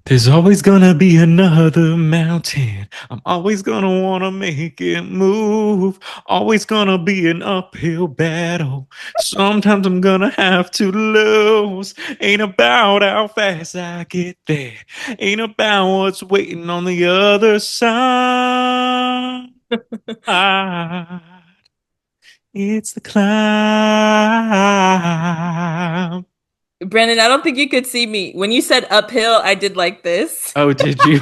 There's always gonna be another mountain. I'm always gonna wanna make it move. Always gonna be an uphill battle. Sometimes I'm gonna have to lose. Ain't about how fast I get there. Ain't about what's waiting on the other side. It's the climb. Brandon, I don't think you could see me. When you said uphill, I did like this. Oh, did you?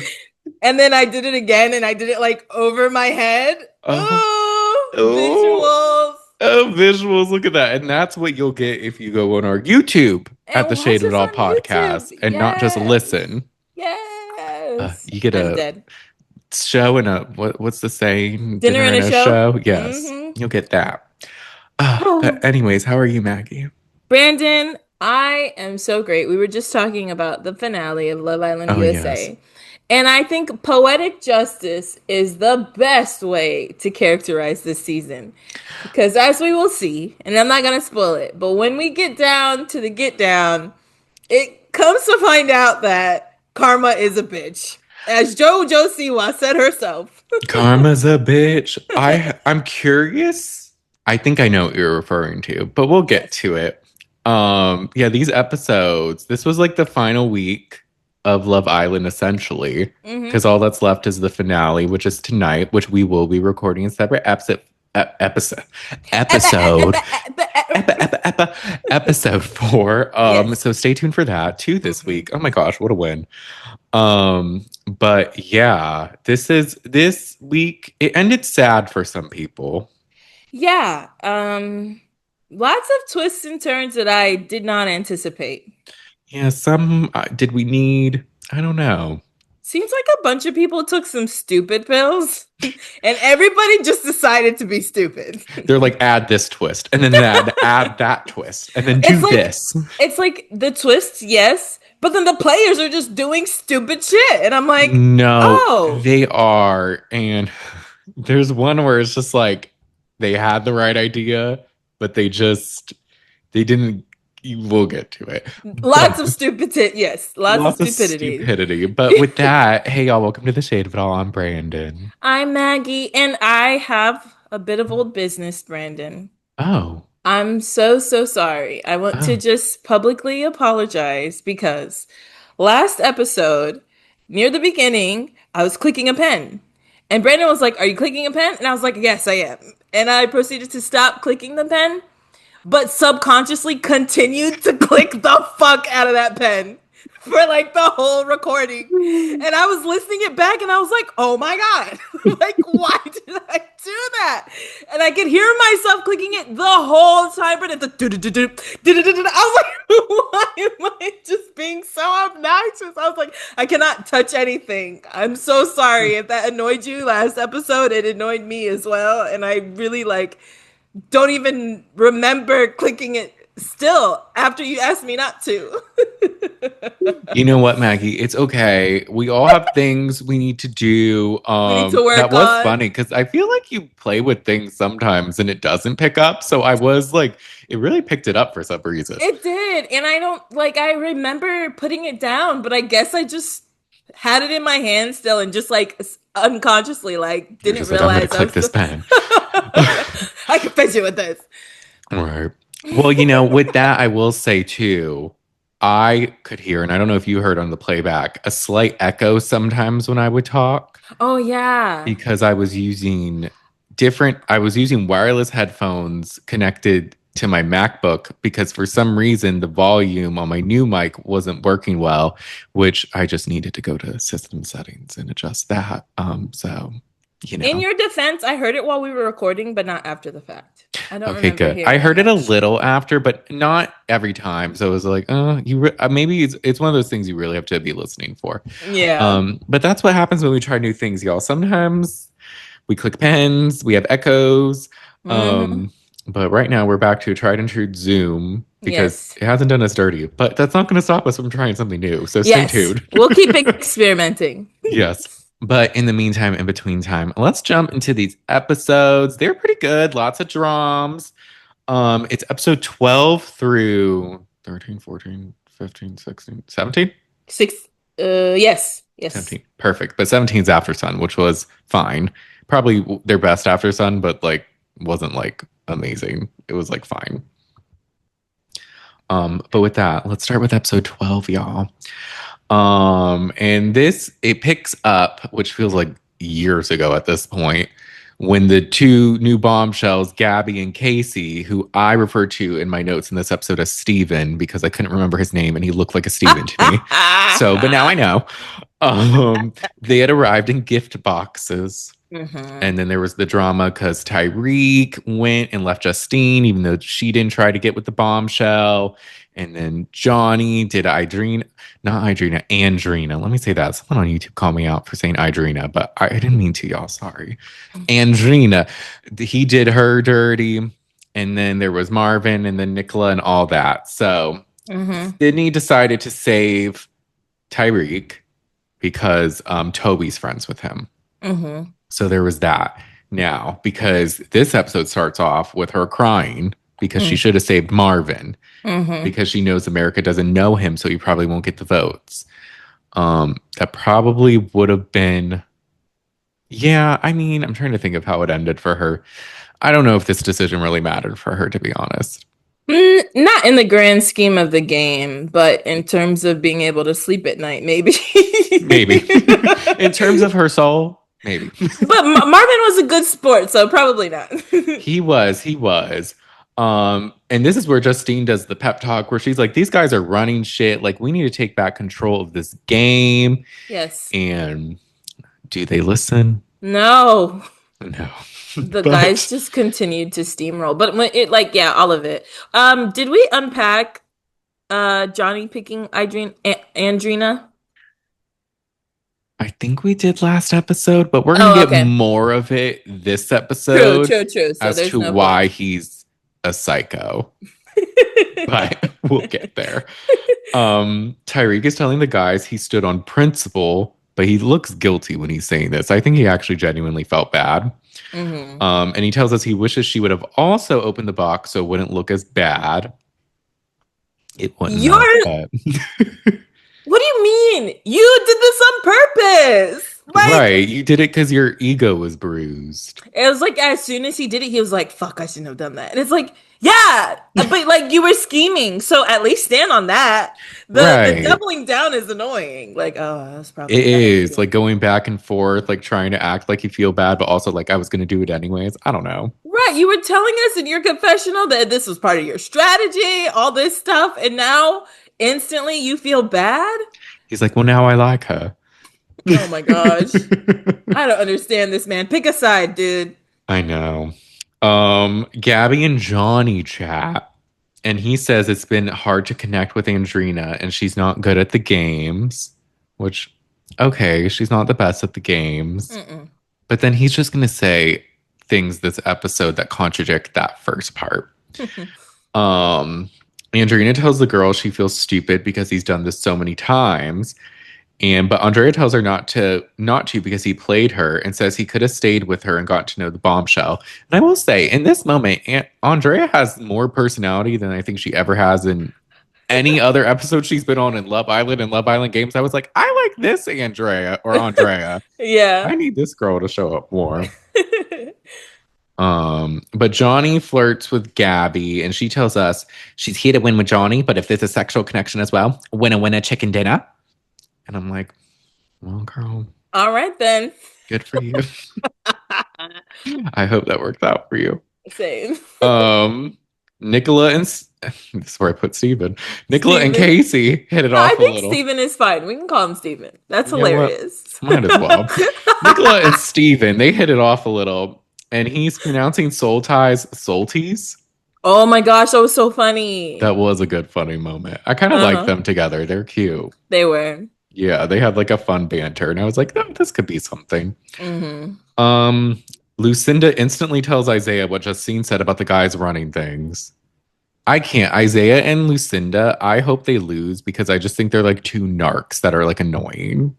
And then I did it again and I did it like over my head. Oh, Ooh, oh. visuals. Oh, visuals. Look at that. And that's what you'll get if you go on our YouTube at the And Shade watch of It us All on YouTube. podcast and not just Yes. listen. Yes. You get I'm a dead. show and what's the saying? Dinner Dinner and a and a show. show. Yes, Mm-hmm. you'll get that. But Oh. anyways, how are you, Maggie? Brandon, I am so great. We were just talking about the finale of Love Island Oh, yes. USA. And I think poetic justice is the best way to characterize this season. Because as we will see, and I'm not going to spoil it, but when we get down to the get down, it comes to find out that karma is a bitch. As JoJo Siwa said herself. Karma's a bitch. I'm curious. I think I know what you're referring to, but we'll get Yes. to it. Yeah, these episodes, this was like the final week of Love Island essentially, Mm-hmm. because all that's left is the finale, which is tonight, which we will be recording a separate episode episode episode for. Yes. So stay tuned for that too this Mm-hmm. week. Oh my gosh, what a win. But yeah, this week it ended sad for some people. Yeah. Lots of twists and turns that I did not anticipate. Yeah, some did we need? I don't know. Seems like a bunch of people took some stupid pills and everybody just decided to be stupid. They're like, add this twist, and then add that twist, and then do It's like this. it's like the twists, yes, but then the players are just doing stupid shit. And I'm like, No, oh, they are. And there's one where it's just like they had the right idea, but they didn't. We'll get to it. lots But of stupidity. Yes, lots of lots of stupidity. stupidity. But with that, hey y'all, welcome to the Shade of It All. I'm Brandon. I'm Maggie, and I have a bit of old business, Brandon. Oh, I'm so, so sorry. I want to oh. just publicly apologize because last episode, near the beginning, I was clicking a pen. And Brandon was like, "Are you clicking a pen?" And I was like, "Yes, I am." And I proceeded to stop clicking the pen, but subconsciously continued to click the fuck out of that pen for like the whole recording. And I was listening it back and I was like, oh my God, like, why did I do that? And I could hear myself clicking it the whole time, but it's a I was like, why am I just being so obnoxious? I was like, I cannot touch anything. I'm so sorry if that annoyed you last episode. It annoyed me as well. And I really like don't even remember clicking it still after you asked me not to. You know what, Maggie? It's okay. We all have things we need to do. We need to That work was on. funny because I feel like you play with things sometimes and it doesn't pick up. So I was like, it really picked it up for some reason. It did. And I don't like, I remember putting it down, but I guess I just had it in my hand still and just like unconsciously, like, You're didn't just like, I'm gonna realize I click was this still. pen. I can fix you with this. All right. Well, with that, I will say too, I could hear, and I don't know if you heard on the playback, a slight echo sometimes when I would talk Oh, yeah. because I was using wireless headphones connected to my MacBook because for some reason the volume on my new mic wasn't working well, which I just needed to go to system settings and adjust that. So, In your defense, I heard it while we were recording, but not after the fact. I don't Okay, remember good. I hearing it heard it a much. little after, but not every time. So it was like, maybe it's one of those things you really have to be listening for. Yeah. But that's what happens when we try new things, y'all. Sometimes we click pens, we have echoes. Hmm. Um, but right now we're back to tried and true Zoom because Yes. it hasn't done us dirty. But that's not going to stop us from trying something new. So stay Yes. tuned. We'll keep experimenting. Yes. But in the meantime, in between time, let's jump into these episodes. They're pretty good. Lots of drums. It's episode 12 through 13, 14, 15, 16, 17. Six. Yes, yes. 17. Perfect. But 17's Aftersun, which was fine. Probably their best Aftersun, but like wasn't like amazing. It was like fine. But with that, let's start with episode 12, y'all. And this it picks up, which feels like years ago at this point, when the two new bombshells, Gabby and Casey, who I refer to in my notes in this episode as Steven because I couldn't remember his name and he looked like a Steven to me. So, but now I know. They had arrived in gift boxes. Hmm. And then there was the drama because Tyreek went and left Justine, even though she didn't try to get with the bombshell. And then Johnny did Idrina, not Idrina, Andrina. Let me say that. Someone on YouTube called me out for saying Idrina, but I didn't mean to, y'all. Sorry. Andrina, he did her dirty. And then there was Marvin and then Nicola and all that. So Hmm. Sydney decided to save Tyreek because Toby's friends with him. Hmm. So there was that. Now, because this episode starts off with her crying because she should have saved Marvin Hmm. because she knows America doesn't know him, so he probably won't get the votes. That probably would have been, yeah, I mean, I'm trying to think of how it ended for her. I don't know if this decision really mattered for her, to be honest. Not in the grand scheme of the game, but in terms of being able to sleep at night, maybe. Maybe. In terms of her soul, maybe. But Marvin was a good sport, so probably not. He was. And this is where Justine does the pep talk where she's like, these guys are running shit. Like, we need to take back control of this game. Yes. And do they listen? No. No. The guys But just continued to steamroll. But when it like yeah, all of it. Did we unpack Johnny picking Andrina? I think we did last episode, but we're going to Oh, get okay. more of it this True, episode true, true. So as there's to no why point. he's a psycho. But we'll get there. Tyreek is telling the guys he stood on principle, but he looks guilty when he's saying this. I think he actually genuinely felt bad. Hmm. And he tells us he wishes she would have also opened the box so it wouldn't look as bad. It wouldn't have, You're but What do you mean? You did this on purpose. Like, right. You did it because your ego was bruised. it was like as soon as he did it, he was like, fuck, I shouldn't have done that. And it's like, yeah, but like you were scheming, so at least stand on that. The Right. doubling down is annoying. Like, oh, that's probably It a bad is idea. like going back and forth, like trying to act like you feel bad, but also like I was going to do it anyways. I don't know. Right, you were telling us in your confessional that this was part of your strategy, all this stuff, and now instantly you feel bad? He's like, well, now I like her. Oh my gosh. I don't understand this, man. Pick a side, dude. I know. Gabby and Johnny chat, and he says it's been hard to connect with Andrina, and she's not good at the games, which, okay, she's not the best at the games. Mm-mm. But then he's just gonna say things this episode that contradict that first part. Um, Andrina tells the girl she feels stupid because he's done this so many times. And but Andrea tells her not to because he played her and says he could have stayed with her and got to know the bombshell. And I will say, in this moment, Andrea has more personality than I think she ever has in any other episode she's been on in Love Island and Love Island Games. I was like, I like this Andrea or Andrea. Yeah. I need this girl to show up more. But Johnny flirts with Gabby and she tells us she's here to win with Johnny, but if there's a sexual connection as well, winner, chicken dinner. And I'm like, well, girl, All right then. good for you. I hope that worked out for you. Same. Um, Nicola and this is where I put Steven. Nicola and Steven. Casey hit it No, I off a think little. Steven is fine. We can call him Steven. That's You know what? hilarious. Might as well. Nicola and Steven, they hit it off a little. And he's pronouncing soul ties salties. Oh my gosh, that was so funny. That was a good funny moment. I kind of like Uh-huh. them together. They're cute. They were. Yeah, they had like a fun banter. And I was like, oh, this could be something. Hmm. Um, Lucinda instantly tells Isaiah what Justine said about the guys running things. I can't. Isaiah and Lucinda, I hope they lose because I just think they're like two narcs that are like annoying.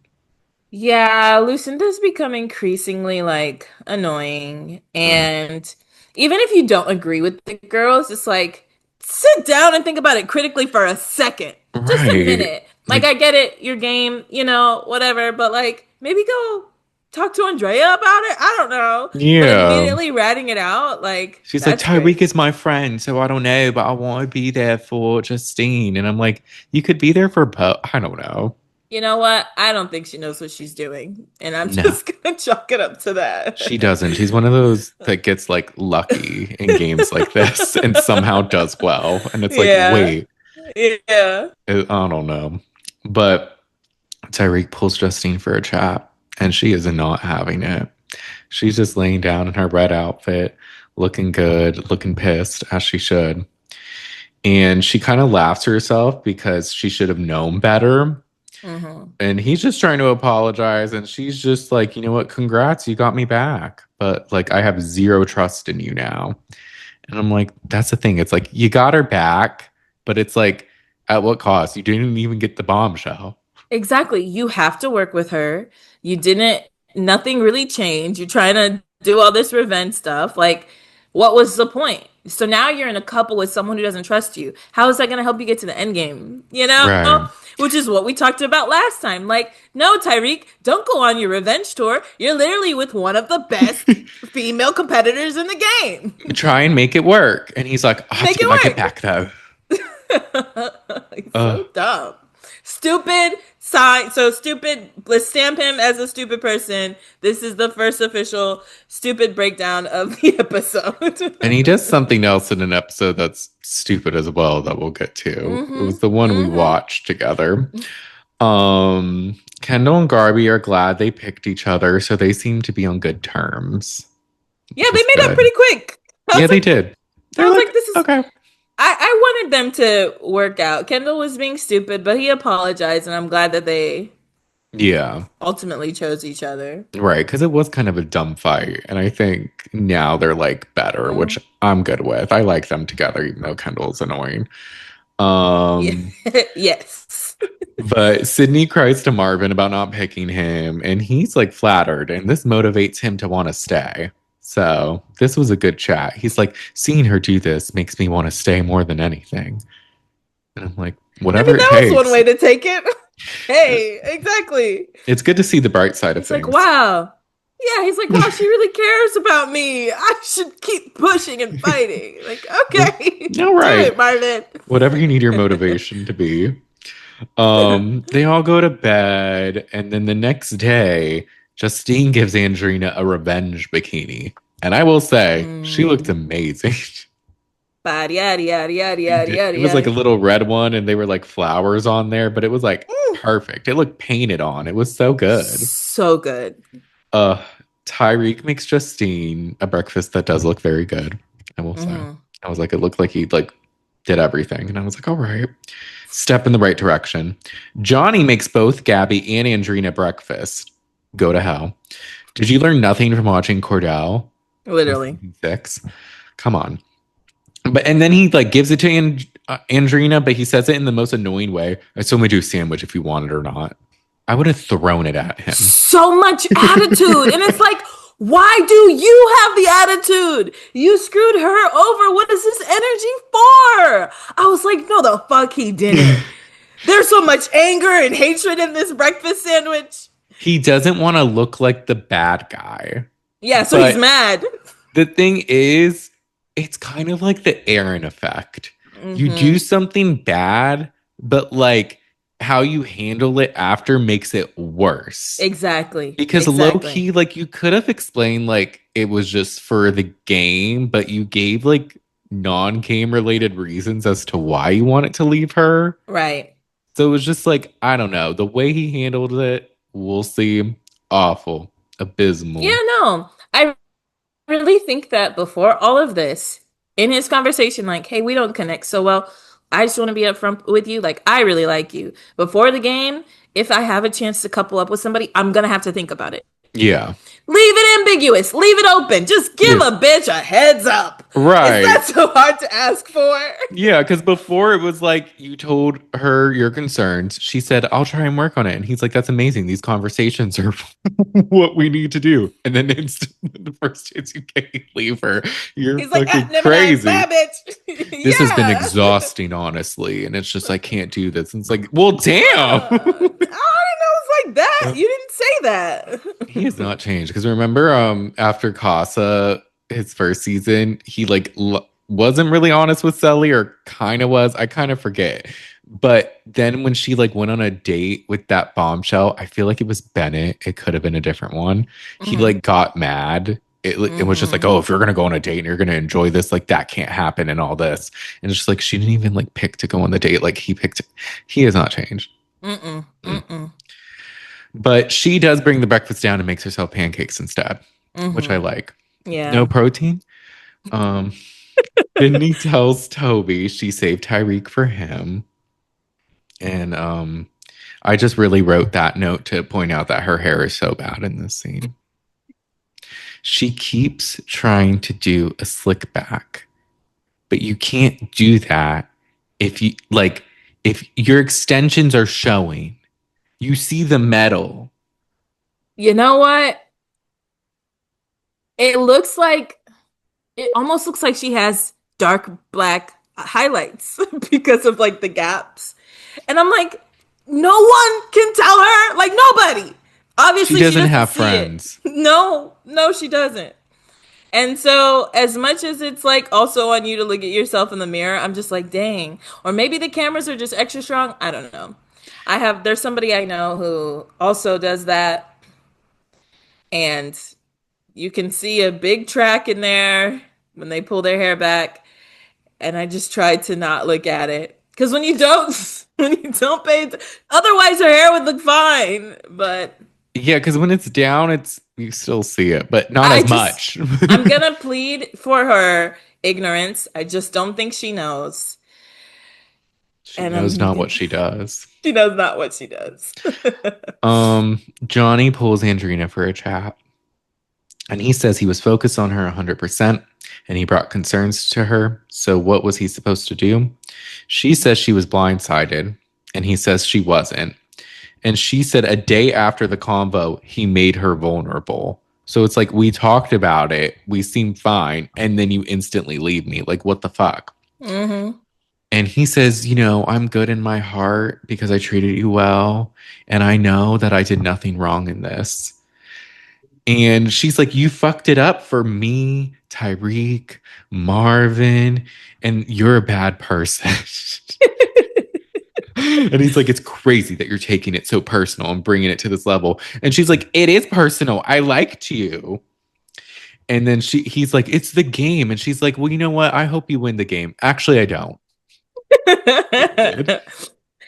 Yeah, Lucinda's become increasingly like annoying. Mm, And even if you don't agree with the girls, it's like sit down and think about it critically for a second. Just a right. minute. Like, Like, I get it, your game, whatever, but like, maybe go talk to Andrea about it. I don't know. But yeah. immediately ratting it out, like, She's like, that's Tyreek crazy. is my friend, so I don't know, but I want to be there for Justine. And I'm like, you could be there for both. I don't know. You know what? I don't think she knows what she's doing. And I'm No, just gonna chalk it up to she that. doesn't. She's one of those that gets like lucky in games like this and somehow does well. And it's like, Yeah. wait, Yeah. I don't know. But Tyreek pulls Justine for a chat, and she is not having it. She's just laying down in her red outfit, looking good, looking pissed, as she should. And she kind of laughs to herself because she should have known better. Hmm. And he's just trying to apologize. And she's just like, you know what? Congrats, you got me back. But like, I have zero trust in you now. And I'm like, that's the thing. It's like, you got her back, but it's like, at what cost? You didn't even get the bombshell. Exactly. You have to work with her. You didn't, nothing really changed. You're trying to do all this revenge stuff. Like, what was the point? So now you're in a couple with someone who doesn't trust you. How is that going to help you get to the end game? Right. Which is what we talked about last time. Like, no, Tyreek, don't go on your revenge tour. You're literally with one of the best female competitors in the game. Try and make it work. And he's like, I have to Make get my get it back though. work. He's Uh, so dumb. Stupid sign. So stupid. Let's stamp him as a stupid person. This is the first official stupid breakdown of the and he does episode. something else in an episode that's stupid as well that we'll get to. It Mm-hmm. was the one we Mm-hmm. watched together. Kendall and Garby are glad they picked each other, so they seem to be on good terms, Yeah, which they is made up good. pretty quick. Yeah, they did. I They're was like, like, this is. okay. I wanted them to work out. Kendall was being stupid, but he apologized, and I'm glad that they Yeah, ultimately chose each other. right. Because it was kind of a dumb fight. And I think now they're like better, which Mm. I'm good with. I like them together, even though Kendall's annoying. Yeah. Um, Yes. But Sydney cries to Marvin about not picking him, and he's like flattered, and this motivates him to want to stay. So this was a good chat. He's like, seeing her do this makes me want to stay more than anything. And I'm like, I whatever mean, it that was one takes. way to take it. Hey, exactly. It's good to see the bright side of He's like, things. wow. Yeah, he's like, wow, she really cares about me. I should keep pushing and fighting. Like, okay, All do right. it, Marvin. Whatever you need your motivation to be. They all go to bed, and then the next day, Justine gives Andrina a revenge bikini. And I will say, she looked Mm. amazing. Body, yada, yada, yada, She yada, did. yada, It was like a yada. little red one, and they were like flowers on there, but it was like Mm. perfect. It looked painted on. It was so good. So good. Uh, Tyreek makes Justine a breakfast that does look very good. I will say. Hmm. I was like, it looked like he like did everything, and I was like, all right, step in the right direction. Johnny makes both Gabby and Andrina breakfast. Go to hell. Did you learn nothing from watching Cordell in Literally. season 6? Come on. But and then he like gives it to Andrina, but he says it in the most annoying way. I still made you a sandwich if you want it or not. I would have thrown it at him. So much attitude. And it's like, why do you have the attitude? You screwed her over. What is this energy for? I was like, no, the fuck he didn't. There's so much anger and hatred in this breakfast sandwich. He doesn't want to look like the bad guy. Yeah, so he's But mad. the thing is, it's kind of like the Aaron effect. You do Hmm. something bad, but like how you handle it after makes it worse. Exactly. Because low Exactly. key, like you could have explained like it was just for the game, but you gave like non-game related reasons as to why you wanted to leave her. Right. So it was just like, I don't know. The way he handled it, we'll see. Awful. Yeah, Abysmal. no. I really think that before all of this, in his conversation, like, hey, we don't connect so well. I just want to be upfront with you. Like, I really like you. Before the game, if I have a chance to couple up with somebody, I'm gonna have to think about it. Yeah. Leave it ambiguous. Leave it open. Just give Yeah. a bitch a heads up. Is Right. that so hard to ask for? Yeah, because before it was like you told her your concerns. She said, I'll try and work on it. And he's like, that's amazing. These conversations are what we need to do. And then the first chance you get, you leave her. You're He's like, ah, fucking never mind. Bye, crazy. bitch. This has been Yeah. exhausting, honestly. And it's just, I can't do this. And it's like, well, damn. I didn't know it was like that. You didn't say that. He has not changed because remember, after Casa, his first season, he like wasn't really honest with Sally, or kind of was. I kind of forget. But then when she like went on a date with that bombshell, I feel like it was Bennett. It could have been a different one. He Hmm. like got mad. It was just like, Hmm. oh, if you're gonna go on a date and you're gonna enjoy this, like that can't happen and all this. And it's just like she didn't even like pick to go on the date. Like he picked. He has not changed. Mm-mm. Mm. Mm-mm. But she does bring the breakfast down and makes herself pancakes instead, which I Hmm. like. No Yeah. protein. Um, Sydney tells Toby she saved Tyreek for him. And I just really wrote that note to point out that her hair is so bad in this scene. She keeps trying to do a slick back, but you can't do that if you like if your extensions are showing. You see the metal. You know what? It looks like it almost looks like she has dark black highlights because of like the gaps. And I'm like, no one can tell her, like nobody. She Obviously, she doesn't doesn't have see it. friends. No, no, she doesn't. And so, as much as it's like also on you to look at yourself in the mirror, I'm just like, dang. Or maybe the cameras are just extra strong. I don't know. There's somebody I know who also does that, and you can see a big track in there when they pull their hair back. And I just tried to not look at it because when you don't, when you don't pay, otherwise her hair would look fine. But Yeah, because when it's down, it's you still see it, but not I as just, much. I'm gonna plead for her ignorance. I just don't think she knows, She and knows not what she does. she knows not what she does. Johnny pulls Andrina for a chat, and he says he was focused on her 100%, and he brought concerns to her. So what was he supposed to do? She says she was blindsided, and he says she wasn't. And she said a day after the convo, he made her vulnerable. So it's like we talked about it, we seemed fine, and then you instantly leave me. Like, what the fuck? Hmm. And he says, I'm good in my heart because I treated you well. And I know that I did nothing wrong in this. And she's like, you fucked it up for me, Tyreek, Marvin, and you're a bad person. And he's like, it's crazy that you're taking it so personal and bringing it to this level. And she's like, it is personal. I liked you. And then he's like, it's the game. And she's like, well, you know what? I hope you win the game. Actually, I don't. Period.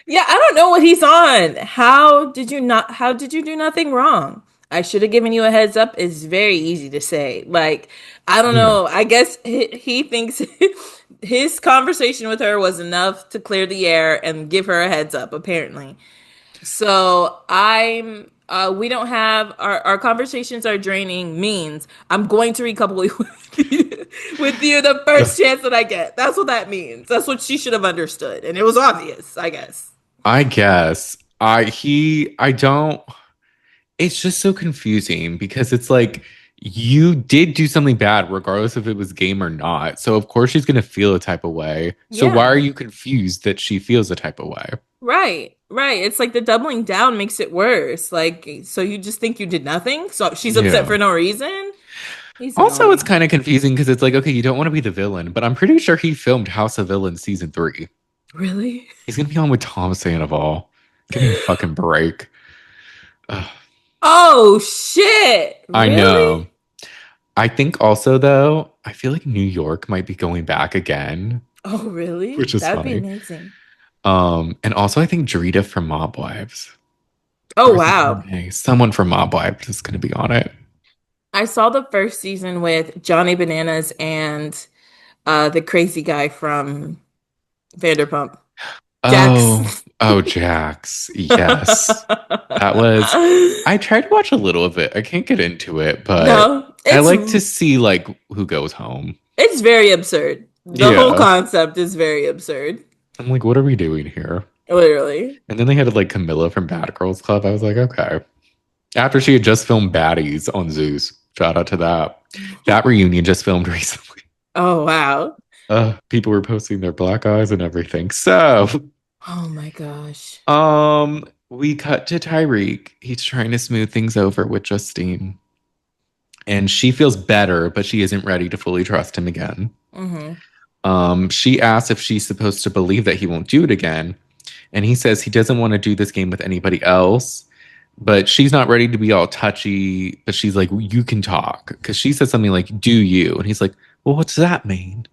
Yeah, I don't know what he's on. How did you do nothing wrong? I should have given you a heads up. It's very easy to say. Like, I don't Yeah. know. I guess he thinks his conversation with her was enough to clear the air and give her a heads up, apparently. So we don't have our conversations are draining means I'm going to recouple with you the first chance that I get. That's what that means. That's what she should have understood. And it was obvious, I guess. I guess. I don't. It's just so confusing because it's like you did do something bad, regardless if it was game or not. So of course she's gonna feel a type of way. So why are Yeah. you confused that she feels a type of way? Right. Right. It's like the doubling down makes it worse. Like, so you just think you did nothing? So she's upset Yeah. for no reason? He's Also, it's annoying. kind of confusing because it's like, okay, you don't want to be the villain, but I'm pretty sure he filmed House of Villains season 3. Really? He's gonna be on with Tom Sandoval. Give me a fucking break. Ugh, Oh shit. I know. Really? I think also though, I feel like New York might be going back again, Oh, really? which is That'd be funny. amazing. And also I think Drita from Mob Wives. Oh, Or is it wow. Renee? Someone from Mob Wives is gonna be on it. I saw the first season with Johnny Bananas and the crazy guy from Vanderpump. Jax. Oh, Jax. Yes. That was, I tried to watch a little of it. I can't get into it, but No, I like to see like who goes home. it's very absurd. The whole Yeah. concept is very absurd. I'm like, what are we doing here? Literally. And then they had like Camilla from Bad Girls Club. I was like, okay. After she had just filmed Baddies on Zeus. Shout out to that. That reunion just filmed recently. Oh wow. People were posting their black eyes and everything. So, Oh my gosh. we cut to Tyreek. He's trying to smooth things over with Justine. And she feels better, but she isn't ready to fully trust him again. Hmm. She asks if she's supposed to believe that he won't do it again. And he says he doesn't want to do this game with anybody else. But she's not ready to be all touchy. But she's like, you can talk. Because she says something like, do you? And he's like, well, what's that mean?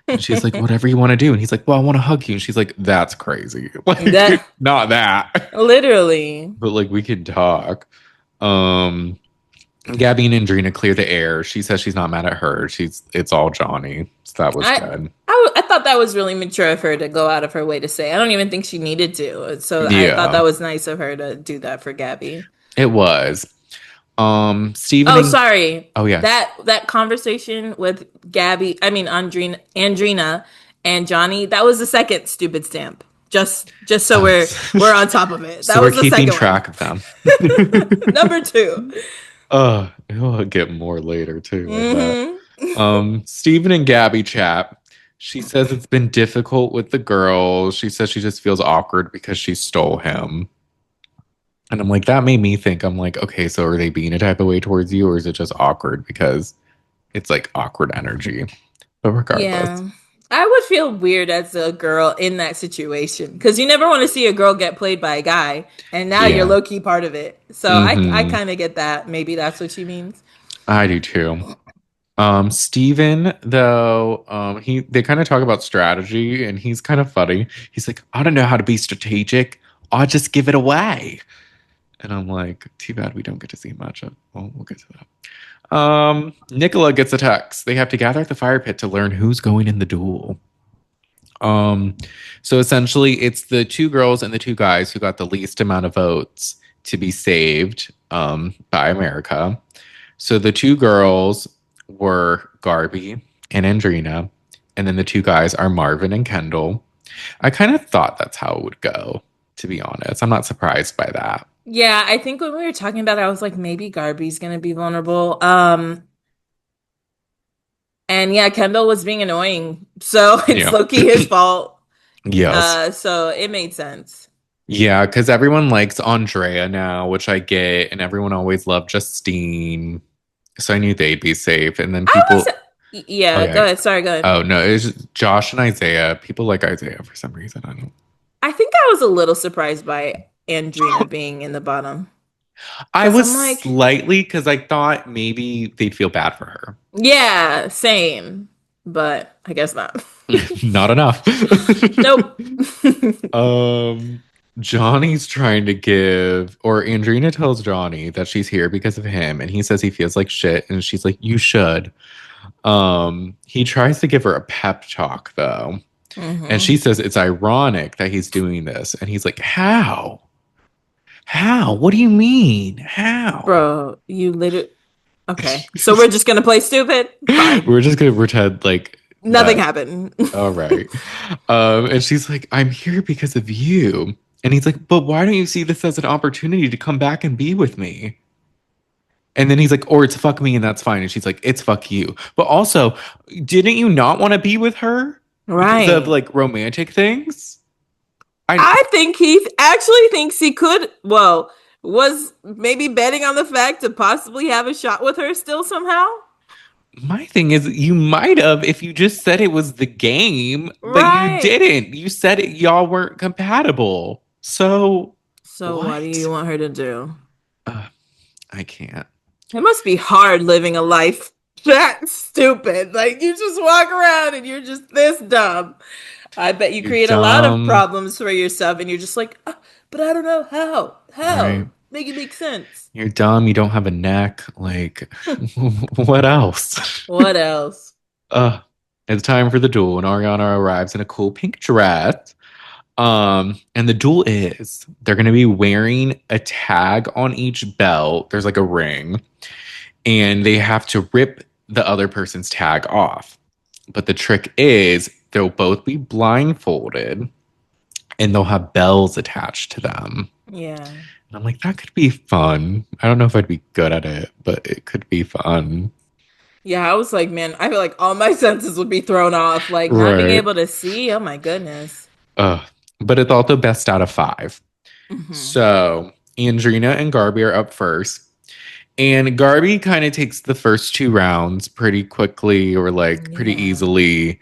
And she's like, whatever you want to do. And he's like, well, I want to hug you. And she's like, that's crazy. Like, That not that. literally. But like, we can talk. Um, Gabby and Andrina clear the air. She says she's not mad at her. It's all Johnny. So that was I, good. I thought that was really mature of her to go out of her way to say. I don't even think she needed to. So I thought Yeah, that was nice of her to do that for Gabby. it was. Steven Oh, and sorry. oh yes. That conversation with Gabby, I mean Andrina and Johnny, that was the second stupid stamp. Just so Oh. we're on top of it. So That we're was the keeping second one. track of them. Number two. We'll get more later too, I bet. Hmm. Steven and Gabby chat. She says it's been difficult with the girls. She says she just feels awkward because she stole him. And I'm like, that made me think, I'm like, okay, so are they being a type of way towards you, or is it just awkward because it's like awkward energy? But regardless. Yeah. I would feel weird as a girl in that situation because you never want to see a girl get played by a guy, and now you're Yeah. low key part of it. So I Hmm. kind of get that. Maybe that's what she means. I do too. Steven, though, they kind of talk about strategy and he's kind of funny. He's like, I don't know how to be strategic. I'll just give it away. And I'm like, too bad we don't get to see much of. Well, we'll get to that. Nicola gets a text. They have to gather at the fire pit to learn who's going in the duel. Um, so essentially, it's the two girls and the two guys who got the least amount of votes to be saved by America. So the two girls were Garby and Andrina, and then the two guys are Marvin and Kendall. I kind of thought that's how it would go, to be honest. I'm not surprised by that. Yeah, I think when we were talking about it, I was like, maybe Garby's gonna be vulnerable. And yeah, Kendall was being annoying, so it's Yeah. low key his fault. Yes. So it made sense. Yeah, because everyone likes Andrea now, which I get, and everyone always loved Justine. So I knew they'd be safe. And then I was, people, oh yeah, yeah, go ahead. Sorry, go ahead. oh no, it's Josh and Isaiah. People like Isaiah for some reason. I don't. I think I was a little surprised by Andrina being in the bottom I because was I'm like, slightly because I thought maybe they'd feel bad for her. yeah, same, but I guess not. Not enough. Nope. um, Johnny's trying to give, or Andrina tells Johnny that she's here because of him, and he says he feels like shit, and she's like, "You should." He tries to give her a pep talk though, and Hmm. she says it's ironic that he's doing this, and he's like, "How? How? What do you mean? How?" Bro, you literally. Okay, so we're just gonna play stupid? Fine. We're just gonna pretend like Nothing that. happened. All right. And she's like, I'm here because of you. And he's like, but why don't you see this as an opportunity to come back and be with me? And then he's like, or it's fuck me and that's fine. And she's like, it's fuck you. But also, didn't you not want to be with her because of Right. like romantic things? I I think he actually thinks he could, well, was maybe betting on the fact to possibly have a shot with her still somehow. My thing is, you might have if you just said it was the game, but you Right. didn't. You said it, y'all weren't compatible. So So what do what? you want her to do? Uh, I can't. It must be hard living a life that stupid. Like you just walk around and you're just this dumb. I bet you You're create a lot of dumb, problems for yourself and you're just like, "Ah, but I don't know how. right? How? Make it make sense." You're dumb. You don't have a neck. Like, what else? What else? uh, it's time for the duel, and Ariana arrives in a cool pink dress. And the duel is they're gonna be wearing a tag on each belt. There's like a ring, and they have to rip the other person's tag off. But the trick is they'll both be blindfolded and they'll have bells attached to them. Yeah. And I'm like, that could be fun. I don't know if I'd be good at it, but it could be fun. Yeah, I was like, man, I feel like all my senses would be thrown off. Like not being Right. able to see. Oh my goodness. Ugh. But it's also best out of five. Hmm. So Andrina and Garby are up first. And Garby kind of takes the first two rounds pretty quickly or like pretty Yeah. easily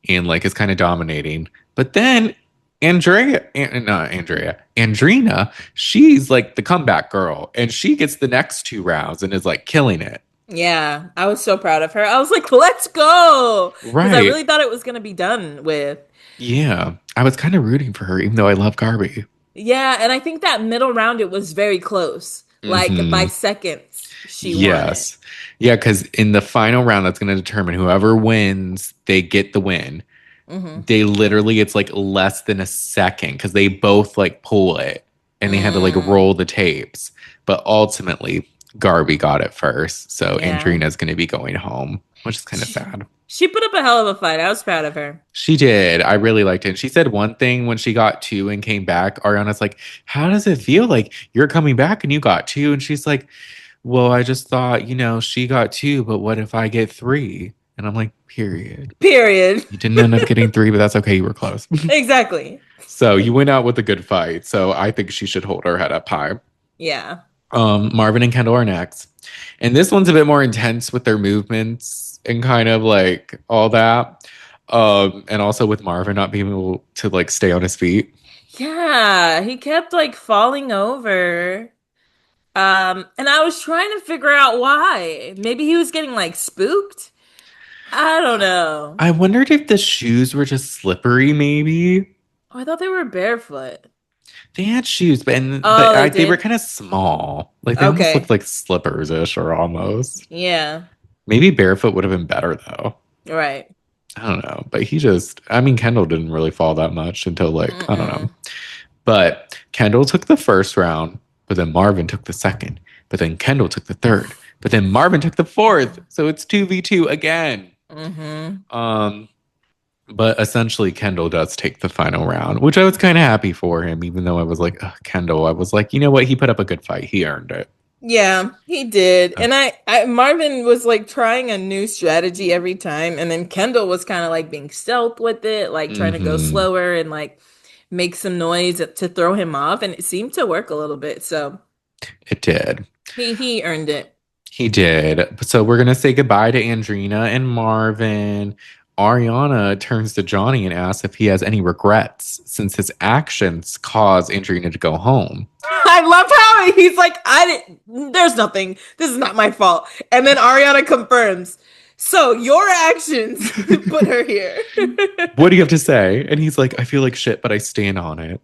and like is kind of dominating. But then not Andrea, Andrina, she's like the comeback girl and she gets the next two rounds and is like killing it. Yeah, I was so proud of her. I was like, let's go. Because I Right. really thought it was gonna be done with. Yeah. I was kind of rooting for her, even though I love Garby. Yeah, and I think that middle round it was very close. Like by Hmm. seconds, she won it. Yes. Yeah, because in the final round, that's going to determine whoever wins, they get the win. Hmm. They literally, it's like less than a second because they both like pull it and they had to like Mm, roll the tapes. But ultimately, Garby got it first. So yeah. Andrina's going to be going home, which is kind of She, sad. she put up a hell of a fight. I was proud of her. She did. I really liked it. And she said one thing when she got two and came back. Ariana's like, how does it feel like you're coming back and you got two? And she's like, well, I just thought, she got two, but what if I get three? And I'm like, period. Period. You didn't end up getting three, but that's okay. You were close. Exactly. So you went out with a good fight. So I think she should hold her head up high. Yeah. Marvin and Kendall are next. And this one's a bit more intense with their movements and kind of like all that. And also with Marvin not being able to like stay on his feet. Yeah, he kept like falling over. And I was trying to figure out why. Maybe he was getting like spooked. I don't know. I wondered if the shoes were just slippery, maybe. Oh, I thought they were barefoot. They had shoes, Oh, they they were did. kind of small. Like they almost looked Okay. like slippers-ish or almost. Yeah. Maybe barefoot would have been better though. Right. I don't know. But I mean, Kendall didn't really fall that much until like, I don't know. Mm-mm. But Kendall took the first round, but then Marvin took the second, but then Kendall took the third, but then Marvin took the fourth. So it's 2v2 again. Mm-hmm. Um, but essentially Kendall does take the final round, which I was kind of happy for him, even though I was like, ugh, Kendall, I was like, you know what? He put up a good fight. He earned it. Yeah, he did. Uh, And Marvin was like trying a new strategy every time. And then Kendall was kind of like being stealth with it, like trying to go mm-hmm. slower and like make some noise to throw him off. And it seemed to work a little bit. So It did. he earned it. He did. So we're gonna say goodbye to Andrina and Marvin. Ariana turns to Johnny and asks if he has any regrets since his actions caused Andrina to go home. I love how he's like, there's nothing. This is not my fault. And then Ariana confirms. So your actions put her here. What do you have to say? And he's like, I feel like shit, but I stand on it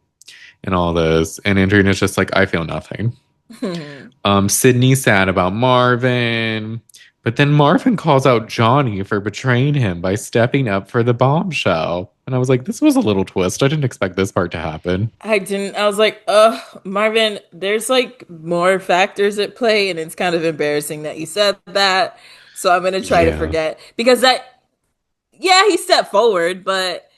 and all this. And Andrina's just like, I feel nothing. Sydney's sad about Marvin. But then Marvin calls out Johnny for betraying him by stepping up for the bombshell. And I was like, this was a little twist. I didn't expect this part to happen. I didn't. I was like, Marvin, there's like more factors at play, and it's kind of embarrassing that you said that. So I'm gonna try to Yeah. forget because yeah, he stepped forward, but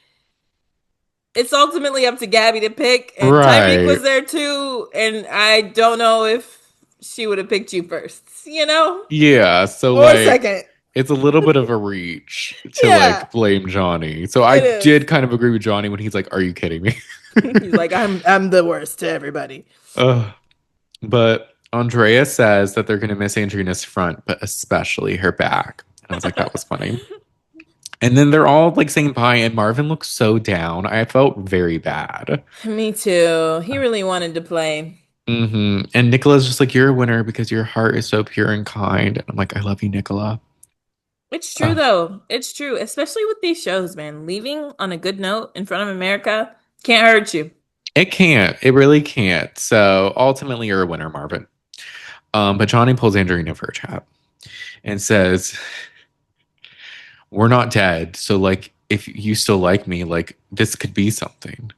it's ultimately up to Gabby to pick, and Tyreek Right. was there too, and I don't know if she would have picked you first, Yeah. So, or like, second. it's a little bit of a reach to, Yeah, like, blame Johnny. So I it is. did kind of agree with Johnny when he's like, are you kidding me? He's like, I'm the worst to everybody. Ugh. But Andrea says that they're going to miss Andrina's front, but especially her back. And I was like, that was funny. And then they're all like saying bye, and Marvin looks so down. I felt very bad. Me too. He really wanted to play. And Nicola's just like, you're a winner because your heart is so pure and kind. And I'm like, I love you, Nicola. It's true Uh, though. It's true, especially with these shows, man. Leaving on a good note in front of America can't hurt you. it can't. It really can't. So ultimately, you're a winner, Marvin. But Johnny pulls Andrina for a chat and says, we're not dead. So, like, if you still like me, like, this could be something.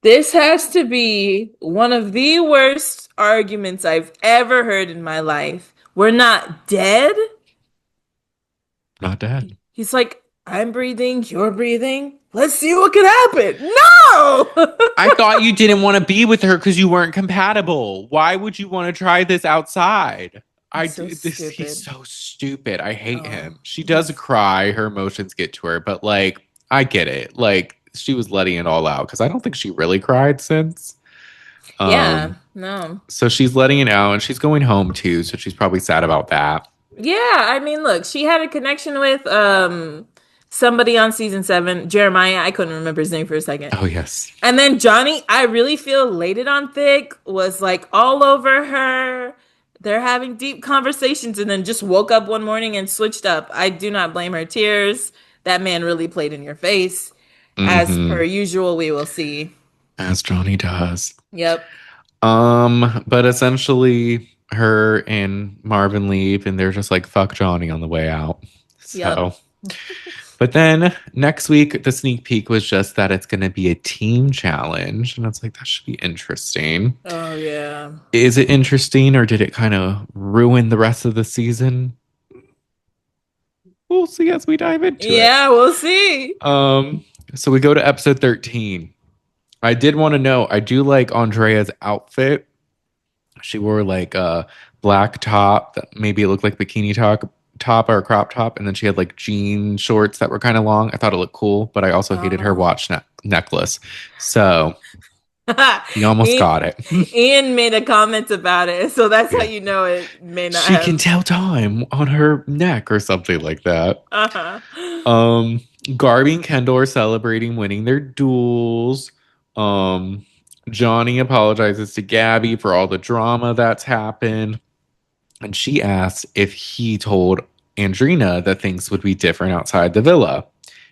This has to be one of the worst arguments I've ever heard in my life. We're not dead. Not dead. He's like, I'm breathing, you're breathing. Let's see what could happen. No! I thought you didn't want to be with her because you weren't compatible. Why would you want to try this outside? He's so He's stupid. so stupid. I hate Oh, him. She does he's cry, her emotions get to her, but like I get it. Like she was letting it all out because I don't think she really cried since. yeah, Um, no. so she's letting it out and she's going home too, so she's probably sad about that. Yeah, I mean, look, she had a connection with somebody on season 7, Jeremiah. I couldn't remember his name for a second. Oh yes. And then Johnny, I really feel laid it on thick, was like all over her. They're having deep conversations and then just woke up one morning and switched up. I do not blame her tears. That man really played in your face. As per Mm-hmm. usual, we will see. As Johnny does. Yep. But essentially her and Marvin leave and they're just like fuck Johnny on the way out. Yep. So but then next week the sneak peek was just that it's gonna be a team challenge. And it's like that should be interesting. Oh yeah. Is it interesting or did it kind of ruin the rest of the season? We'll see as we dive into it. Yeah, we'll see. Um, so we go to episode 13. I did want to know, I do like Andrea's outfit. She wore like a black top that maybe it looked like bikini top or a crop top, and then she had like jean shorts that were kind of long. I thought it looked cool, but I also hated her Uh-huh. watch necklace. So you almost Ian, got it. Ian made a comment about it, so that's how Yeah. you know it may not She can have. tell time on her neck or something like that. Uh-huh. Um, Garby and Kendall are celebrating winning their duels. Um, Johnny apologizes to Gabby for all the drama that's happened. And she asks if he told Andrina that things would be different outside the villa.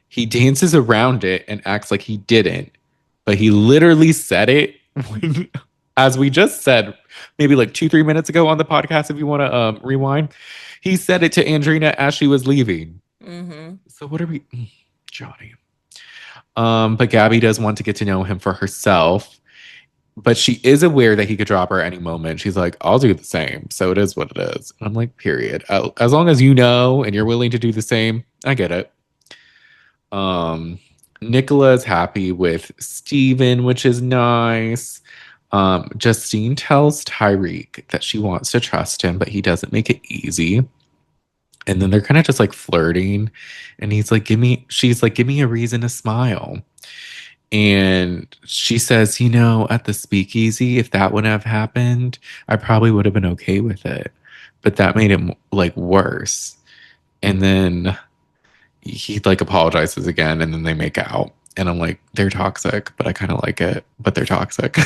He dances around it and acts like he didn't, but he literally said it when, as we just said, maybe like 2, 3 minutes ago on the podcast. If you want to rewind, he said it to Andrina as she was leaving. Hmm. So what are we, Johnny? But Gabby does want to get to know him for herself. But she is aware that he could drop her at any moment. She's like, I'll do the same. So it is what it is. And I'm like, period. As long as you know and you're willing to do the same, I get it. Um, Nicola is happy with Steven, which is nice. Justine tells Tyreek that she wants to trust him, but he doesn't make it easy. And then they're kind of just like flirting. And she's like, give me a reason to smile. And she says, at the speakeasy, if that would have happened, I probably would have been okay with it. But that made it like worse. And then he like apologizes again and then they make out. And I'm like, they're toxic, but I kind of like it, but they're toxic.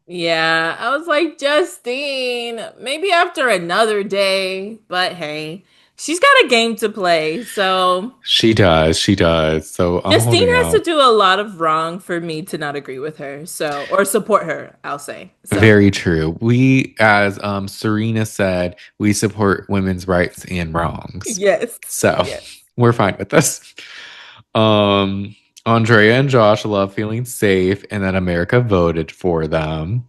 Yeah, I was like, Justine, maybe after another day, but hey, she's got a game to play. So She does. She does. So I'm Justine holding has to out. do a lot of wrong for me to not agree with her. So, or support her, I'll say. So, Very true. We, as Serena said, we support women's rights and wrongs. yes, So yes. we're fine with this. Um, Andrea and Josh love feeling safe and that America voted for them.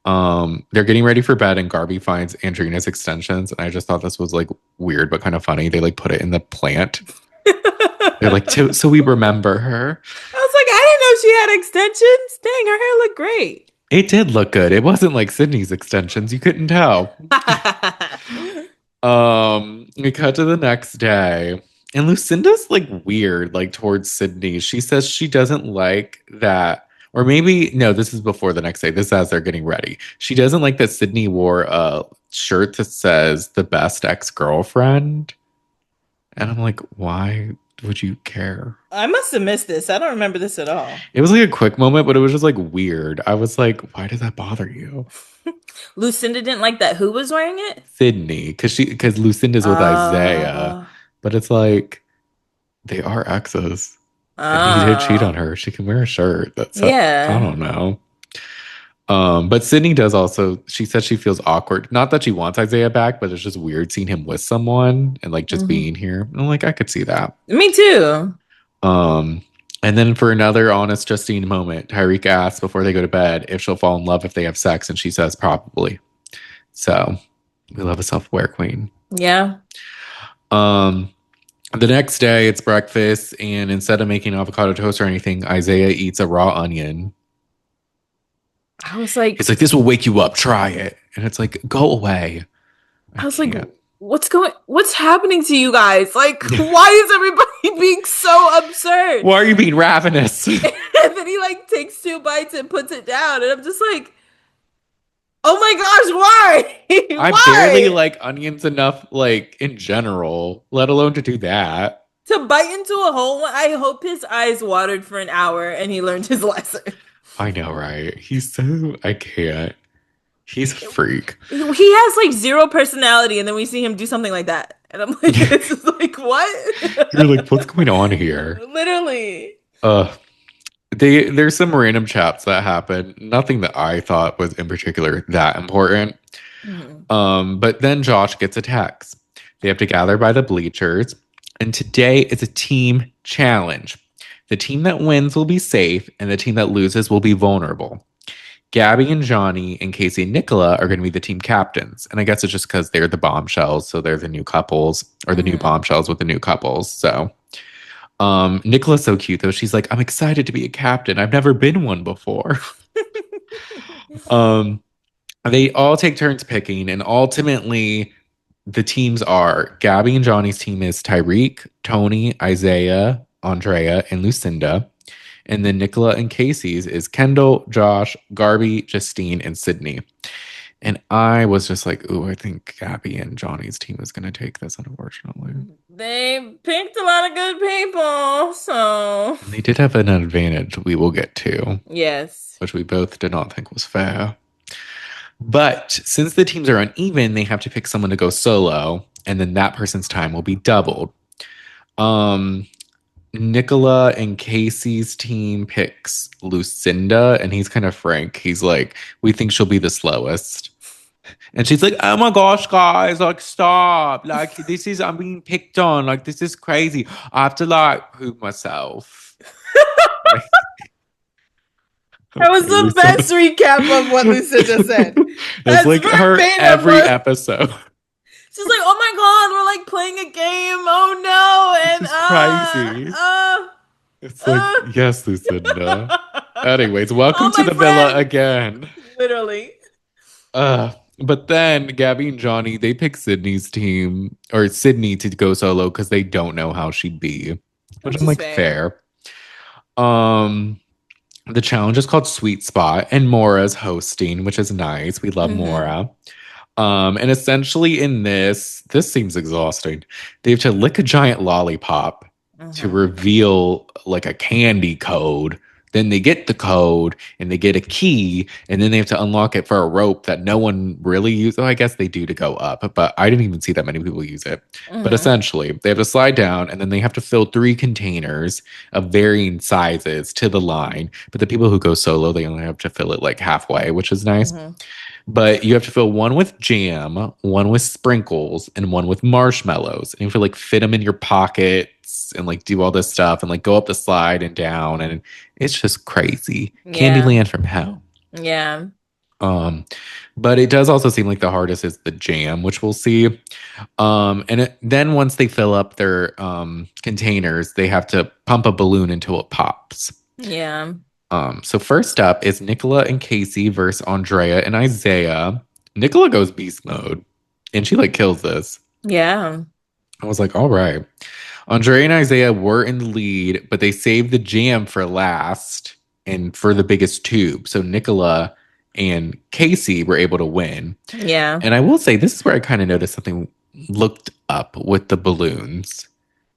They're getting ready for bed and Garby finds Andrina's extensions. And I just thought this was like weird but kind of funny. They like put it in the plant. They're like, so we remember her. I was like, I didn't know she had extensions. Dang, her hair looked great. It did look good. It wasn't like Sydney's extensions. You couldn't tell. We cut to the next day. And Lucinda's like weird, like towards Sydney. She says she doesn't like that, or maybe no, this is before the next day. This is as they're getting ready. She doesn't like that Sydney wore a shirt that says the best ex-girlfriend. And I'm like, why would you care? I must have missed this. I don't remember this at all. It was like a quick moment, but it was just like weird. I was like, why does that bother you? Lucinda didn't like that. Who was wearing it? Sydney, because Lucinda's with Isaiah. Uh, But it's like they are exes. And he did cheat on oh, her. She can wear a shirt. I yeah. don't know. But Sydney does also, she said she feels awkward. Not that she wants Isaiah back, but it's just weird seeing him with someone and like just Hmm. being here. And I'm like, I could see that. Me too. Um, And then for another honest Justine moment, Tyreek asks before they go to bed if she'll fall in love if they have sex, and she says probably. So we love a self-aware queen. Yeah. Um, the next day it's breakfast, and instead of making avocado toast or anything, Isaiah eats a raw onion. I was like, He's like, "This will wake you up. Try it." And it's like, "Go away. I I was like, can't." what's happening to you guys? Like, why is everybody being so absurd? Why are you being ravenous? And then he like takes two bites and puts it down, and I'm just like, oh my gosh, why? I barely Why? like onions enough, like in general, let alone to do that. To bite into a hole. I hope his eyes watered for an hour and he learned his lesson. I know, right? He's so, I can't. He's a freak. He has like zero personality, and then we see him do something like that, and I'm like, this is like You're what? like, what's going on here? Literally. Uh, there's some random chats that happen. Nothing that I thought was in particular that important. Mhm. But then Josh gets a text. They have to gather by the bleachers, and today is a team challenge. The team that wins will be safe, and the team that loses will be vulnerable. Gabby and Johnny and Casey and Nicola are going to be the team captains. And I guess it's just because they're the bombshells. So they're the new couples or the new Mhm. bombshells with the new couples. So Nicola's so cute though. She's like, I'm excited to be a captain. I've never been one before. um, they all take turns picking, and ultimately the teams are Gabby and Johnny's team is Tyreek, Tony, Isaiah, Andrea, and Lucinda. And then Nicola and Casey's is Kendall, Josh, Garby, Justine, and Sydney. And I was just like, ooh, I think Gabby and Johnny's team is going to take this, unfortunately. They picked a lot of good people, so And they did have an advantage we will get to, yes. which we both did not think was fair. But since the teams are uneven, they have to pick someone to go solo, and then that person's time will be doubled. Um, Nicola and Casey's team picks Lucinda, and he's kind of frank. He's like, we think she'll be the slowest. And she's like, oh my gosh, guys, like, stop. Like, this is, I'm being picked on. Like, this is crazy. I have to, like, prove myself. Like, That was okay, the Lucinda. best recap of what Lucinda said. It's That's like her verbatim. every episode. She's like, "Oh my God, we're like playing a game. Oh no!" This And is crazy. It's like, yes, Lucinda. Anyways, welcome oh to my the villa friend, again. literally. But then Gabby and Johnny, they pick Sydney's team or Sydney to go solo because they don't know how she'd be, which Which I'm is like fair. fair. Um, the challenge is called Sweet Spot, and Mora's hosting, which is nice. We love Hmm. Mora. And essentially in this seems exhausting. They have to lick a giant lollipop to Hmm. reveal like a candy code. Then they get the code and they get a key, and then they have to unlock it for a rope that no one really uses. Oh, I guess they do to go up, but I didn't even see that many people use it. But Hmm. essentially, they have to slide down and then they have to fill three containers of varying sizes to the line. But the people who go solo, they only have to fill it like halfway, which is nice. Hmm. But you have to fill one with jam, one with sprinkles, and one with marshmallows. And you have to like fit them in your pockets and like do all this stuff and like go up the slide and down. And it's just crazy. Yeah. Candyland from hell. Yeah. Um, but it does also seem like the hardest is the jam, which we'll see. Then once they fill up their containers, they have to pump a balloon until it pops. Yeah. So first up is Nicola and Casey versus Andrea and Isaiah. Nicola goes beast mode, and she like kills this. Yeah. I was like, all right. Andrea and Isaiah were in the lead, but they saved the jam for last and for the biggest tube. So Nicola and Casey were able to win. Yeah. And I will say, this is where I kind of noticed something looked up with the balloons,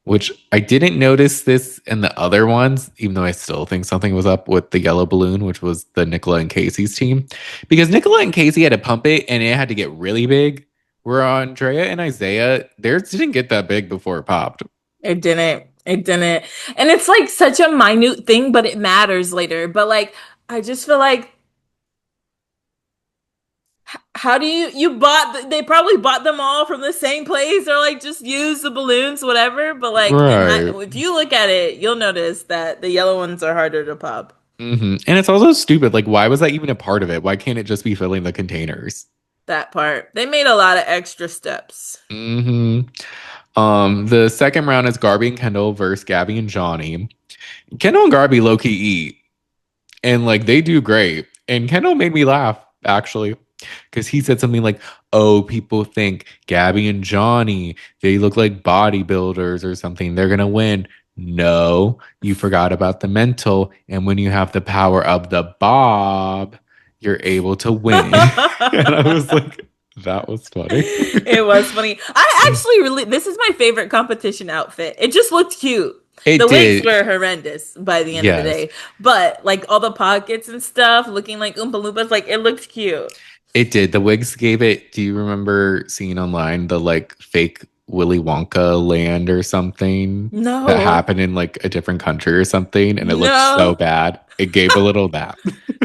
which I didn't notice this in the other ones, even though I still think something was up with the yellow balloon, which was the Nicola and Casey's team. Because Nicola and Casey had to pump it and it had to get really big. Where Andrea and Isaiah, theirs didn't get that big before it popped. It didn't. It didn't. And it's like such a minute thing, but it matters later. But like, I just feel like How do you bought? They probably bought them all from the same place, or like just use the balloons, whatever. But like, Right. if you look at it, you'll notice that the yellow ones are harder to pop. And it's also stupid. Like, why was that even a part of it? Why can't it just be filling the containers? That part. They made a lot of extra steps. hmm the second round is Garby and Kendall versus Gabby and Johnny. Kendall and Garby low key eat, and like they do great. And Kendall made me laugh actually, because he said something like, "Oh, people think Gabby and Johnny they look like bodybuilders or something. They're gonna win." No, you forgot about the mental, and when you have the power of the Bob, you're able to win. And I was like, that was funny. It was funny. I actually really, this is my favorite competition outfit. It just looked cute. It The wigs did. were horrendous by the end of the Yes. day, but like all the pockets and stuff looking like Oompa Loompas, like it looked cute. It did. The wigs gave it. Do you remember seeing online the like fake Willy Wonka land or something that No, happened in like a different country or something? And it looked so no, bad. It gave a little that.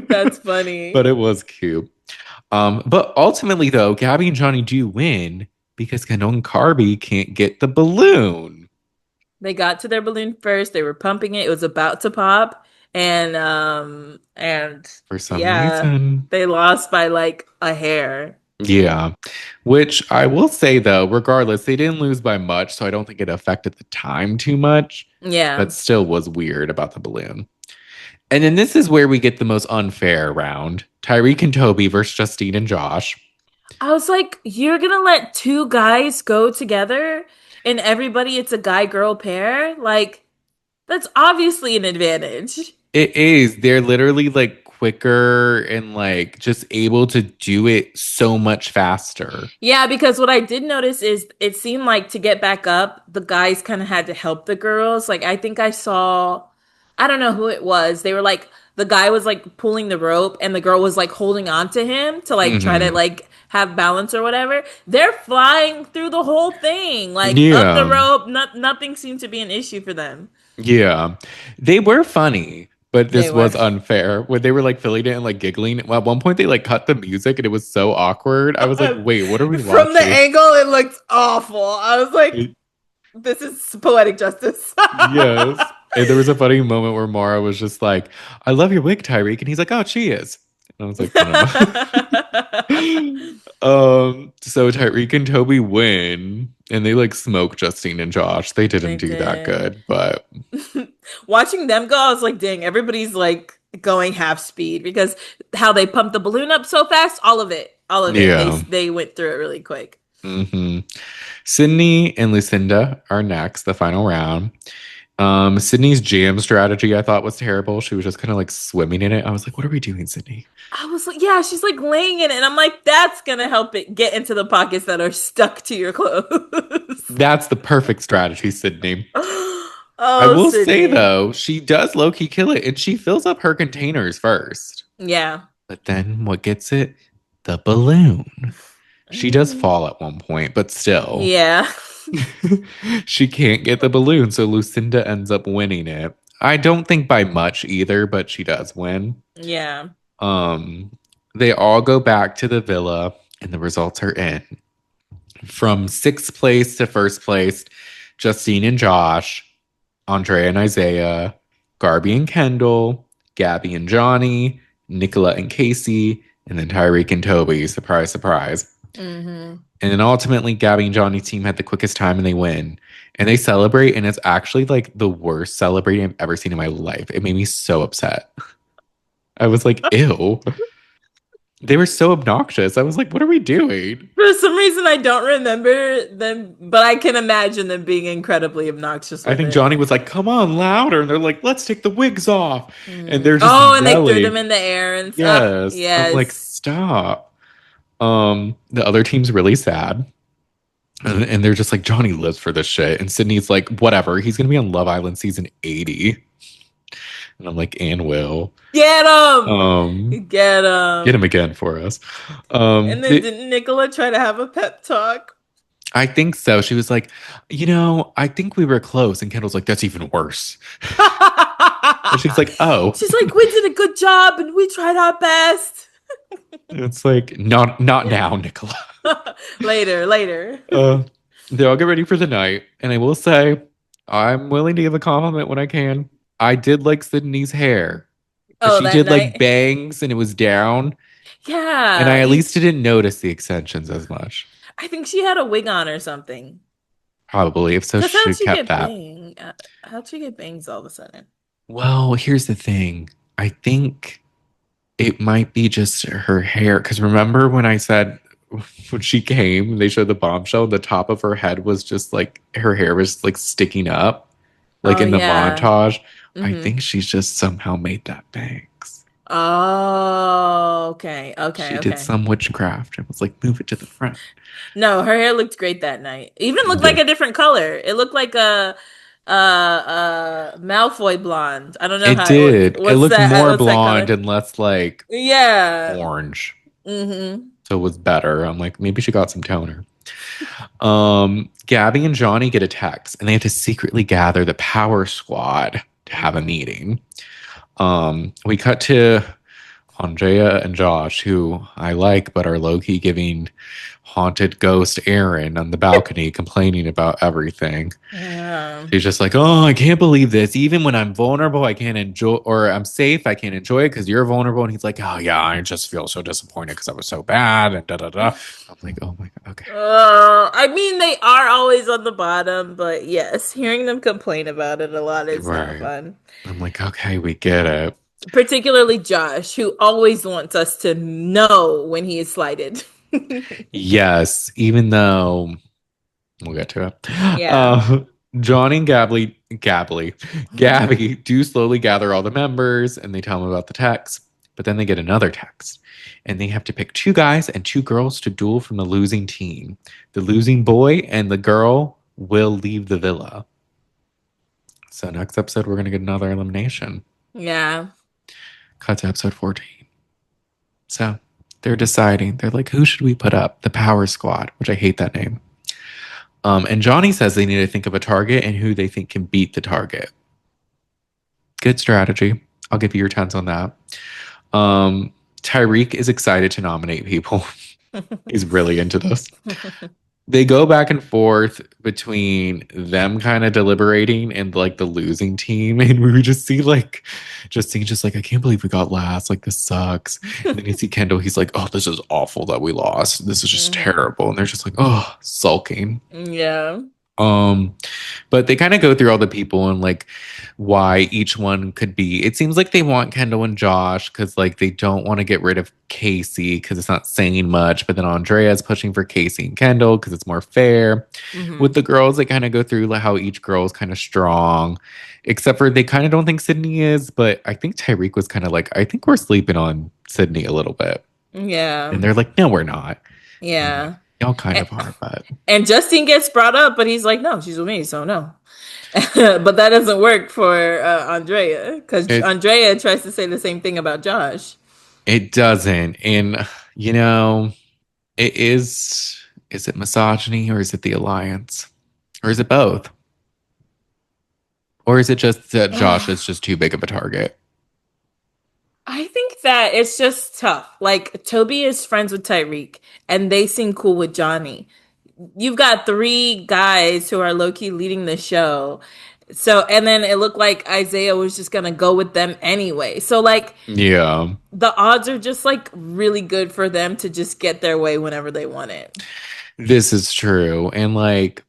that's But funny. it was cute. But ultimately though, Gabby and Johnny do win because Kendall and Carby can't get the balloon They got to their balloon first. They were pumping it. It was about to pop, and for some yeah, reason. they lost by like a hair. Yeah. Which I will say though, regardless, they didn't lose by much, so I don't think it affected the time too much, Yeah. but still was weird about the balloon. And then this is where we get the most unfair round. Tyreek and Toby versus Justine and Josh. I was like, you're gonna let two guys go together and everybody it's a guy girl pair? Like, that's obviously an advantage. It is. They're literally like quicker and like just able to do it so much faster. Yeah, because what I did notice is it seemed like to get back up, the guys kind of had to help the girls. Like, I think I saw, I don't know who it was. They were like, the guy was like pulling the rope and the girl was like holding on to him to like try to hmm like have balance or whatever. They're flying through the whole thing, like up the Yeah. rope. Nothing seemed to be an issue for them. Yeah. They were funny, but They this were. was unfair. When they were like filling it and like giggling. Well, at one point they like cut the music and it was so awkward. I was like, wait, what are we From the watching? angle, it looked awful. I was like, this is poetic justice. Yes. And there was a funny moment where Mara was just like, I love your wig, Tyreek. And he's like, oh, she is. And I was like, oh. So Tyreek and Toby win and they like smoke Justine and Josh. They didn't They do that did. good, but Watching them go, I was like, dang, everybody's like going half speed because how they pumped the balloon up so fast, all of it. They yeah. they went through it really quick. hmm Sydney and Lucinda are next, the final round. Sydney's jam strategy I thought was terrible. She was just kind of like swimming in it. I was like, what are we doing, Sydney? I was like, yeah, she's like laying in it, and I'm like, that's gonna help it get into the pockets that are stuck to your clothes. That's the perfect strategy, Sydney. I Oh, will say Sydney. though, she does low key kill it and she fills up her containers first. Yeah. But then what gets it? The balloon. She does Mm. fall at one point, but still. Yeah. She can't get the balloon, so Lucinda ends up winning it. I don't think by much either, but she does win. Yeah. Um, they all go back to the villa, and the results are in. From sixth place to first place, Justine and Josh, Andrea and Isaiah, Garby and Kendall, Gabby and Johnny, Nicola and Casey, and then Tyreek and Toby. Surprise, surprise. Hmm. And then ultimately, Gabby and Johnny's team had the quickest time and they win. And they celebrate, and it's actually like the worst celebrating I've ever seen in my life. It made me so upset. I was like, ew. They were so obnoxious. I was like, what are we doing? For some reason, I don't remember them, but I can imagine them being incredibly obnoxious I with think it. Johnny was like, come on, louder. And they're like, let's take the wigs off. And Mm. they're just Oh, and they threw them yelling. in the air and stuff. Yes. I'm like, Yes. stop. The other team's really sad. And they're just like, Johnny lives for this shit. And Sydney's like, whatever. He's gonna be on Love Island season 80. And I'm like, and will. Get him! Um, Get get him him! again for us. And then didn't Nicola try to have a pep talk? I think so. She was like, I think we were close. And Kendall's like, that's even worse. And she's like, oh. She's like, we did a good job and we tried our best. It's like not now, Nicola. Later, later. Uh, they all get ready for the night, and I will say, I'm willing to give a compliment when I can. I did like Sydney's hair because Oh, she that did like night. bangs and it was down, and I Yeah, at least didn't notice the extensions as much. I think she had a wig on or something. Probably, if so, Cause she how'd should have she kept get that. bang? How'd she get bangs all of a sudden? Well, here's the thing. I think it might be just her hair. Because remember when I said when she came, they showed the bombshell, the top of her head was just like her hair was like sticking up, like Oh in the yeah. montage. I Mm-hmm. think she's just somehow made that bangs. Oh, okay, She okay, did okay. some witchcraft and was like, move it to the front. No, her hair looked great that night. Even looked like Yeah. a different color. It looked like a Malfoy blonde. I don't know It how. did. It looked more What's that blonde color? and less like Yeah. orange. Mm-hmm. So it was better. I'm like, maybe she got some toner. Gabby and Johnny get a text and they have to secretly gather the power squad to have a Mm-hmm. meeting. We cut to Andrea and Josh, who I like, but are low key giving haunted ghost Aaron on the balcony complaining about everything. Yeah. She's just like, oh, I can't believe this. Even when I'm vulnerable, I can't enjoy, or I'm safe, I can't enjoy it because you're vulnerable. And he's like, oh, yeah, I just feel so disappointed because I was so bad. And da da da. I'm like, oh my God, okay. I mean, they are always on the bottom, but yes, hearing them complain about it a lot is not Right. fun. I'm like, okay, we get it. Particularly Josh, who always wants us to know when he is slighted. Yes, even though we'll get to it. Yeah. Johnny and Gabby do slowly gather all the members and they tell them about the text. But then they get another text and they have to pick two guys and two girls to duel from the losing team. The losing boy and the girl will leave the villa. So next episode, we're going to get another elimination. Yeah. Cut to episode 14. So they're deciding. They're like, who should we put up? The Power Squad, which I hate that name. And Johnny says they need to think of a target and who they think can beat the target. Good strategy. I'll give you your tens on that. Tyreek is excited to nominate people. He's really into this. They go back and forth between them kind of deliberating and like the losing team. And we just see like Justine just like, I can't believe we got last. Like, this sucks. And then you see Kendall, he's like, oh, this is awful that we lost. This is just Mhm. terrible. And they're just like, oh, sulking. Yeah. Um, but they kind of go through all the people and like why each one could be. It seems like they want Kendall and Josh because like they don't want to get rid of Casey because it's not saying much. But then Andrea's pushing for Casey and Kendall because it's more fair. With Hmm. the girls, they kind of go through like how each girl is kind of strong, except for they kind of don't think Sydney is. But I think Tyreek was kind of like, I think we're sleeping on Sydney a little bit. Yeah. And they're like, no, we're not. And I'm like, Yeah. y'all kind And, of are, but and Justine gets brought up, but he's like, no, she's with me, so no. But that doesn't work for Andrea because it Andrea tries to say the same thing about Josh. It doesn't. And, you know, it is it misogyny or is it the alliance? Or is it both? Or is it just that Josh is just too big of a target? I think that it's just tough. Like Toby is friends with Tyreek, and they seem cool with Johnny. You've got three guys who are low key leading the show. So, and then it looked like Isaiah was just gonna go with them anyway. So, like, Yeah. the odds are just like really good for them to just get their way whenever they want it. This is true. And like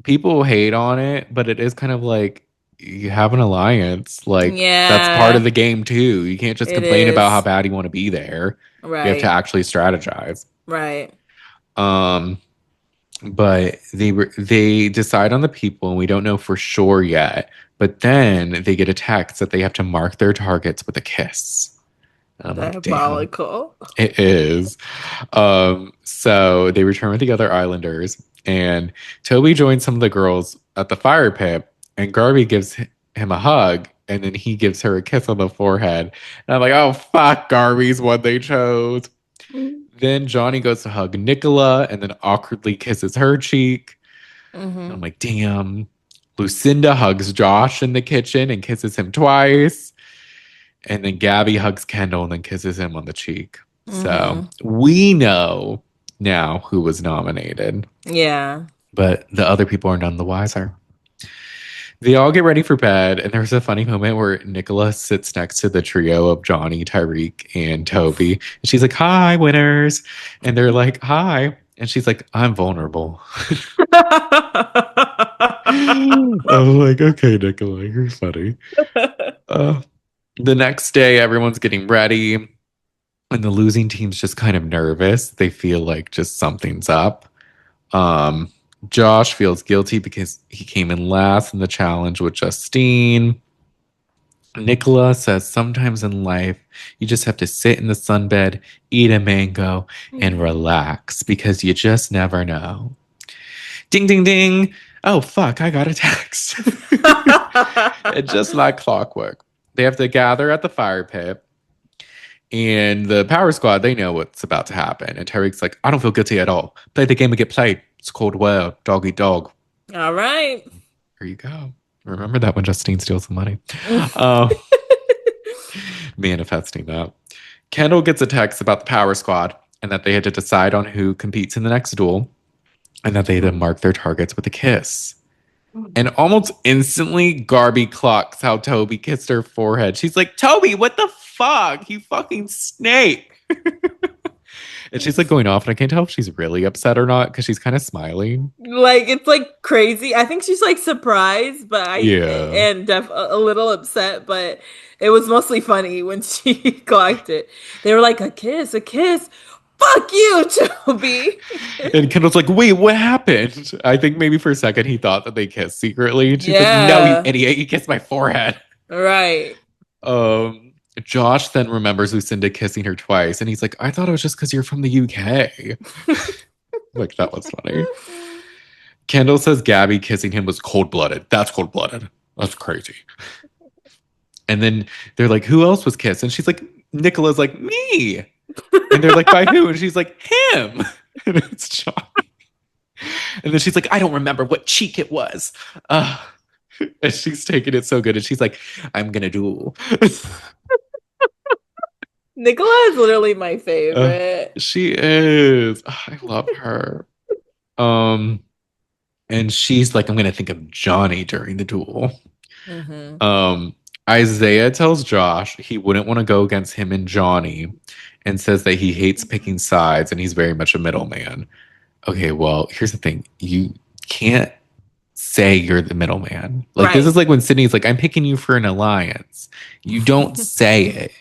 people hate on it, but it is kind of like you have an alliance. Like that's part of Yeah, the game too. You can't just it complain about how is. bad you want to be there. You have to Right, actually strategize. right. Um but they decide on the people and we don't know for sure yet, but then they get a text that they have to mark their targets with a kiss, and I'm like, damn, Diabolical. it is. So they return with the other islanders and Toby joins some of the girls at the fire pit and Garby gives him a hug and then he gives her a kiss on the forehead, and I'm like, oh fuck, Garby's what they chose. Then Johnny goes to hug Nicola and then awkwardly kisses her cheek. And I'm Hmm. like, damn. Lucinda hugs Josh in the kitchen and kisses him twice. And then Gabby hugs Kendall and then kisses him on the cheek. So Mm-hmm. we know now who was nominated, Yeah. but the other people are none the wiser. They all get ready for bed, and there's a funny moment where Nicola sits next to the trio of Johnny, Tyreek, and Toby. And she's like, "Hi, winners." And they're like, "Hi." And she's like, "I'm vulnerable." I'm like, okay, Nicola, you're funny. Uh, the next day, everyone's getting ready, and the losing team's just kind of nervous. They feel like just something's up. Um, Josh feels guilty because he came in last in the challenge with Justine. Nicola says sometimes in life, you just have to sit in the sunbed, eat a mango, and relax because you just never know. Ding, ding, ding. Oh, fuck, I got a text. And just like clockwork, they have to gather at the fire pit. And the power squad, they know what's about to happen. And Tariq's like, I don't feel guilty at all. Play the game and get played. It's called Well, dog eat dog. All right. Here you go. Remember that when Justine steals the money. Um, Manifesting that. Kendall gets a text about the power squad and that they had to decide on who competes in the next duel and that they had to mark their targets with a kiss. And almost instantly, Garby clocks how Toby kissed her forehead. She's like, Toby, what the fuck? You fucking snake. And she's like going off, and I can't tell if she's really upset or not because she's kind of smiling. Like it's like crazy. I think she's like surprised, but Yeah. a little upset, but it was mostly funny when she clocked it. They were like a kiss, a kiss. Fuck you, Toby. And Kendall's like, wait, what happened? I think maybe for a second he thought that they kissed secretly. And she's like, no, you Yeah, idiot. You kissed my forehead. right. Josh then remembers Lucinda kissing her twice. And he's like, I thought it was just because you're from the UK. Like, that was funny. Kendall says Gabby kissing him was cold blooded. That's cold blooded. That's crazy. And then they're like, who else was kissed? And she's like, Nicola's like, me. And they're like, by who? And she's like, him. And it's Johnny. And then she's like, I don't remember what cheek it was. And she's taking it so good. And she's like, I'm going to duel. Nicola is literally my uh, favorite. she is. I love her. Um, and she's like, I'm going to think of Johnny during the duel. Hmm. Um, Isaiah tells Josh he wouldn't want to go against him and Johnny and says that he hates picking sides and he's very much a middleman. Okay, well, here's the thing. You can't say you're the middleman. Like, this Right. is like when Sydney's like, I'm picking you for an alliance. You don't say it.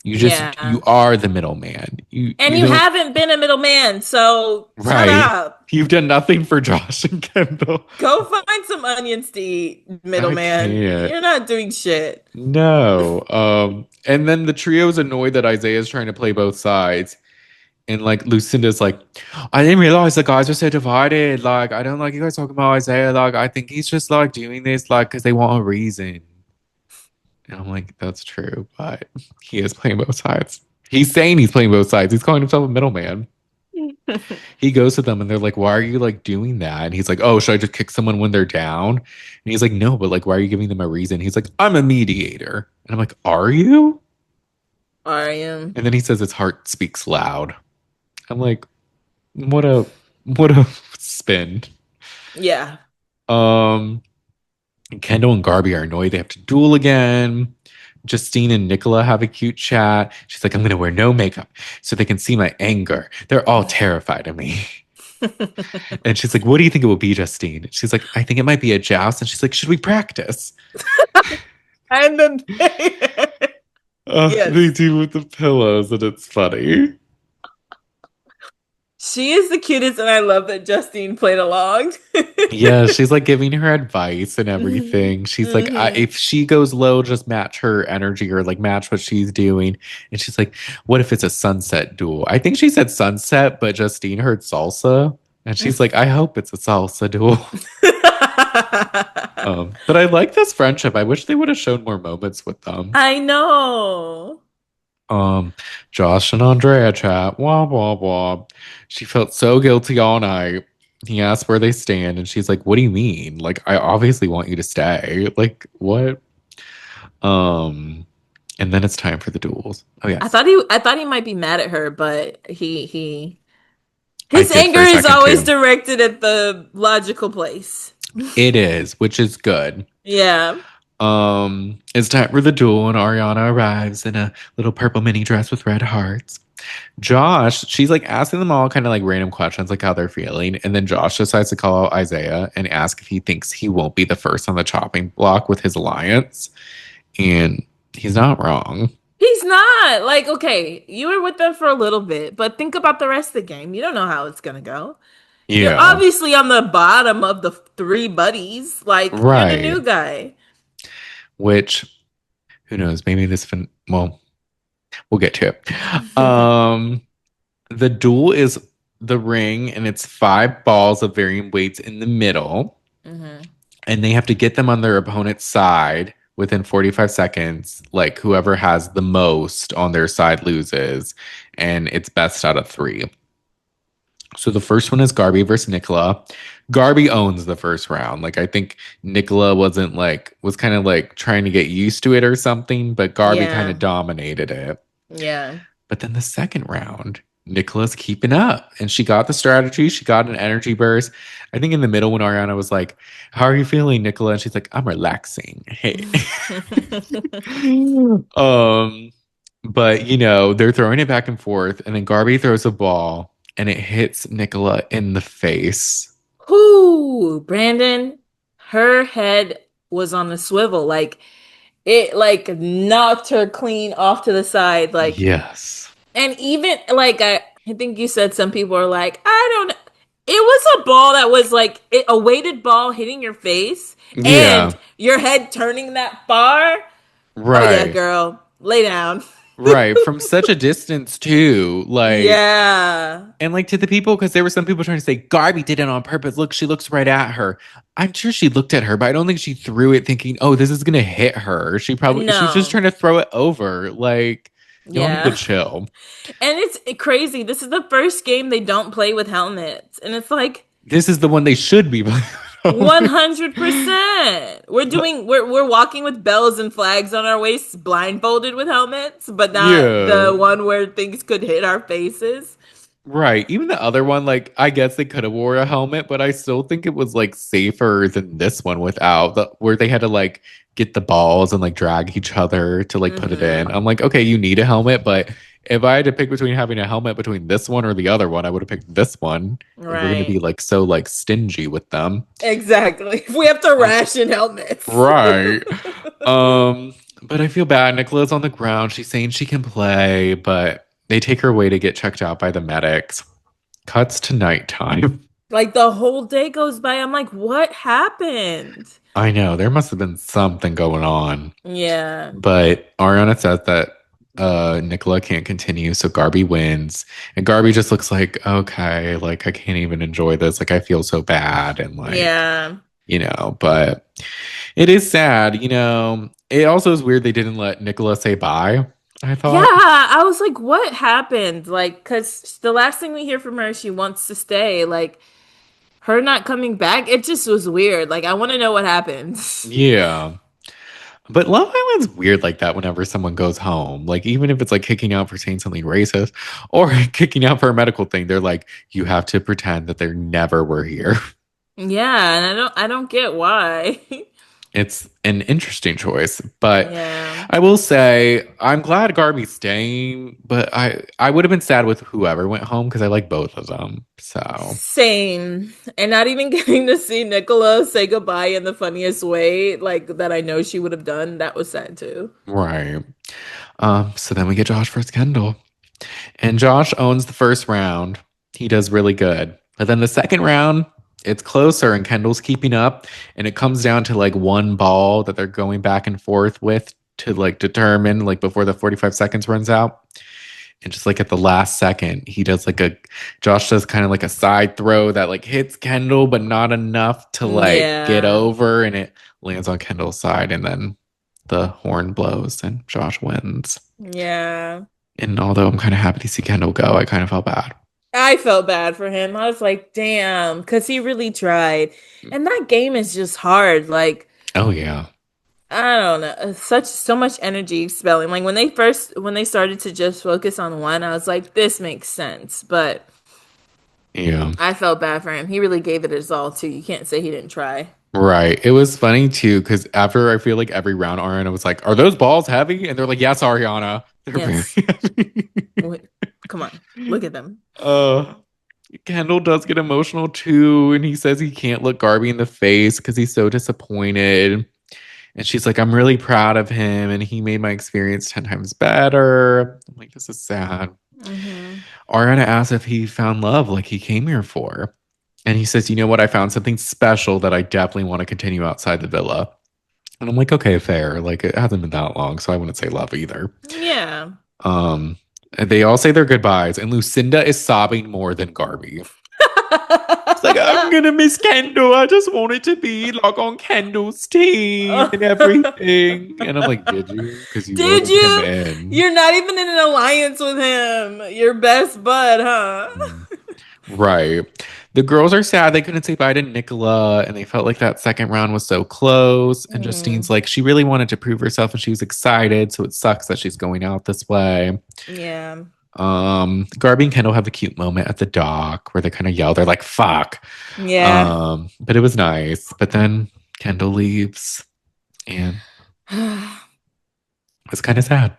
You Yeah. are the middleman. And You you don't, haven't been a middleman, so shut right. up. You've done nothing for Josh and Kendall. Go find some onions to eat, I middleman. can't. You're not doing shit. No. And then the trio's annoyed that Isaiah's trying to play both sides. And like Lucinda's like, I didn't realize the guys are so divided. Like, I don't like you guys talking about Isaiah. Like, I think he's just like doing this like because they want a reason. And I'm like, that's true, but he is playing both sides. He's saying he's playing both sides. He's calling himself a middleman. He goes to them and they're like, why are you like doing that? And he's like, oh, should I just kick someone when they're down? And he's like, no, but like, why are you giving them a reason? He's like, I'm a mediator. And I'm like, are you? I am. And then he says his heart speaks loud. I'm like, what a spin. Yeah. Um, Kendall and Garby are annoyed. They have to duel again. Justine and Nicola have a cute chat. She's like, I'm gonna wear no makeup so they can see my anger. They're all terrified of me. And she's like, what do you think it will be, Justine? She's like, I think it might be a joust. And she's like, should we practice? And then yes, They do with the pillows, and it's funny. she is the cutest, and I love that Justine played along. Yeah, she's like giving her advice and Hmm. everything. She's like, if she goes low, just match her energy or like match what she's doing. And she's like, what if it's a sunset duel? I think she said sunset, but Justine heard salsa. And she's like, I hope it's a salsa duel. But I like this friendship. I wish they would have shown more moments with them. I know. Um, Josh and Andrea chat. Wah wah wah. She felt so guilty all night. He asked where they stand, and she's like, "What do you mean? Like, I obviously want you to stay. Like, what?" Um, And then it's time for the duels. Oh I yes. thought he might be mad at her, but I his did anger for a is second always too. directed at the logical place. It is, which is good. Yeah. It's time for the duel, and Ariana arrives in a little purple mini dress with red hearts. Josh, she's like asking them all kind of like random questions, like how they're feeling. And then Josh decides to call out Isaiah and ask if he thinks he won't be the first on the chopping block with his alliance. And he's not wrong. He's not. Like, okay, you were with them for a little bit, but think about the rest of the game. You don't know how it's gonna go. You're Yeah. obviously on the bottom of the three buddies. Like, you're the Right. new guy. Which, who knows? Maybe well, we'll get to it. The duel is the ring, and it's five balls of varying weights in the middle. Hmm. And they have to get them on their opponent's side within 45 seconds. Like whoever has the most on their side loses, and it's best out of three. So the first one is Garby versus Nicola. Garby owns the first round. Like I think Nicola was kind of like trying to get used to it or something, but Garby kind Yeah. of dominated it. Yeah. But then the second round, Nicola's keeping up and she got the strategy. She got an energy burst. I think in the middle when Ariana was like, "How are you feeling, Nicola?" And she's like, "I'm relaxing." Hey. um, but they're throwing it back and forth, and then Garby throws a ball and it hits Nicola in the face. Whoo, Brandon, her head was on the swivel. Like it like knocked her clean off to the side. Like, Yes. and even like I think you said some people are like, I don't know. It was a ball that was like a weighted ball hitting your face and Yeah. your head turning that far. Oh yeah, Right. girl. Lay down. Right. From such a distance too. Like Yeah. And like to the people, because there were some people trying to say Garby did it on purpose. Look, she looks right at her. I'm sure she looked at her, but I don't think she threw it thinking, "Oh, this is gonna hit her." She's just No. trying to throw it over. Like, y'all need to Yeah. chill. And it's crazy. This is the first game they don't play with helmets. And it's like This is the one they should be playing. 100%. We're walking with bells and flags on our waists, blindfolded with helmets, but not Yeah. the one where things could hit our faces. Right. Even the other one, like I guess they could have wore a helmet, but I still think it was like safer than this one without where they had to like get the balls and like drag each other to like put it in. Hmm. I'm like, okay, you need a helmet, but if I had to pick between having a helmet between this one or the other one, I would have picked this one. If we're gonna be Right. like so like stingy with them. Exactly. If we have to Uh, ration helmets. right. But I feel bad. Nicola's on the ground. She's saying she can play, but they take her away to get checked out by the medics. Cuts to nighttime. Like the whole day goes by. I'm like, what happened? I know there must have been something going on, Yeah. but Ariana says that Nicola can't continue, so Garby wins, and Garby just looks like, okay, like I can't even enjoy this. Like I feel so bad, and Yeah. but it is sad. It also is weird they didn't let Nicola say bye. I Yeah, thought, I was like, what happened? Like, because the last thing we hear from her, she wants to stay. Like, her not coming back, it just was weird. Like, I want to know what happened. yeah. But Love Island's weird like that whenever someone goes home. Like, even if it's like kicking out for saying something racist or kicking out for a medical thing, they're like, you have to pretend that they never were here. Yeah, and I don't get why. It's an interesting choice. But Yeah. I will say, I'm glad Garby's staying, but I would have been sad with whoever went home because I like both of them. So, Same. And not even getting to see Nicola say goodbye in the funniest way, like that I know she would have done. That was sad too. right. So then we get Josh versus Kendall. And Josh owns the first round. He does really good. But then the second round, it's closer and Kendall's keeping up. And it comes down to like one ball that they're going back and forth with to like determine like before the 45 seconds runs out. And just like at the last second, Josh does kind of like a side throw that like hits Kendall, but not enough to like get Yeah. over. And it lands on Kendall's side. And then the horn blows and Josh wins. Yeah. And although I'm kind of happy to see Kendall go, I kind of felt bad. I felt bad for him. I was like, damn, because he really tried. And that game is just hard. Like, Oh yeah. I don't know. Such so much energy expelling. Like when they started to just focus on one, I was like, this makes sense. But Yeah. I felt bad for him. He really gave it his all too. You can't say he didn't try. Right. It was funny too, because after I feel like every round, Ariana was like, "Are those balls heavy?" And they're like, "Yes, Ariana. They're very Yes. heavy." Wait, come on. Look at them. uh Kendall does get emotional too, and he says he can't look Garby in the face because he's so disappointed. And she's like, I'm really proud of him, and he made my experience 10 times better. I'm like, this is sad. Hmm. Ariana asks if he found love like he came here for. And he says, you know what? I found something special that I definitely want to continue outside the villa. And I'm like, okay, fair. Like, it hasn't been that long, so I wouldn't say love either. Yeah. Um, and they all say their goodbyes, and Lucinda is sobbing more than Garby. It's like, I'm gonna miss Kendall. I just wanted to be like on Kendall's team and everything. And I'm like, did you? Because you Did voted him you? in. You're not even in an alliance with him. Your best bud, huh? Mm. Right. The girls are sad they couldn't say bye to Nicola, and they felt like that second round was so close. And Justine's Mm, like, she really wanted to prove herself and she was excited, so it sucks that she's going out this way. yeah. Garby and Kendall have a cute moment at the dock where they kind of yell, they're like, fuck. Yeah. But it was nice. But then Kendall leaves and it's kind of sad.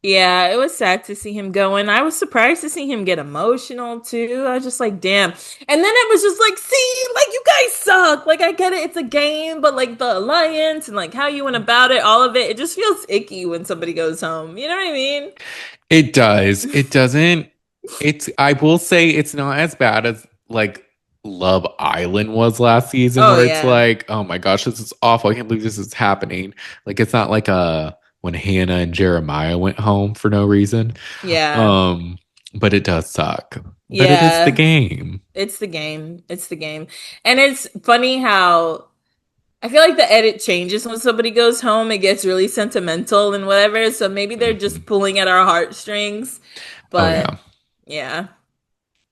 Yeah, it was sad to see him go, and I was surprised to see him get emotional too. I was just like, damn. And then it was just like, see, like you guys suck. Like I get it, it's a game, but like the alliance and like how you went about it, all of it, it just feels icky when somebody goes home. You know what I mean? It does. It doesn't. I will say it's not as bad as like Love Island was last season, Oh where it's yeah. like, oh my gosh, this is awful. I can't believe this is happening. Like, it's not like when Hannah and Jeremiah went home for no reason. Yeah. Um, but it does suck. But it is the Yeah. game. It's the game. It's the game. And it's funny how I feel like the edit changes when somebody goes home. It gets really sentimental and whatever. So maybe they're Mhm. just pulling at our heartstrings. Oh But yeah.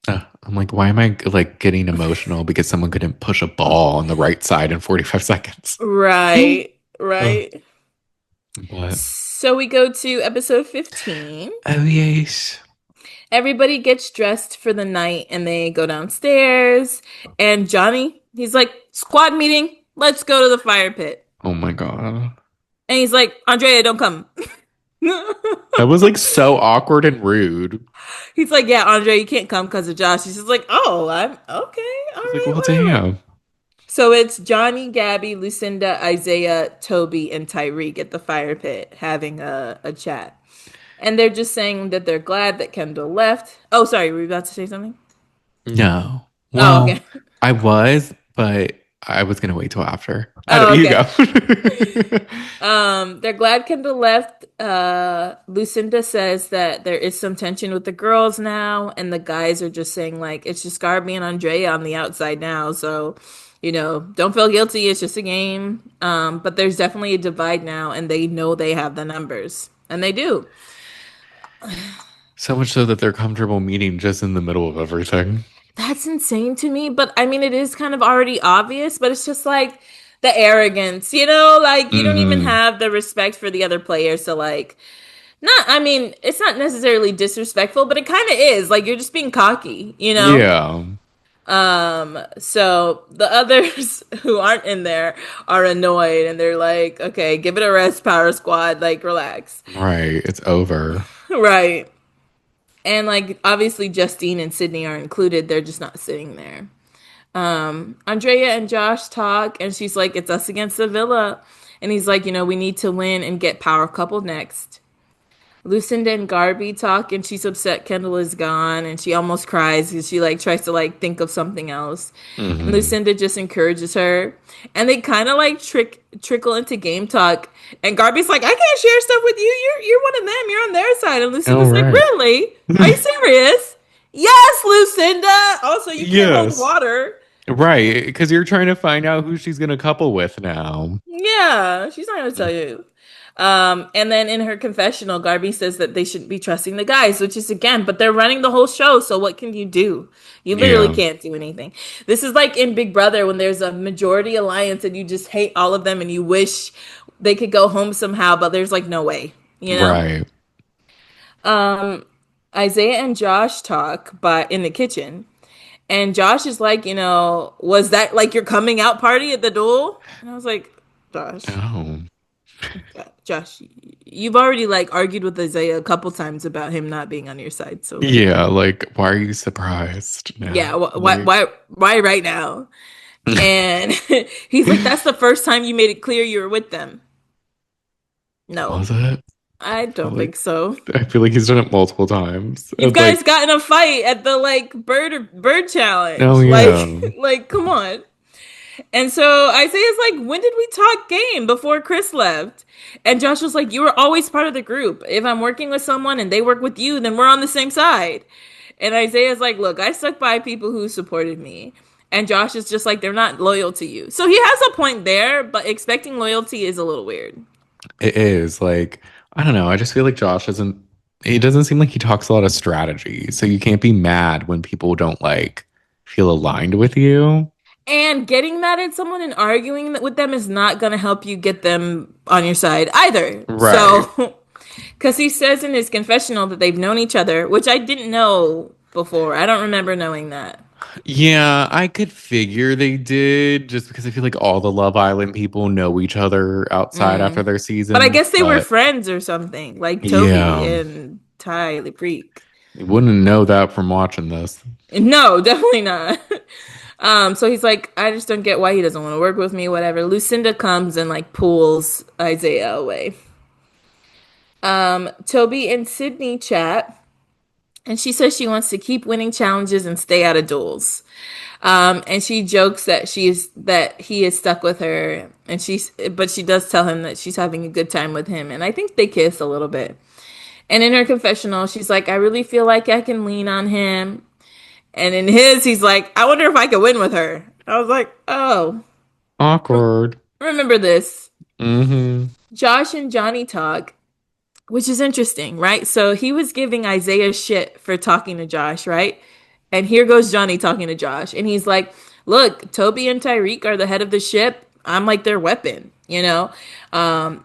yeah. I'm like, why am I like getting emotional because someone couldn't push a ball on the right side in 45 seconds? Right. Uh, Right. but So we go to episode 15. oh yes. Everybody gets dressed for the night and they go downstairs. And Johnny, he's like, squad meeting. Let's go to the fire pit. Oh my god. And he's like, Andrea, don't come. That was like so awkward and rude. He's like, yeah, Andre, you can't come because of Josh. She's just like, oh, I'm okay, all She's like, right, well, whatever. damn. So it's Johnny, Gabby, Lucinda, Isaiah, Toby, and Tyreek at the fire pit having a chat. And they're just saying that they're glad that Kendall left. Oh, sorry, were you about to say something? No. Oh, okay. Well, I was, but I was gonna wait till after. I don't Oh, you okay. go. They're glad Kendall left. Lucinda says that there is some tension with the girls now, and the guys are just saying like it's just Garby and Andrea on the outside now. So, don't feel guilty. It's just a game. But there's definitely a divide now, and they know they have the numbers, and they do. So much so that they're comfortable meeting just in the middle of everything. That's insane to me. But I mean, it is kind of already obvious. But it's just like the arrogance, like you don't even Hmm. have the respect for the other players. So like not, I mean, it's not necessarily disrespectful, but it kind of is. Like you're just being cocky. Yeah. So the others who aren't in there are annoyed and they're like, okay, give it a rest, Power Squad, like relax. Right. It's over. Right. And like obviously Justine and Sydney are included, they're just not sitting there. Andrea and Josh talk and she's like, it's us against the villa. And he's like, we need to win and get power couple next. Lucinda and Garby talk, and she's upset Kendall is gone, and she almost cries because she like tries to like think of something else. And Hmm. Lucinda just encourages her, and they kind of like trickle into game talk. And Garby's like, "I can't share stuff with you. You're one of them. You're on their side." And All Lucinda's like, right. "Really? Are you serious?" Yes, Lucinda. Also, you can't hold Yes. water. Right. Because you're trying to find out who she's gonna couple with now. Yeah, she's not gonna tell you. And then in her confessional, Garby says that they shouldn't be trusting the guys, which is again, but they're running the whole show, so what can you do? You literally Yeah. can't do anything. This is like in Big Brother when there's a majority alliance and you just hate all of them and you wish they could go home somehow, but there's like no way, you know? Right. Um, Isaiah and Josh talk, but in the kitchen. And Josh is like, was that like your coming out party at the duel? And I was like, Josh, Oh. Josh, you've already like argued with Isaiah a couple times about him not being on your side. So like, Yeah, like why are you surprised yeah, now? Like why right now? And he's like, that's the first time you made it clear you were with them. No, was it? I don't Like think so. I feel like he's done it multiple times. You Like, guys got in a fight at the like bird oh challenge. yeah. Like come on. And so Isaiah's like, when did we talk game before Chris left? And Josh was like, you were always part of the group. If I'm working with someone and they work with you, then we're on the same side. And Isaiah's like, look, I stuck by people who supported me. And Josh is just like, they're not loyal to you. So he has a point there, but expecting loyalty is a little weird. It is like I don't know. I just feel like Josh isn't. It doesn't seem like he talks a lot of strategy. So you can't be mad when people don't like feel aligned with you. And getting mad at someone and arguing with them is not going to help you get them on your side either. Right. So, because he says in his confessional that they've known each other, which I didn't know before. I don't remember knowing that. Yeah, I could figure they did just because I feel like all the Love Island people know each other outside after Mm. their But I seasons. guess they were But friends or something, like Toby yeah, and Ty Freak. you wouldn't know that from watching this. No, definitely not. So he's like, I just don't get why he doesn't want to work with me, whatever. Lucinda comes and like pulls Isaiah away. Toby and Sydney chat, and she says she wants to keep winning challenges and stay out of duels. And she jokes that he is stuck with her, and but she does tell him that she's having a good time with him, and I think they kiss a little bit. And in her confessional, she's like, I really feel like I can lean on him. And in his, he's like, I wonder if I could win with her. I was like, oh, Awkward. remember this. Mm-hmm. Josh and Johnny talk, which is interesting, right? So he was giving Isaiah shit for talking to Josh, right? And here goes Johnny talking to Josh. And he's like, look, Toby and Tyreek are the head of the ship. I'm like their weapon, you know?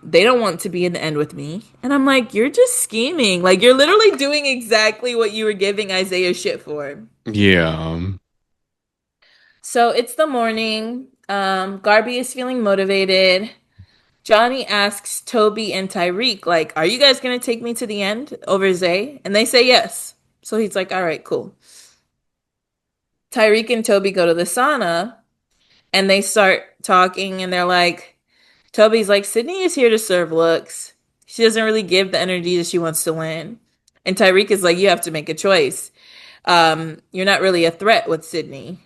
They don't want to be in the end with me. And I'm like, you're just scheming. Like, you're literally doing exactly what you were giving Isaiah shit for. Yeah. So it's the morning. Garby is feeling motivated. Johnny asks Toby and Tyreek, like, are you guys going to take me to the end over Zay? And they say yes. So he's like, all right, cool. Tyreek and Toby go to the sauna and they start talking and they're like, Toby's like, Sydney is here to serve looks. She doesn't really give the energy that she wants to win. And Tyreek is like, you have to make a choice. You're not really a threat with Sydney.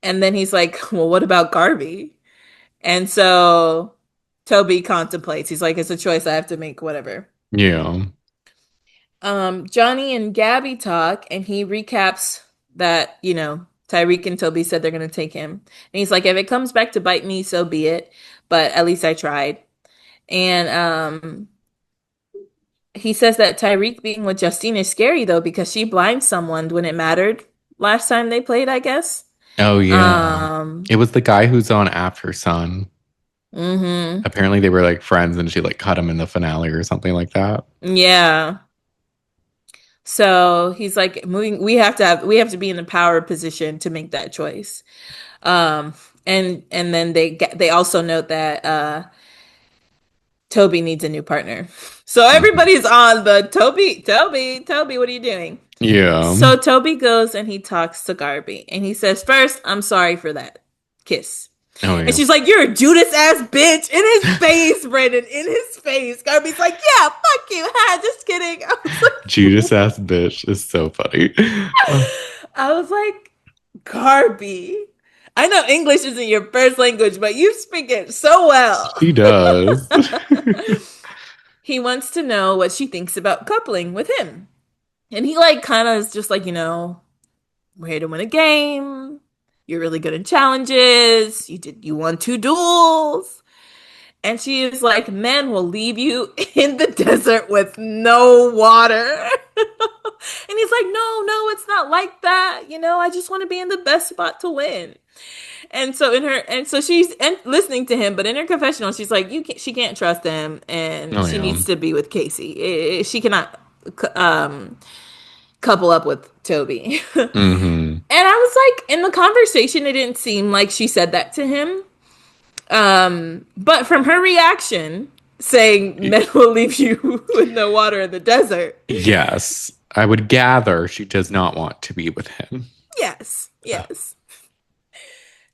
And then he's like, well, what about Garby? And so Toby contemplates. He's like, it's a choice I have to make, whatever. Yeah. Johnny and Gabby talk, and he recaps that, Tyreek and Toby said they're going to take him. And he's like, if it comes back to bite me, so be it. But at least I tried. And he says that Tyreek being with Justine is scary, though, because she blinds someone when it mattered last time they played, I guess. Oh yeah. Um, It was the guy who's on Aftersun. mm-hmm. Apparently they were like friends and she like cut him in the finale or something like that. Yeah. So he's like moving. We have to be in a power position to make that choice. Um, and then they also note that Toby needs a new partner. So Mhm. everybody's on the Toby. What are you doing? Yeah. So Toby goes and he talks to Garby and he says, first, I'm sorry for that kiss. Oh And yeah. she's like, you're a Judas ass bitch in his face, Brandon, in his face. Garby's like, yeah, fuck you. Ha, just kidding. I was Judas like, ass bitch is so funny. I was like, Garby. I know English isn't your first language, but you speak it so well. She does. He wants to know what she thinks about coupling with him. And he like kind of is just like, we're here to win a game. You're really good in challenges. You won 2 duels. And she is like, men will leave you in the desert with no water. And he's like, no, it's not like that. I just want to be in the best spot to win. And so in her, and so she's listening to him, but in her confessional, she's like, she can't trust him, and Oh she yeah. needs to be with Casey. She cannot couple up with Toby. And Mm-hmm. I was like, in the conversation, it didn't seem like she said that to him. But from her reaction, saying men will leave you with no water in the desert. Yes. I would gather she does not want to be with him. Yes, yes.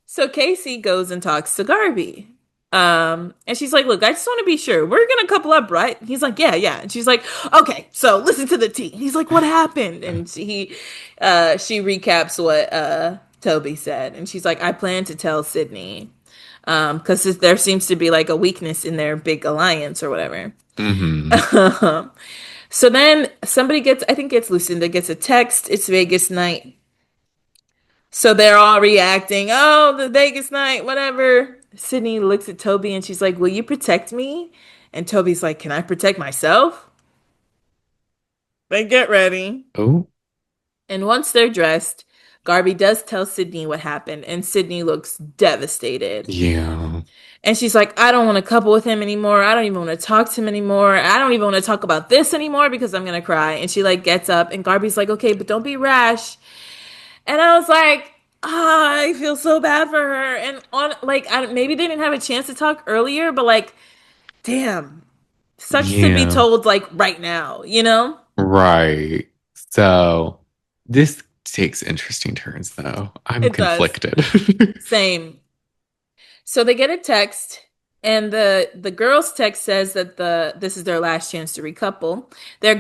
So Casey goes and talks to Garby. And she's like, look, I just want to be sure. We're gonna couple up, right? He's like, yeah, yeah. And she's like, okay, so listen to the tea. He's like, what happened? And she recaps what Toby said. And she's like, I plan to tell Sydney. Because there seems to be like a weakness in their big alliance or whatever. Mm-hmm. So then somebody gets, I think it's Lucinda, gets a text. It's Vegas night. So they're all reacting. Oh, the Vegas night, whatever. Sydney looks at Toby and she's like, will you protect me? And Toby's like, can I protect myself? They get ready. Oh, And once they're dressed, Garby does tell Sydney what happened, and Sydney looks devastated. yeah. And she's like, I don't want to couple with him anymore. I don't even want to talk to him anymore. I don't even want to talk about this anymore because I'm going to cry. And she like gets up and Garby's like, okay, but don't be rash. And I was like, I feel so bad for her. And on like, maybe they didn't have a chance to talk earlier, but like, damn, sucks to be Yeah. told like right now, you know? Right. So this takes interesting turns, though. I'm It does. conflicted. Same. So they get a text, and the girl's text says that this is their last chance to recouple. The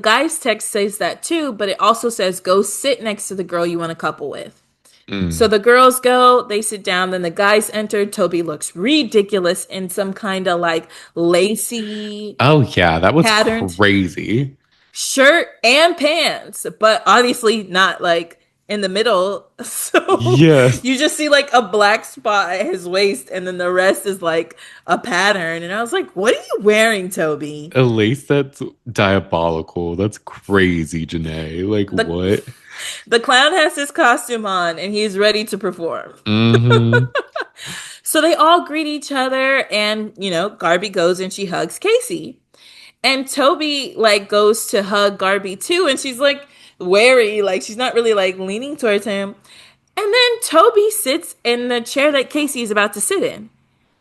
guy's text says that too, but it also says go sit next to the girl you want to couple with. So Mm. the girls go, they sit down, then the guys enter. Toby looks ridiculous in some kind of like lacy Oh, yeah, that was patterned crazy. shirt and pants, but obviously not like in the middle. So Yes. you just see like a black spot at his waist, and then the rest is like a pattern. And I was like, what are you wearing, Toby? A lace that's diabolical. That's crazy, Janae. Like, The what? the clown has his costume on and he's ready to perform. Mm-hmm. So they all greet each other, and Garby goes and she hugs Casey. And Toby like goes to hug Garby too, and she's like wary, like she's not really like leaning towards him. And then Toby sits in the chair that Casey is about to sit in.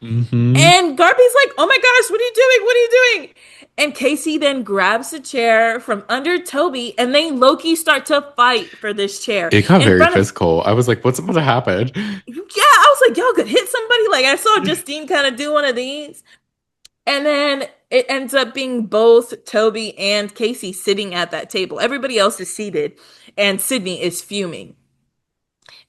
Mm-hmm. And Garby's like, oh my gosh, what are you doing? What are you doing? And Casey then grabs a chair from under Toby, and they Loki start to fight for this chair It got in very front of. physical. I was like, what's about to happen? Yeah, I was like, y'all could hit somebody. Like I saw Justine kind of do one of these. And then it ends up being both Toby and Casey sitting at that table. Everybody else is seated, and Sydney is fuming.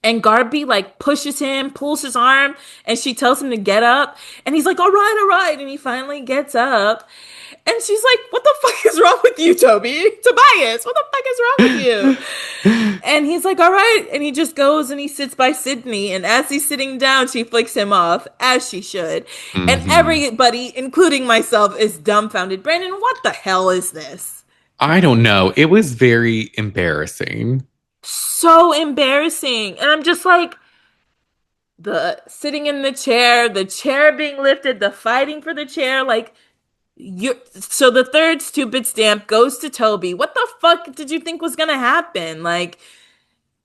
And Garby like pushes him, pulls his arm, and she tells him to get up. And he's like, all right, all right. And he finally gets up. And she's like, what the fuck is wrong with you, Toby? Tobias, what the fuck is wrong with you? And he's like, all right. And he just goes and he sits by Sydney. And as he's sitting down, she flicks him off, as she should. And Mm-hmm. everybody, including myself, is dumbfounded. Brandon, what the hell is this? I don't know. It was very embarrassing. So embarrassing. And I'm just like, the sitting in the chair being lifted, the fighting for the chair, like, so the third stupid stamp goes to Toby. What the fuck did you think was gonna happen? Like,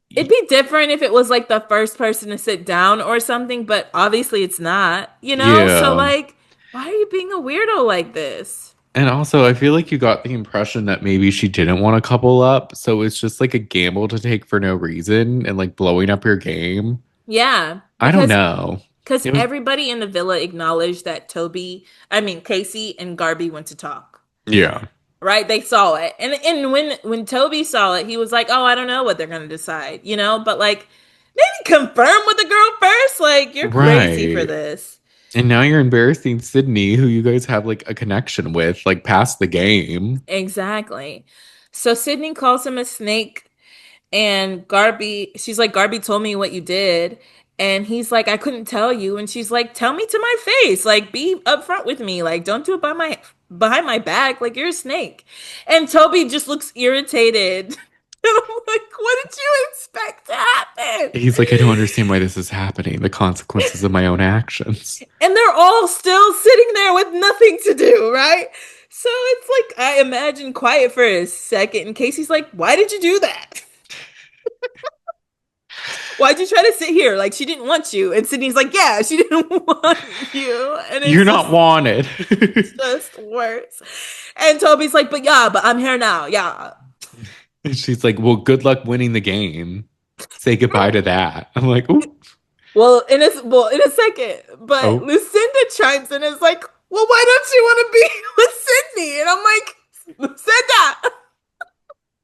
it'd be different if it was like the first person to sit down or something, but obviously it's not, you know? So Yeah. like, why are you being a weirdo like this? And also, I feel like you got the impression that maybe she didn't want to couple up. So it's just like a gamble to take for no reason and like blowing up your game. Yeah, I don't know. because It was, everybody in the villa acknowledged that Casey and Garby went to talk. yeah. Right? They saw it. And when Toby saw it, he was like, "Oh, I don't know what they're going to decide." But like maybe confirm with the girl first. Like, you're crazy for Right. this. And now you're embarrassing Sydney, who you guys have like a connection with, like past the game. Exactly. So Sydney calls him a snake, and Garby, she's like, "Garby told me what you did." And he's like, "I couldn't tell you." And she's like, "Tell me to my face. Like, be upfront with me. Like, don't do it behind my back. Like, you're a snake." And Toby just looks irritated. And I'm like, what did you expect to happen? He's like, I don't understand why this is happening. The consequences of my own actions. And they're all still sitting there with nothing to do, right? So it's like, I imagine quiet for a second. And Casey's like, why did you do that? Why'd you try to sit here? Like, she didn't want you. And Sydney's like, yeah, she didn't want you. And You're not wanted. it's just worse. And Toby's like, but yeah, but I'm here now. Yeah. And she's like, well, good luck winning the game. Say goodbye to that. I'm like, ooh, In a second, but oh, Lucinda chimes in and is like, "Well, why don't you want to be with Sydney?" And I'm like, "Lucinda,"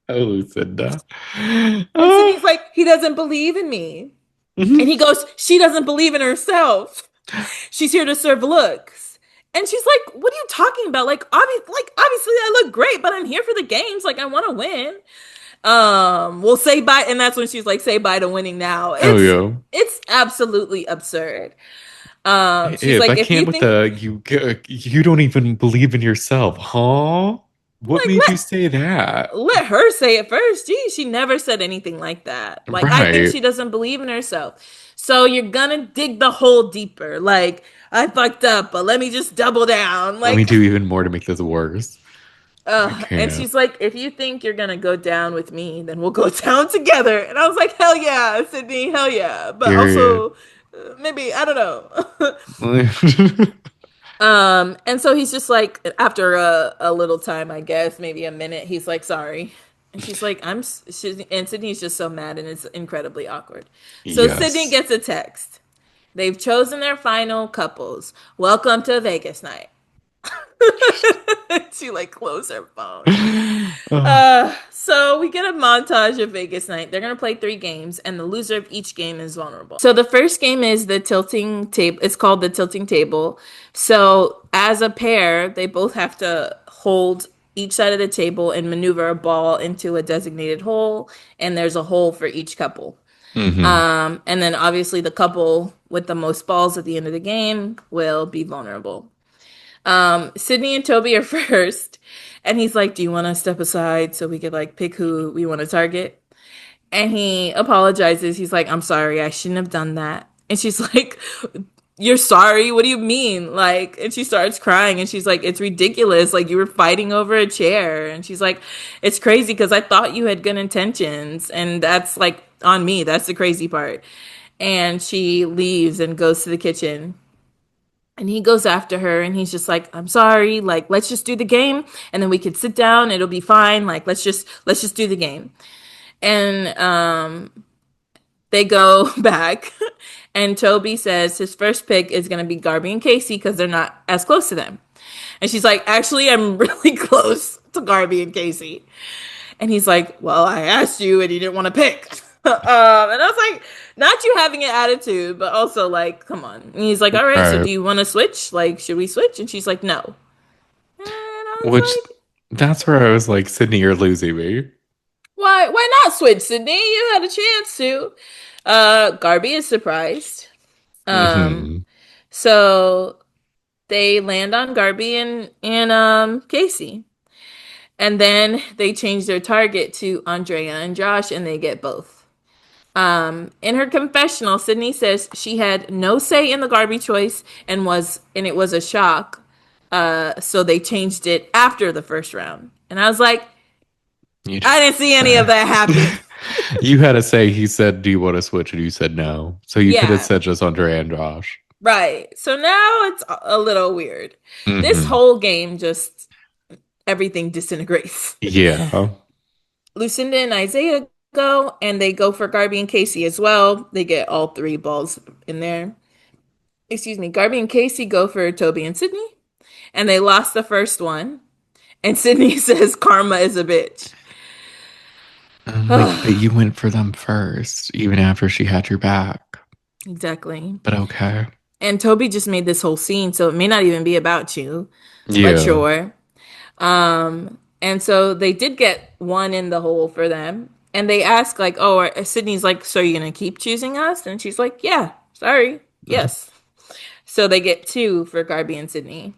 oh, Lucinda. and Ah. Sydney's like, "He doesn't believe in me," and Mhm. he goes, "She doesn't believe in herself. She's here to serve looks." And she's like, "What are you talking about? Obviously, I look great, but I'm here for the games. Like, I want to win." We'll say bye, and that's when she's like, "Say bye to winning now." Oh, It's yeah. it's absolutely absurd. It She's is. like, I if you can't with think the you don't even believe in yourself, huh? What like made you say that? let her say it first. Gee, she never said anything like that. Like, I think Right. she doesn't believe in herself. So you're gonna dig the hole deeper. Like, I fucked up, but let me just double down. Let me Like, do even more to make this worse. I and can't. she's like, if you think you're gonna go down with me, then we'll go down together. And I was like, hell yeah, Sydney, hell yeah. But Period. also, maybe I don't know. And so he's just like, after a little time, I guess, maybe a minute, he's like, sorry. And she's like, and Sydney's just so mad and it's incredibly awkward. So Sydney Yes. gets a text. They've chosen their final couples. Welcome to Vegas night. She like closed her phone. Oh. So we get a montage of Vegas night. They're gonna play 3 games, and the loser of each game is vulnerable. So the first game is the tilting table. It's called the tilting table. So as a pair, they both have to hold each side of the table and maneuver a ball into a designated hole, and there's a hole for each couple. Hmm. And then obviously the couple with the most balls at the end of the game will be vulnerable. Sydney and Toby are first, and he's like, "Do you want to step aside so we could like pick who we want to target?" And he apologizes. He's like, "I'm sorry, I shouldn't have done that." And she's like, "You're sorry? What do you mean?" Like, and she starts crying, and she's like, "It's ridiculous. Like, you were fighting over a chair." And she's like, "It's crazy because I thought you had good intentions, and that's like on me. That's the crazy part." And she leaves and goes to the kitchen. And he goes after her and he's just like, "I'm sorry, like let's just do the game and then we could sit down, it'll be fine. Like let's just do the game." And they go back and Toby says his first pick is going to be Garby and Casey because they're not as close to them. And she's like, "Actually, I'm really close to Garby and Casey." And he's like, "Well, I asked you and you didn't want to pick." And I was like, not you having an attitude, but also like, come on. And he's like, "All right, so Right. do you want to switch? Like, should we switch?" And she's like, "No." And I was Which like, that's where I was like, Sydney, you're losing me. why not switch, Sydney? You had a chance to. Garby is surprised. Um, Hmm. so they land on Garby and Casey. And then they change their target to Andrea and Josh, and they get both. In her confessional, Sydney says she had no say in the Garby choice and it was a shock. So they changed it after the first round. And I was like, You I didn't didn't see any of say. that happen. You had to say, he said, do you want to switch? And you said no. So you could have Yeah, said just Andre and Josh. right. So now it's a little weird. This Hmm. whole game just everything disintegrates. Yeah. Lucinda and Isaiah go and they go for Garby and Casey as well. They get all 3 balls in there. Excuse me. Garby and Casey go for Toby and Sydney, and they lost the first one. And Sydney says karma is a bitch. I'm like, but you went for them first, even after she had your back. Exactly. But okay. And Toby just made this whole scene, so it may not even be about you, but Yeah. sure. And so they did get one in the hole for them. And they ask, like, oh, Sydney's like, so you're going to keep choosing us? And she's like, yeah, sorry. Yes. So they get 2 for Garby and Sydney.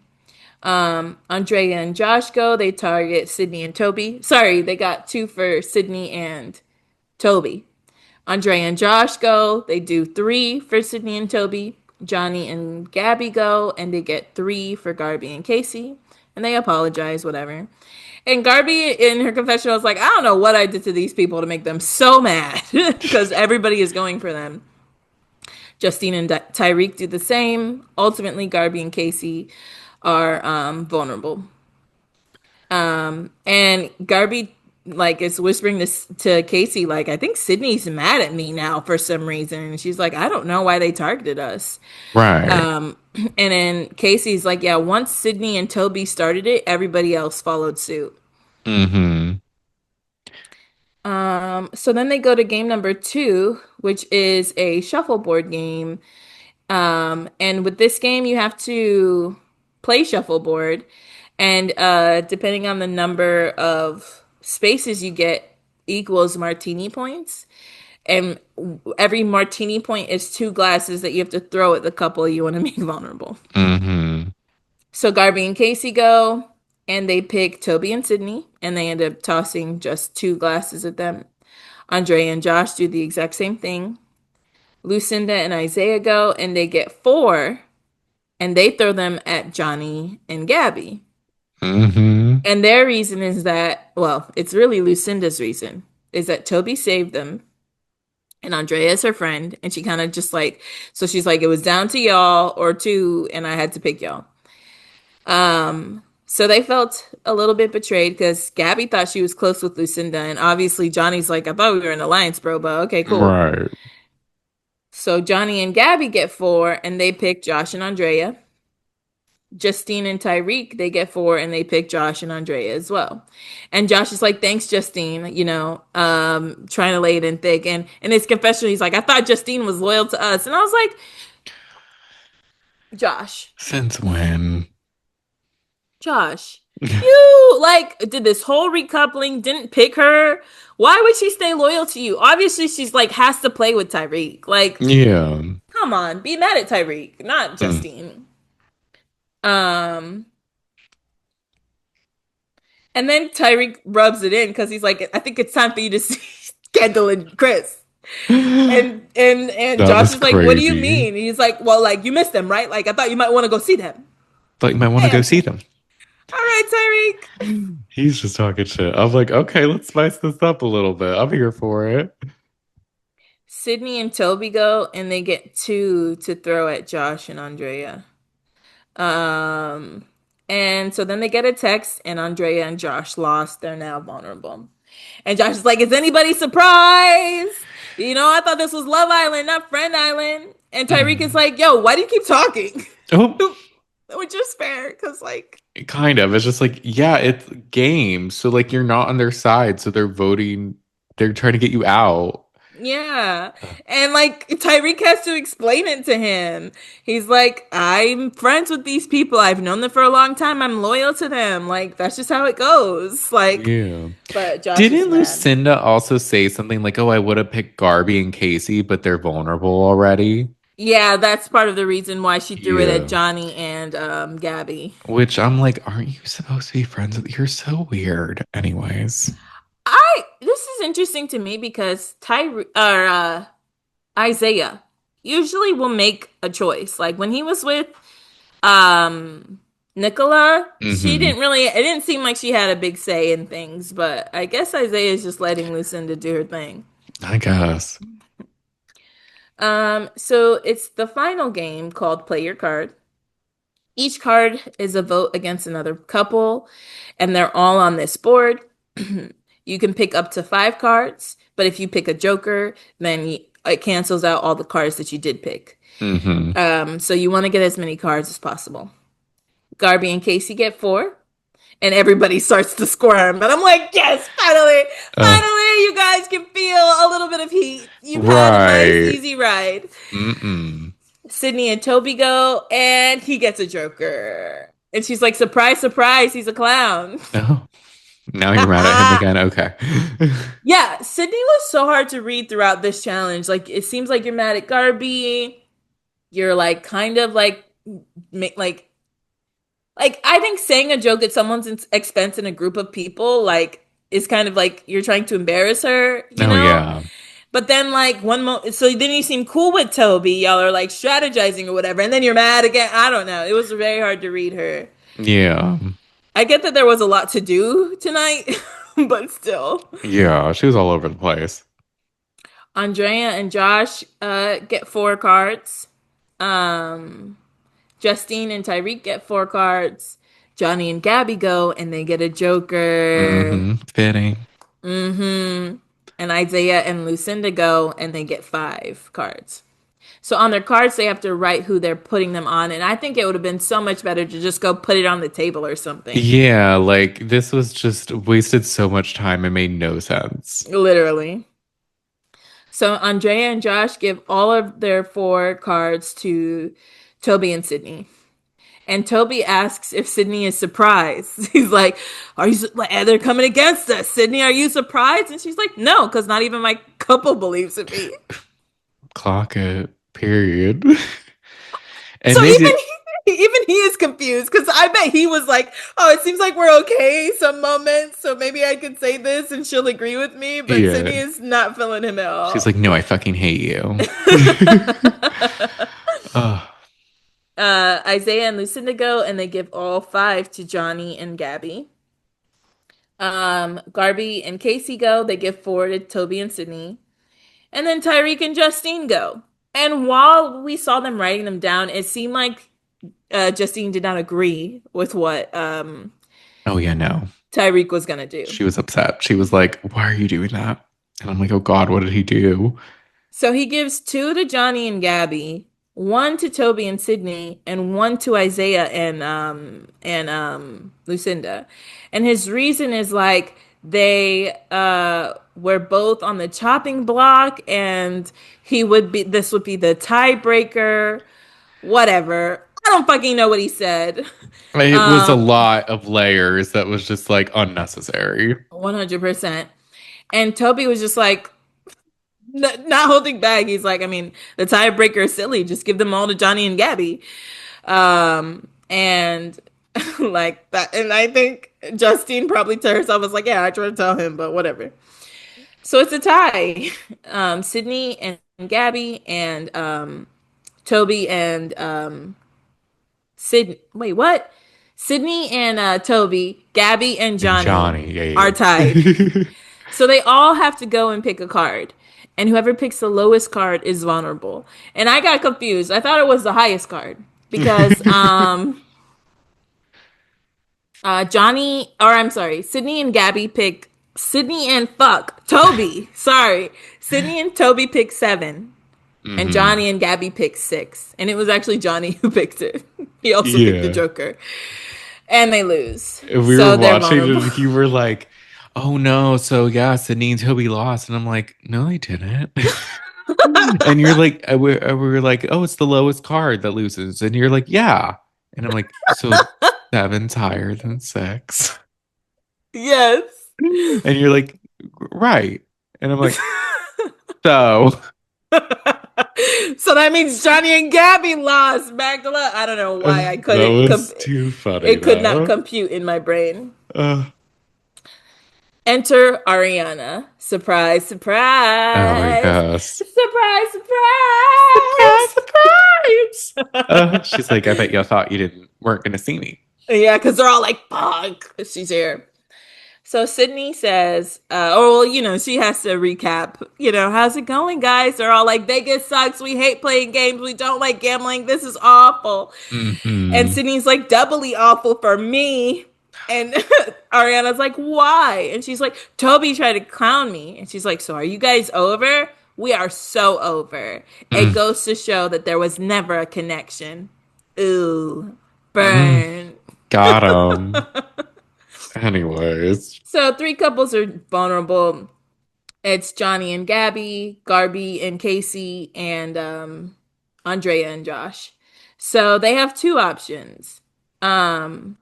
Andrea and Josh go. They target Sydney and Toby. Sorry, they got two for Sydney and Toby. Andrea and Josh go. They do three for Sydney and Toby. Johnny and Gabby go, and they get three for Garby and Casey. And they apologize, whatever. And Garby in her confessional was like, I don't know what I did to these people to make them so mad because everybody is going for them. Justine and Tyreek do the same. Ultimately, Garby and Casey are vulnerable. And Garby like is whispering this to Casey, like, I think Sydney's mad at me now for some reason. And she's like, I don't know why they targeted us. Right. And then Casey's like, yeah, once Sydney and Toby started it, everybody else followed suit. Mm-hmm. So then they go to game number two, which is a shuffleboard game. And with this game, you have to play shuffleboard, and depending on the number of spaces you get, equals martini points. And every martini point is two glasses that you have to throw at the couple you want to make vulnerable. Mm-hmm. So Garby and Casey go, and they pick Toby and Sydney, and they end up tossing just two glasses at them. Andre and Josh do the exact same thing. Lucinda and Isaiah go, and they get four, and they throw them at Johnny and Gabby. Mm-hmm. And their reason is that, well, it's really Lucinda's reason, is that Toby saved them, and Andrea is her friend, and she kind of just like, so she's like, it was down to y'all or two, and I had to pick y'all. So they felt a little bit betrayed because Gabby thought she was close with Lucinda, and obviously Johnny's like, I thought we were in alliance, bro, but okay, cool. Right. So Johnny and Gabby get four, and they pick Josh and Andrea. Justine and Tyreek, they get four, and they pick Josh and Andrea as well. And Josh is like, thanks, Justine, trying to lay it in thick. And in his confession, he's like, I thought Justine was loyal to us. And I was like, Josh, Since when? Josh, you like did this whole recoupling, didn't pick her. Why would she stay loyal to you? Obviously, she's like has to play with Tyreek. Like, Yeah. come on, be mad at Tyreek, not Mm. Justine. Um, and then Tyreek rubs it in because he's like, I think it's time for you to see Kendall and Chris. And That Josh was is like, what do you crazy. mean? He's like, well, like you missed them, right? Like I thought you might want to go see them. Thought you might want to go Man, see them. all right, Tyreek. He's just talking shit. I'm like, okay, let's spice this up a little bit. I'm here for it. Sydney and Toby go, and they get two to throw at Josh and Andrea. Um, and so then they get a text, and Andrea and Josh lost. They're now vulnerable. And Josh is like, is anybody surprised? I thought this was Love Island, not Friend Island. And Tyreek is Mm. like, yo, why do you keep talking? Oh, Which is fair, because, like, kind of. It's just like, yeah, it's games. So like you're not on their side. So they're voting, they're trying to get you out. yeah. And, like, Tyreek has to explain it to him. He's like, I'm friends with these people. I've known them for a long time. I'm loyal to them. Like, that's just how it goes. Like, Yeah. but Josh is Didn't mad. Lucinda also say something like, oh, I would have picked Garby and Casey, but they're vulnerable already? Yeah, that's part of the reason why she threw it at Yeah. Johnny and Gabby. Which I'm like, aren't you supposed to be friends with? You're so weird. Anyways. This is interesting to me because Isaiah usually will make a choice. Like when he was with um Nicola, she Hmm. didn't really it didn't seem like she had a big say in things, but I guess Isaiah is just letting Lucinda do her thing. I guess. So it's the final game called Play Your Card. Each card is a vote against another couple, and they're all on this board. You can pick up to five cards, but if you pick a joker, then it cancels out all the cards that you did pick. Hmm. So you want to get as many cards as possible. Garby and Casey get four, and everybody starts to squirm. And I'm like, yes, finally, Uh, finally, you guys can feel a little bit of heat. You've had a nice, right. easy ride. Mm-mm. Sydney and Toby go, and he gets a joker. And she's like, surprise, surprise, he's a clown. Oh, now you're mad at him again. Okay. Yeah, Sydney was so hard to read throughout this challenge. Like, it seems like you're mad at Garby. You're like kind of like like I think saying a joke at someone's expense in a group of people like is kind of like you're trying to embarrass her, you Oh know? yeah. But then like so then you seem cool with Toby. Y'all are like strategizing or whatever, and then you're mad again. I don't know. It was very hard to read her. Yeah. I get that there was a lot to do tonight, but still. Yeah. She was all over the place. Andrea and Josh get 4 cards. Um Justine and Tyreek get 4 cards. Johnny and Gabby go and they get a Joker. Mm-hmm. Fitting. Mm-hmm. And Isaiah and Lucinda go and they get 5 cards. So on their cards, they have to write who they're putting them on. And I think it would have been so much better to just go put it on the table or something. Yeah, like this was just wasted so much time. It made no sense. Literally. So Andrea and Josh give all of their 4 cards to Toby and Sydney. And Toby asks if Sydney is surprised. He's like, "Are you? They're coming against us, Sydney. Are you surprised?" And she's like, "No, because not even my couple believes in me." Clock it. Period. And So they did. even he is confused because I bet he was like, "Oh, it seems like we're okay some moments, so maybe I could say this and she'll agree with me." But Yeah. Sydney is not feeling him at She's all. like, no, I fucking hate you. Oh, Isaiah and Lucinda go and they give all 5 to Johnny and Gabby. Garby and Casey go. They give 4 to Toby and Sydney. And then Tyreek and Justine go. And while we saw them writing them down, it seemed like Justine did not agree with what oh yeah, no. Tyreek was going to do. She was upset. She was like, why are you doing that? And I'm like, oh God, what did he do? So he gives 2 to Johnny and Gabby, 1 to Toby and Sydney, and 1 to Isaiah and Lucinda. And his reason is like they were both on the chopping block and he would be this would be the tiebreaker, whatever. I don't fucking know what he said. It was a lot of layers that was just like unnecessary. 100%. And Toby was just like, not holding back. He's like, I mean, the tiebreaker is silly. Just give them all to Johnny and Gabby. And like that. And I think Justine probably to herself was like, yeah, I tried to tell him, but whatever. So it's a tie. Sydney and Gabby and Toby and Sydney. Wait, what? Sydney and Toby, Gabby and And Johnny Johnny, yeah, are tied. yeah. So they all have to go and pick a card. And whoever picks the lowest card is vulnerable. And I got confused. I thought it was the highest card because Johnny or I'm sorry, Sydney and Gabby pick Sydney and fuck Toby. Sorry. Sydney and Toby pick 7. And Hmm. Johnny and Gabby picked 6. And it was actually Johnny who picked it. He also picked the Yeah. Joker. And they lose. We were So they're watching it vulnerable. and you were like, oh no, so yeah, Sydney and Toby lost. And I'm like, no, they didn't. And you're like, we were like, oh, it's the lowest card that loses. And you're like, yeah. And I'm like, so seven's higher than six. Yes. And you're like, right. And I'm like, so So that means Johnny and Gabby lost. Magdala. I don't know why I that couldn't. was too funny It could not though. compute in my brain. Uh, Enter Ariana. Surprise, oh surprise. yes. Surprise, Surprise, surprise. surprise. She's like, I bet you thought you didn't weren't gonna see me. Yeah, because they're all like, fuck, she's here. So Sydney says, oh, well, she has to recap, how's it going, guys? They're all like, Vegas sucks. We hate playing games. We don't like gambling. This is awful. And Hmm. Sydney's like, doubly awful for me. And Ariana's like, why? And she's like, Toby tried to clown me. And she's like, so are you guys over? We are so over. It Mm, goes to show that there was never a connection. Ooh, mm. burn. Got him. Anyways. So 3 couples are vulnerable. It's Johnny and Gabby, Garby and Casey, and Andrea and Josh. So they have 2 options. Um,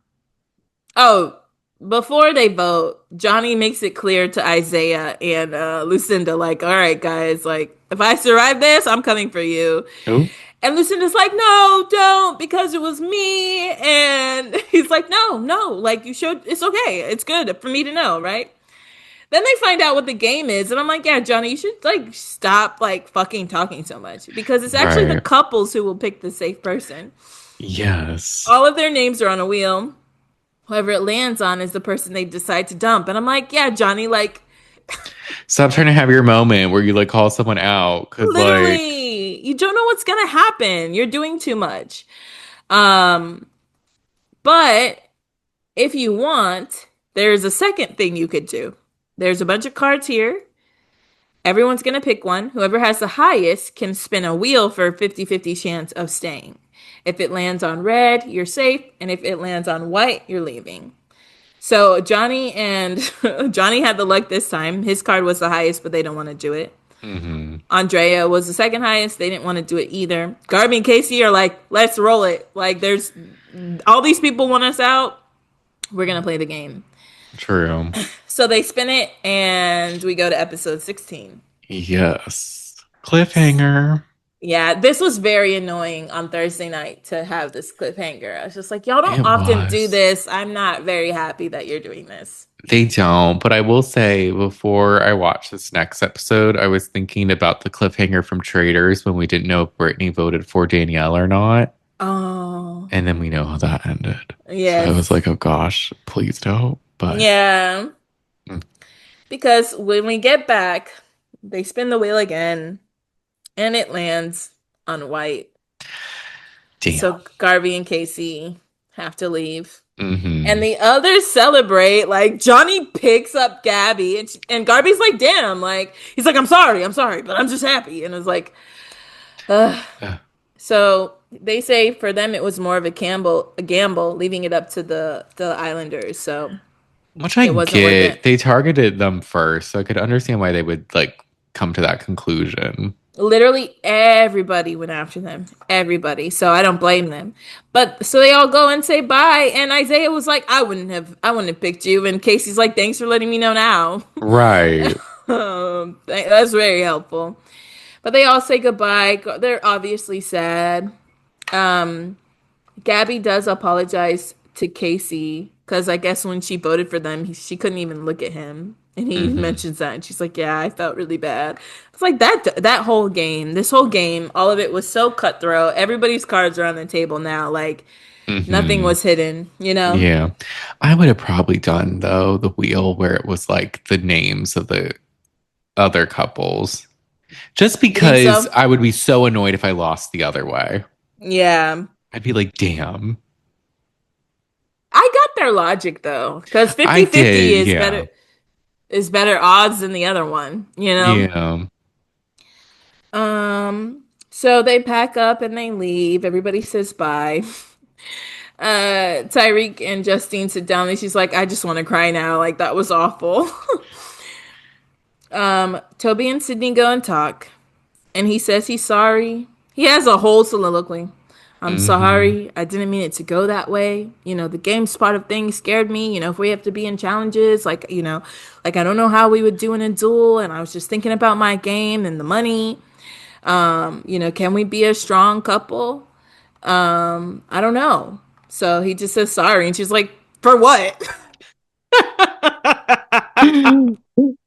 oh, before they vote, Johnny makes it clear to Isaiah and Lucinda, like, all right, guys, like, if I survive this, I'm coming for you. Who? And Lucinda's like, no, don't, because it was me. And he's like, no, no, like you should, it's okay. It's good for me to know, right? Then they find out what the game is, and I'm like, yeah, Johnny, you should like stop like fucking talking so much because it's actually the Right. couples who will pick the safe person. Yes. All of their names are on a wheel. Whoever it lands on is the person they decide to dump. And I'm like, yeah, Johnny, like Stop trying to have your moment where you like call someone out because like literally, you don't know what's gonna happen. You're doing too much. Um, but if you want, there's a second thing you could do. There's a bunch of cards here. Everyone's going to pick one. Whoever has the highest can spin a wheel for a 50-50 chance of staying. If it lands on red, you're safe. And if it lands on white, you're leaving. So Johnny and Johnny had the luck this time. His card was the highest, but they don't want to do it. hmm Andrea was the second highest. They didn't want to do it either. Garby and Casey are like, let's roll it. Like, there's all these people want us out. We're going to play the game. true. So they spin it, and we go to episode 16. Yes. Cliffhanger. Yeah, this was very annoying on Thursday night to have this cliffhanger. I was just like, y'all don't It often do was. this. I'm not very happy that you're doing this. They don't, but I will say before I watched this next episode, I was thinking about the cliffhanger from Traders when we didn't know if Brittany voted for Danielle or not. Oh, And then we know how that ended. So I was yes. like, oh gosh, please don't. But Yeah, mm, because when we get back, they spin the wheel again and it lands on white. damn. So Garvey and Casey have to leave. And hmm the others celebrate. Like Johnny picks up Gabby, and Garby's like, "Damn!" Like he's like, I'm sorry, but I'm just happy." And it's like, Ugh. So they say for them it was more of a gamble, leaving it up to the Islanders. So Which I it wasn't worth get. it. They targeted them first, so I could understand why they would like come to that conclusion. Literally everybody went after them. Everybody. So I don't blame them. But so they all go and say bye. And Isaiah was like, I wouldn't have picked you. And Casey's like, thanks for letting me know now. Right. That's very helpful. But they all say goodbye. They're obviously sad. Um, Gabby does apologize to Casey because I guess when she voted for them, she couldn't even look at him, and he hmm mentions that, and she's like, "Yeah, I felt really bad." It's like that whole game, this whole game, all of it was so cutthroat. Everybody's cards are on the table now, like nothing hmm was hidden, you know? Yeah. I would have probably done though the wheel where it was like the names of the other couples. Just You think because so? I would be so annoyed if I lost the other way. Yeah, I'd be like, damn. I got their logic though, because I 50-50 did, yeah. is better odds than the other one, you know? Yeah. So they pack up and they leave. Everybody says bye. Tyreek and Justine sit down and she's like, I just want to cry now. Like that was awful. Toby and Sydney go and talk, and he says he's sorry. He has a whole soliloquy. I'm hmm sorry. I didn't mean it to go that way. You know, the game's part of things scared me. You know, if we have to be in challenges, like, you know, like I don't know how we would do in a duel. And I was just thinking about my game and the money. You know, can we be a strong couple? I don't know. So he just says sorry. And she's like, for what?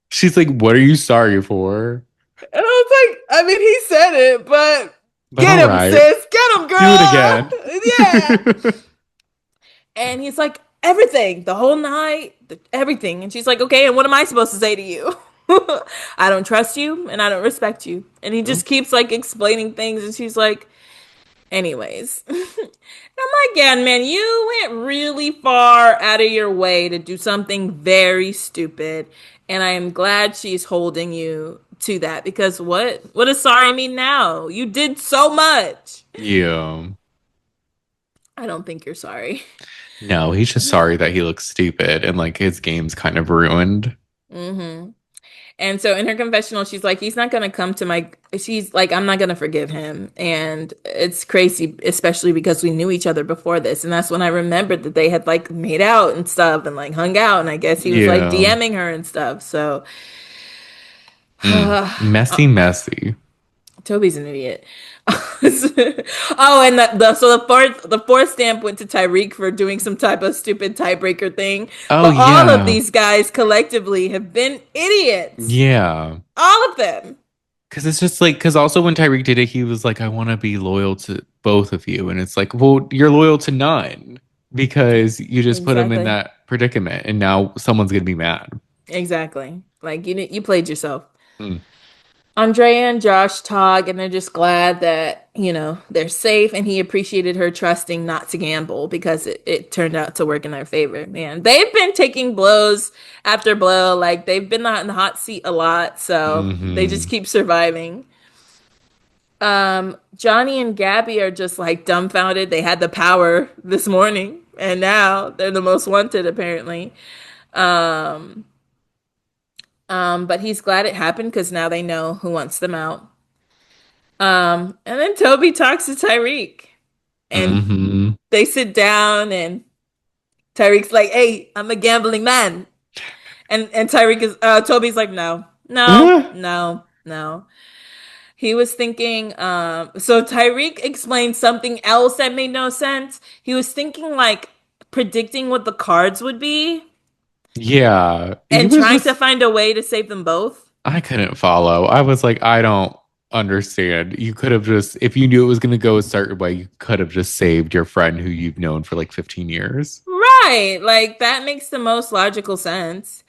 She's like, what are you sorry for? And I was like, I mean, he said it, but But get all him, right. sis. Get him, Do it girl. again. Yeah. And he's like, everything, the whole night, everything. And she's like, okay, and what am I supposed to say to you? I don't trust you and I don't respect you. And he just keeps like explaining things. And she's like, anyways. And I'm like, yeah, man, you went really far out of your way to do something very stupid. And I am glad she's holding you to that because what does sorry mean now? You did so much. Yeah. I don't think you're sorry. No, he's just sorry that he looks stupid and like his game's kind of ruined. hmm And so in her confessional, she's like, he's not going to come to my, she's like, I'm not going to forgive him. And it's crazy, especially because we knew each other before this. And that's when I remembered that they had like made out and stuff and like hung out. And I guess he was like Yeah. DMing her and stuff. So Messy, messy. Toby's an idiot. Oh, and the fourth stamp went to Tyreek for doing some type of stupid tiebreaker thing. Oh But all of yeah. these guys collectively have been idiots. Yeah. All of them. Because it's just like, because also when Tyreek did it, he was like, I want to be loyal to both of you. And it's like, well, you're loyal to none because you just put him in Exactly. that predicament. And now someone's going to be mad. Exactly. Like you played yourself. Mm, Andrea and Josh talk, and they're just glad that, they're safe. And he appreciated her trusting not to gamble because it turned out to work in their favor. Man, they've been taking blows after blow. Like, they've been not in the hot seat a lot. So they just hmm keep surviving. Johnny and Gabby are just like dumbfounded. They had the power this morning, and now they're the most wanted, apparently. Um, but he's glad it happened because now they know who wants them out. And then Toby talks to Tyreek, and hmm they sit down, and Tyreek's like, "Hey, I'm a gambling man," and Toby's like, "No, no, no, no." He was thinking. So Tyreek explained something else that made no sense. He was thinking like predicting what the cards would be Yeah. He and was trying to just, find a way to save them both. I couldn't follow. I was like, I don't understand. You could have just, if you knew it was going to go a certain way, you could have just saved your friend who you've known for like 15 years. Right. Like, that makes the most logical sense.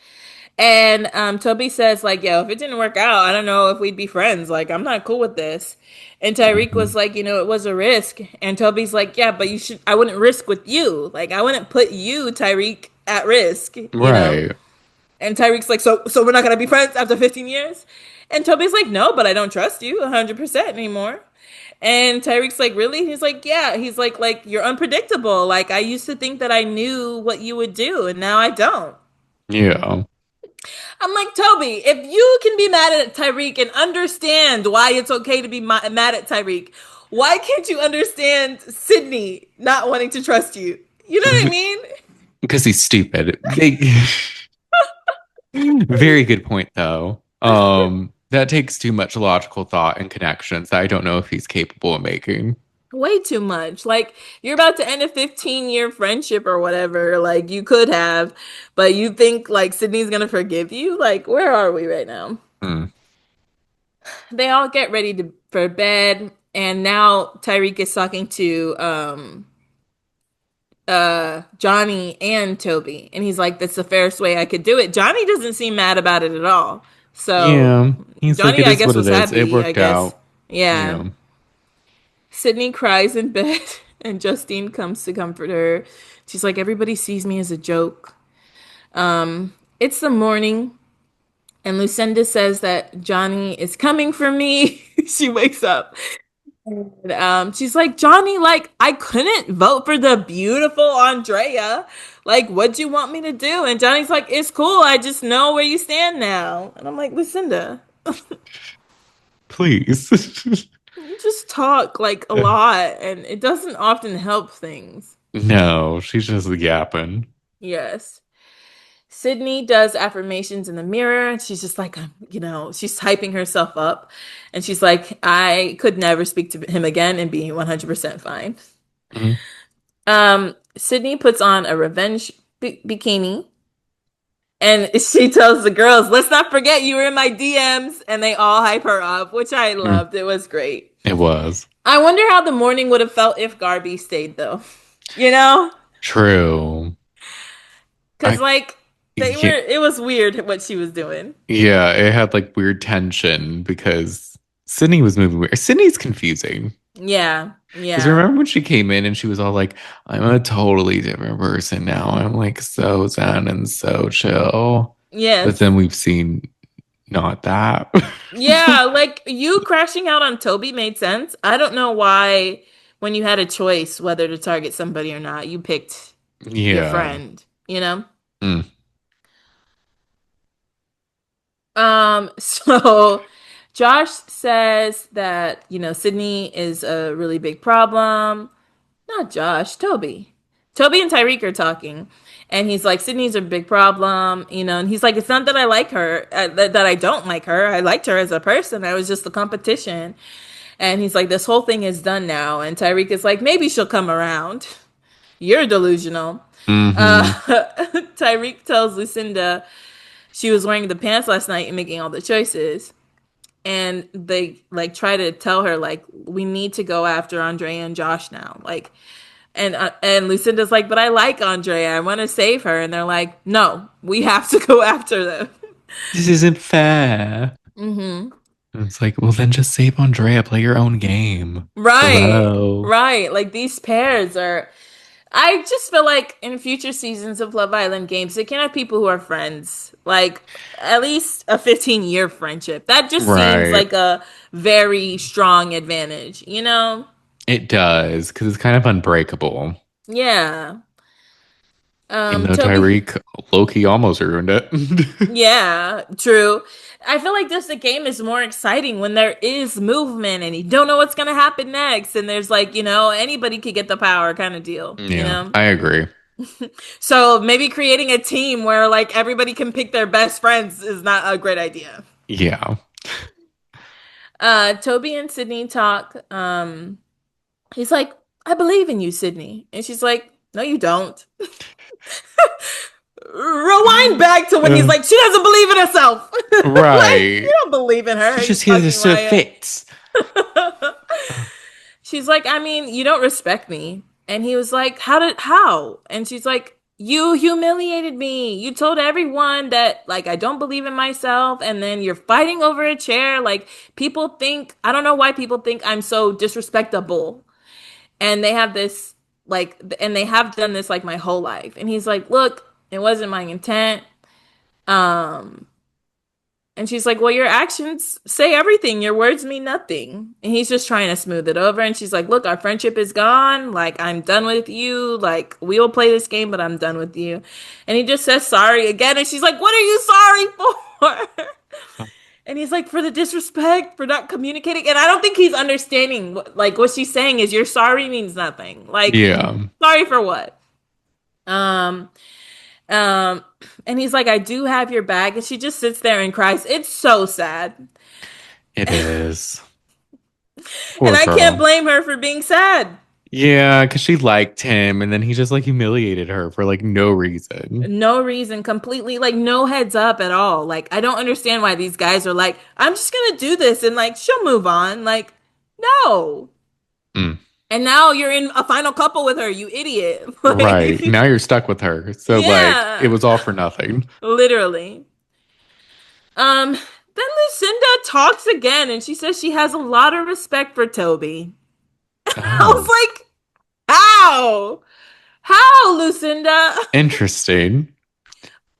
And Toby says, like, yo, if it didn't work out, I don't know if we'd be friends. Like, I'm not cool with this. And Tyreek hmm was like, it was a risk. And Toby's like, yeah, but I wouldn't risk with you. Like, I wouldn't put you, Tyreek, at risk. Right. And Tyreek's like, so we're not gonna be friends after 15 years? And Toby's like, no, but I don't trust you 100% anymore. And Tyreek's like, really? He's like, yeah. He's like you're unpredictable. Like, I used to think that I knew what you would do, and now I don't. Yeah. I'm like, Toby, if you can be mad at Tyreek and understand why it's okay to be mad at Tyreek, why can't you understand Sydney not wanting to trust you? You know what I mean? Because he's stupid. Very good point, though. That takes too much logical thought and connections that I don't know if he's capable of making. Way too much. Like, you're about to end a 15-year friendship or whatever. Like, you could have, but you think like Sydney's gonna forgive you? Like, where are we right now? Hmm. They all get ready for bed, and now Tyreek is talking to Johnny and Toby, and he's like, "That's the fairest way I could do it." Johnny doesn't seem mad about it at all. So Yeah. He's like, Johnny, it I is guess, what it was is. It happy, I worked guess. out. Yeah. Yeah. Sydney cries in bed, and Justine comes to comfort her. She's like, "Everybody sees me as a joke." It's the morning, and Lucinda says that Johnny is coming for me. She wakes up. And, she's like, Johnny, like, I couldn't vote for the beautiful Andrea. Like, what'd you want me to do? And Johnny's like, it's cool. I just know where you stand now. And I'm like, Lucinda, Please. you just talk like a lot, and it doesn't often help things. No, she's just yapping. Yes. Sydney does affirmations in the mirror, and she's just like, she's hyping herself up. And she's like, I could never speak to him again and be 100% fine. Mhm. Sydney puts on a revenge bikini, and she tells the girls, let's not forget you were in my DMs, and they all hype her up, which I Mm, loved. It was great. it was. I wonder how the morning would have felt if Garby stayed, though. You know? True. Because, I like, yeah, it was weird what she was doing. yeah, it had like weird tension because Sydney was moving weird. Sydney's confusing. Yeah, Because yeah. remember when she came in and she was all like, I'm a totally different person now. I'm like so zen and so chill. But Yes. then we've seen not that. Yeah, like, you crashing out on Toby made sense. I don't know why, when you had a choice whether to target somebody or not, you picked your Yeah. friend, you know? Mm. So Josh says that, Sydney is a really big problem. Not Josh, Toby. Toby and Tyreek are talking, and he's like, Sydney's a big problem, you know. And he's like, it's not that I like her, that I don't like her. I liked her as a person. I was just the competition. And he's like, this whole thing is done now. And Tyreek is like, maybe she'll come around. You're delusional. Uh, Mm-hmm. Tyreek tells Lucinda she was wearing the pants last night and making all the choices. And they like try to tell her like we need to go after Andrea and Josh now. Like and Lucinda's like, but I like Andrea. I want to save her. And they're like, no, we have to go after them. This isn't fair. Mm-hmm. And it's like, well, then just save Andrea. Play your own game. Right, Hello. right. Like these pairs are. I just feel like in future seasons of Love Island games, they can have people who are friends, like at least a 15-year friendship. That just seems Right. like a very strong advantage, you know? It does, because it's kind of unbreakable. Yeah. Even though Toby. Tyreek Loki almost ruined it. Yeah, true. I feel like this the game is more exciting when there is movement and you don't know what's gonna happen next, and there's like, you know, anybody could get the power kind of deal, you Yeah, know? I agree. So maybe creating a team where like everybody can pick their best friends is not a great idea. Yeah. Toby and Sydney talk. He's like, I believe in you, Sydney. And she's like, no, you don't. Rewind back to when he's Uh, like, she doesn't believe in herself. Like, you right. don't believe in her. Are She's you just here to fucking serve Wyatt? fits. Uh, She's like, I mean, you don't respect me. And he was like, how? And she's like, you humiliated me. You told everyone that like I don't believe in myself, and then you're fighting over a chair. Like people think I don't know why people think I'm so disrespectable. And they have this like and they have done this like my whole life. And he's like, look, it wasn't my intent. Um and she's like, well, your actions say everything. Your words mean nothing. And he's just trying to smooth it over. And she's like, look, our friendship is gone. Like, I'm done with you. Like, we will play this game, but I'm done with you. And he just says sorry again. And she's like, what are you sorry for? And he's like, for the disrespect, for not communicating. And I don't think he's understanding like what she's saying is your sorry means nothing. Like, yeah, sorry for what? Um, um, and he's like, I do have your bag. And she just sits there and cries. It's so sad. it is. And Poor I can't girl. blame her for being sad. Yeah, because she liked him, and then he just like humiliated her for like no reason. No reason, completely, like, no heads up at all. Like, I don't understand why these guys are like, I'm just gonna do this and like, she'll move on. Like, no. Mm, And now you're in a final couple with her, you idiot. right. Like, Now you're stuck with her. So like it yeah, was all for nothing. literally. Then Lucinda talks again and she says she has a lot of respect for Toby. I was Oh, like, how? How, Lucinda? interesting.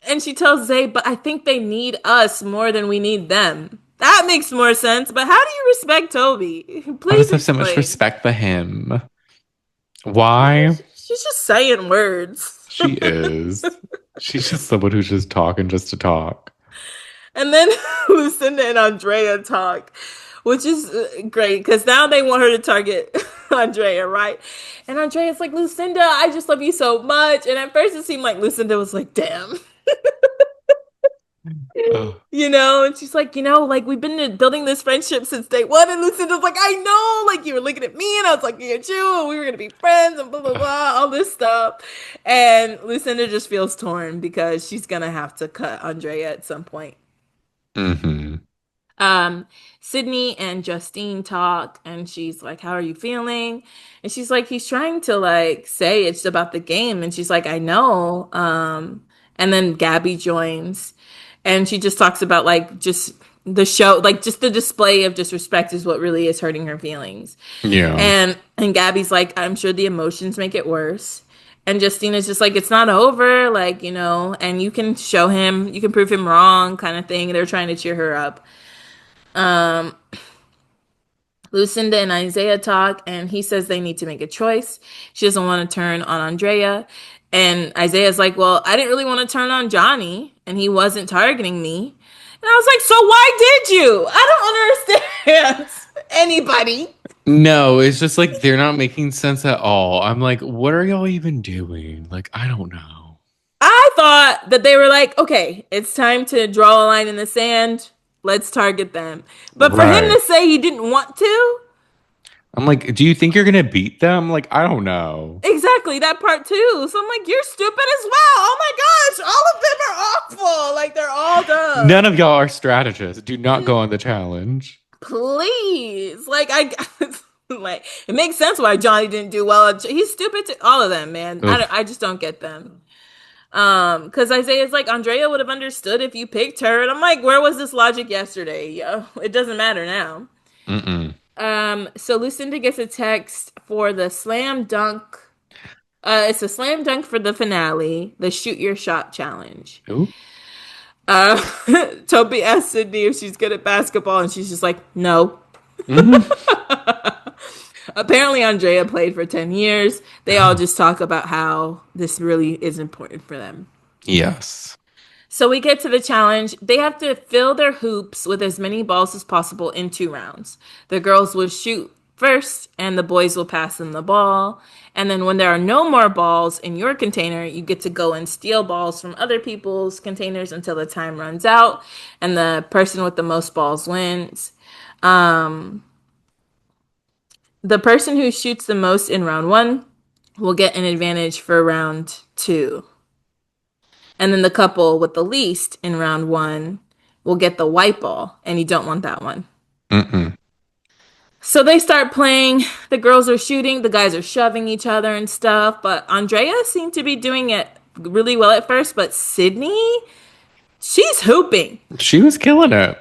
And she tells Zay, but I think they need us more than we need them. That makes more sense. But how do you respect Toby? I Please just have so much explain. respect for him. Why? She's just saying words. She is. She's just someone who's just talking just to talk. And then Lucinda and Andrea talk, which is great because now they want her to target Andrea, right? And Andrea's like, Lucinda, I just love you so much. And at first it seemed like Lucinda was like, damn. Oh, You know, and she's like, you know, like we've been building this friendship since day one. And Lucinda's like, I know, like you were looking at me and I was looking at you and we were gonna be friends and blah blah blah, all this stuff. And Lucinda just feels torn because she's gonna have to cut Andrea at some point. mm-hmm. Um, Sydney and Justine talk, and she's like, how are you feeling? And she's like, he's trying to like say it's about the game, and she's like, I know. And then Gabby joins, and she just talks about like just the show, like just the display of disrespect is what really is hurting her feelings. Yeah. And Gabby's like, I'm sure the emotions make it worse. And Justina's just like, it's not over, like, you know, and you can show him, you can prove him wrong, kind of thing. They're trying to cheer her up. Um, Lucinda and Isaiah talk, and he says they need to make a choice. She doesn't want to turn on Andrea. And Isaiah's like, well, I didn't really want to turn on Johnny, and he wasn't targeting me. And I was like, so why did you? I don't understand anybody. No, it's just like they're not making sense at all. I'm like, what are y'all even doing? Like, I don't know. I thought that they were like, okay, it's time to draw a line in the sand. Let's target them. But for him Right. to say he didn't want to, I'm like, do you think you're gonna beat them? Like, I don't know. exactly that part too. So I'm like, you're stupid as well. Oh my gosh, all of them are awful. Like they're all None dumb. of y'all are strategists. Do not go on the challenge. Please, like I, like it makes sense why Johnny didn't do well. He's stupid to all of them, man. Ugh. I just don't get them. Because Isaiah's like, Andrea would have understood if you picked her, and I'm like, where was this logic yesterday? Yo, it doesn't matter now. Mm-mm. So Lucinda gets a text for the slam dunk. It's a slam dunk for the finale, the shoot your shot challenge. Ooh. Uh, Toby asks Sydney if she's good at basketball, and she's just like, no. Mhm. Apparently, Andrea played for 10 years. They all just talk about how this really is important for them. Yes. So we get to the challenge. They have to fill their hoops with as many balls as possible in 2 rounds. The girls will shoot first, and the boys will pass them the ball. And then when there are no more balls in your container, you get to go and steal balls from other people's containers until the time runs out, and the person with the most balls wins. Um, the person who shoots the most in round one will get an advantage for round two. And then the couple with the least in round one will get the white ball, and you don't want that one. Mm-mm. So they start playing. The girls are shooting, the guys are shoving each other and stuff. But Andrea seemed to be doing it really well at first. But Sydney, she's hooping. She was killing it.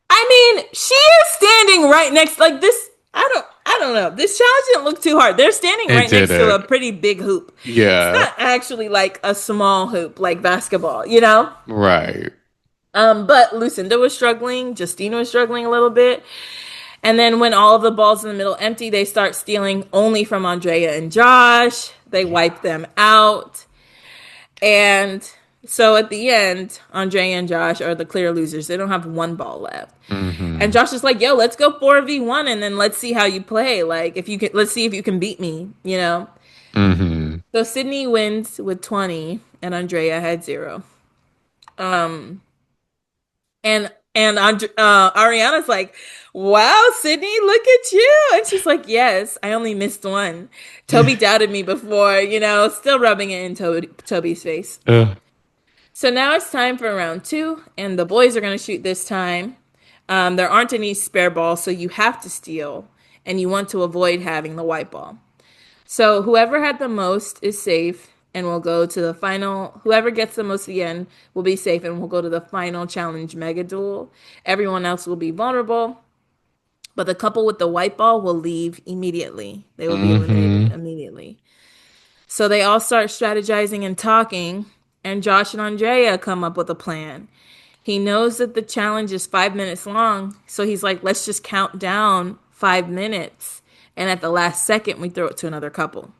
I mean, she is standing right next, like this. I don't know. This challenge didn't look too hard. They're standing It right did next to a it. pretty big hoop. It's Yeah. not actually like a small hoop like basketball, you know? Right. But Lucinda was struggling, Justine was struggling a little bit. And then when all of the balls in the middle empty, they start stealing only from Andrea and Josh. They wipe them out. And so at the end, Andrea and Josh are the clear losers. They don't have one ball left. And Mm-hmm. Josh is like, yo, let's go 4v1 and then let's see how you play. Like, if you can, let's see if you can beat me, you know? Mm-hmm. So Sydney wins with 20 and Andrea had 0. Um, Ariana's like, "Wow, Sydney, look at you!" And she's like, "Yes, I only missed one. Toby doubted me before, still rubbing it in Toby's face." Ugh. So now it's time for round two, and the boys are going to shoot this time. There aren't any spare balls, so you have to steal, and you want to avoid having the white ball. So whoever had the most is safe and will go to the final. Whoever gets the most at the end will be safe and will go to the final challenge mega duel. Everyone else will be vulnerable, but the couple with the white ball will leave immediately. They will be eliminated Mm-hmm. immediately. So they all start strategizing and talking, and Josh and Andrea come up with a plan. He knows that the challenge is 5 minutes long, so he's like, let's just count down 5 minutes. And at the last second, we throw it to another couple.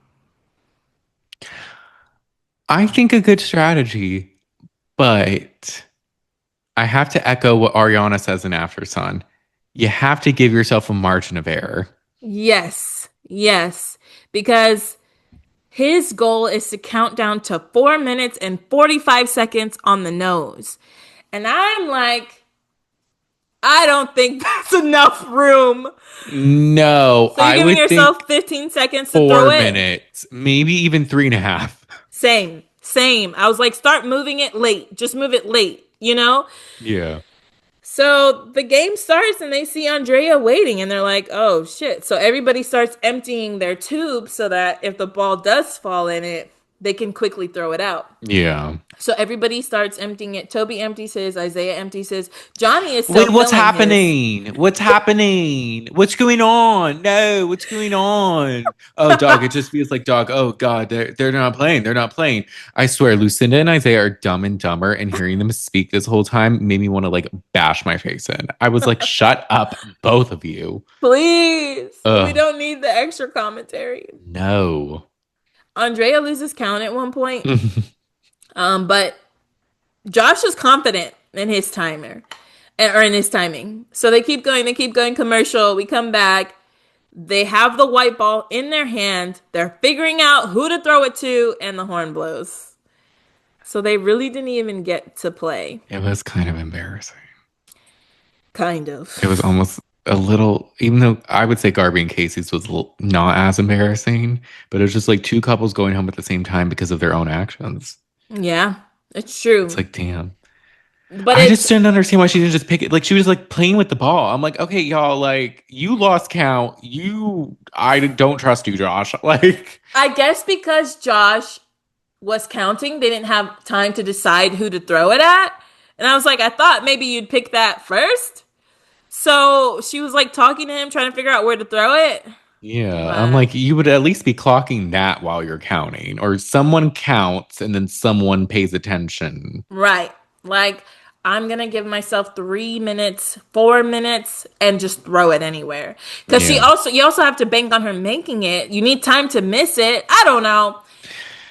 I think a good strategy, but I have to echo what Ariana says in Aftersun. You have to give yourself a margin of error. Yes, yes, because his goal is to count down to 4 minutes and 45 seconds on the nose. And I'm like, I don't think that's enough room. No, So you're I giving would think yourself 15 seconds to throw 4 minutes, it? maybe even 3.5. Same, same. I was like, start moving it late. Just move it late, you know? Yeah. So the game starts and they see Andrea waiting and they're like, oh shit. So everybody starts emptying their tube so that if the ball does fall in it, they can quickly throw it out. Yeah. So everybody starts emptying it. Toby empties his, Isaiah empties his. Johnny is still Wait, what's filling his. happening? What's happening? What's going on? No, what's going on? Oh, dog, it just feels like dog. Oh God, they're not playing. They're not playing. I swear, Lucinda and Isaiah are dumb and dumber, and hearing them speak this whole time made me want to like bash my face in. I was like, shut up, both of you. Please. We Ugh, don't need the extra commentary. no. Andrea loses count at one point. But Josh is confident in his timer or in his timing. So they keep going commercial. We come back. They have the white ball in their hand. They're figuring out who to throw it to, and the horn blows. So they really didn't even get to play. It was kind of embarrassing. Kind It was of. almost a little, even though I would say Garby and Casey's was not as embarrassing, but it was just like two couples going home at the same time because of their own actions. Yeah, it's It's true. like, damn. But I just it's, didn't understand why she didn't just pick it. Like she was like playing with the ball. I'm like, okay, y'all, like you lost count. I don't trust you, Josh. Like, I guess because Josh was counting, they didn't have time to decide who to throw it at. And I was like, I thought maybe you'd pick that first. So she was like talking to him, trying to figure out where to throw it. yeah, I'm But like, you would at least be clocking that while you're counting, or someone counts and then someone pays attention. right. Like, I'm going to give myself 3 minutes, 4 minutes, and just throw it anywhere. Because Yeah, you also have to bank on her making it. You need time to miss it. I don't know.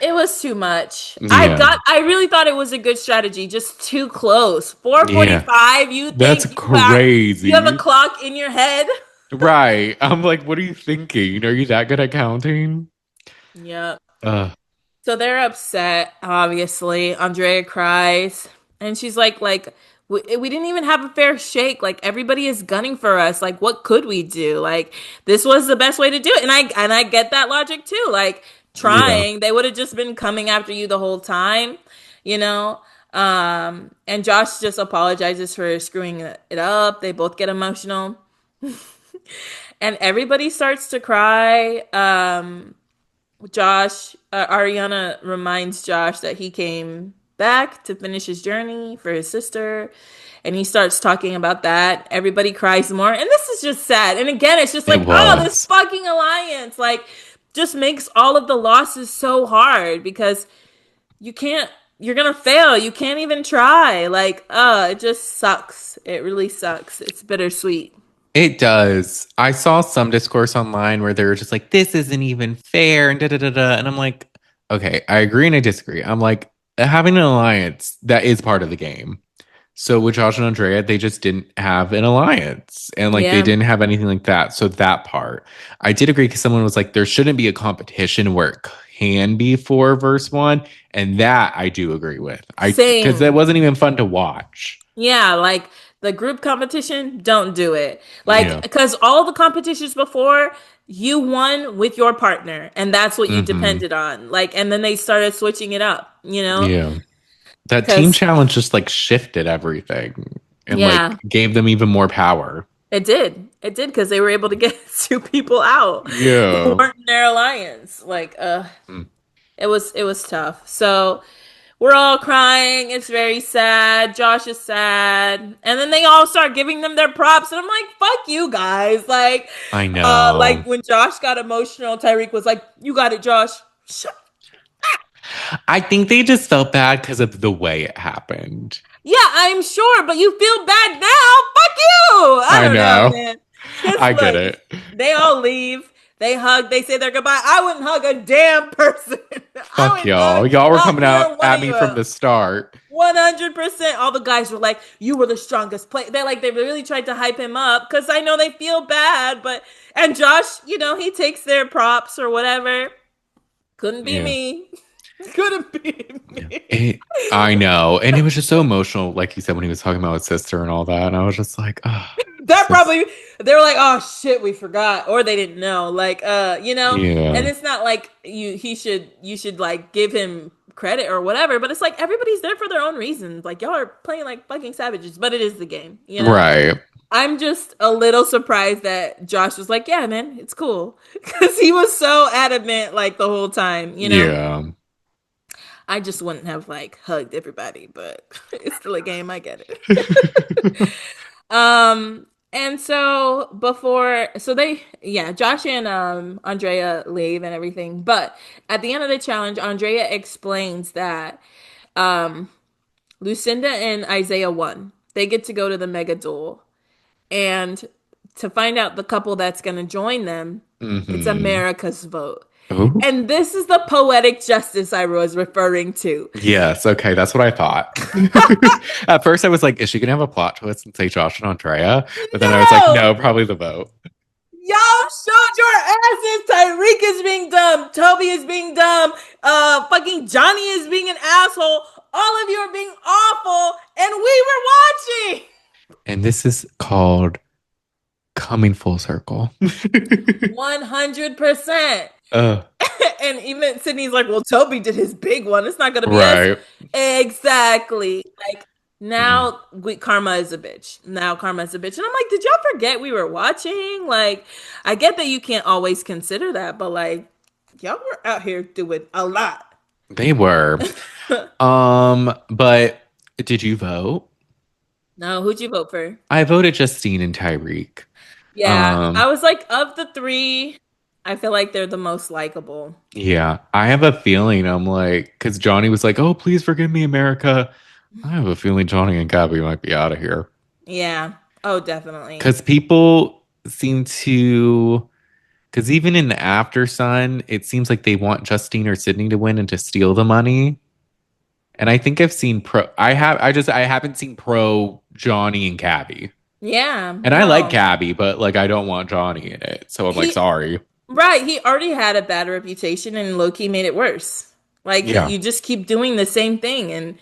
It was too much. yeah, I really thought it was a good strategy, just too close. yeah. 4:45, you That's think you have a crazy. clock in your head? Right. I'm like, what are you thinking? Are you that good at counting? Yeah. Uh, So they're upset, obviously. Andrea cries and she's like we didn't even have a fair shake. Like everybody is gunning for us. Like what could we do? Like this was the best way to do it. And I get that logic too. Like yeah. trying, they would have just been coming after you the whole time, you know? And Josh just apologizes for screwing it up. They both get emotional. And everybody starts to cry. Ariana reminds Josh that he came back to finish his journey for his sister. And he starts talking about that. Everybody cries more. And this is just sad. And again, it's just It like, oh, this was. fucking alliance. Like, just makes all of the losses so hard because you can't, you're gonna fail. You can't even try. Like, it just sucks. It really sucks. It's bittersweet. It does. I saw some discourse online where they were just like, this isn't even fair and da da da da. And I'm like, okay, I agree and I disagree. I'm like, having an alliance, that is part of the game. So with Josh and Andrea, they just didn't have an alliance and like they Yeah. didn't have anything like that. So that part, I did agree because someone was like, there shouldn't be a competition where it can be 4 versus 1. And that I do agree with. Because that Same. wasn't even fun to watch. Yeah, like the group competition, don't do it. Like, Yeah. because all the competitions before, you won with your partner, and that's what you Hmm. depended on. Like, and then they started switching it up, you know? Yeah. That team Because, challenge just like shifted everything and yeah, like gave them even more power. it did. It did because they were able to get two people out who Yeah. weren't in their alliance. Like, Mm. it was tough. So we're all crying. It's very sad. Josh is sad. And then they all start giving them their props. And I'm like, fuck you guys. I Like know. when Josh got emotional, Tyreek was like, you got it, Josh. I think they just felt bad because of the way it happened. Yeah, I'm sure, but you feel bad now. Fuck you. I I don't know, know. man. Because I get look, it. they all leave. They hug. They say their goodbye. I wouldn't hug a damn person. I Fuck wouldn't hug y'all. Y'all were not coming either out one at of me you from up. the start. 100%. All the guys were like, you were the strongest player. They really tried to hype him up because I know they feel bad. And Josh, he takes their props or whatever. Couldn't be Yeah. me. Couldn't be Yeah. me. I know. And it was just so emotional, like you said, when he was talking about his sister and all that. And I was just like, oh, That so, probably, they were like, oh shit, we forgot. Or they didn't know. And yeah. it's not like you should like give him credit or whatever, but it's like everybody's there for their own reasons. Like y'all are playing like fucking savages, but it is the game. Right. I'm just a little surprised that Josh was like, yeah, man, it's cool. Because he was so adamant like the whole time. Yeah. I just wouldn't have like hugged everybody, but it's still a game. I get it. And so Josh and Andrea leave and everything. But at the end of the challenge, Andrea explains that um Lucinda and Isaiah won. They get to go to the mega duel. And to find out the couple that's going to join them, it's Hmm. America's vote. Oh, And this is the poetic justice I was referring to. yes. Okay. That's what I thought. At first, I was like, is she going to have a plot twist and say Josh and Andrea? But then I was like, No, no, probably the vote. Y'all showed your asses. Tyreek is being dumb. Toby is being dumb. Fucking Johnny is being an asshole. All of you are being awful, and we were watching. And this is called coming full circle. 100%. uh, And even Sydney's like, well, Toby did his big one. It's not going to be us. right. Exactly. Like, Mm. now karma is a bitch. Now karma is a bitch. And I'm like, did y'all forget we were watching? Like, I get that you can't always consider that, but like, y'all were out here doing a lot. They were. But did you vote? No, who'd you vote for? I voted Justine and Tyreek. Yeah, Um, I was like, of the three, I feel like they're the most likable. yeah, I have a feeling I'm like, because Johnny was like, "Oh, please forgive me, America." I have a feeling Johnny and Gabby might be out of here Yeah. Oh, definitely. because people seem to. Because even in the Aftersun, it seems like they want Justine or Sydney to win and to steal the money. And I think I've seen pro. I haven't seen pro Johnny and Gabby. Yeah, And I like no. Gabby, but like I don't want Johnny in it. So I'm like, He sorry. Right, he already had a bad reputation and Loki made it worse. Like Yeah. you just keep doing the same thing and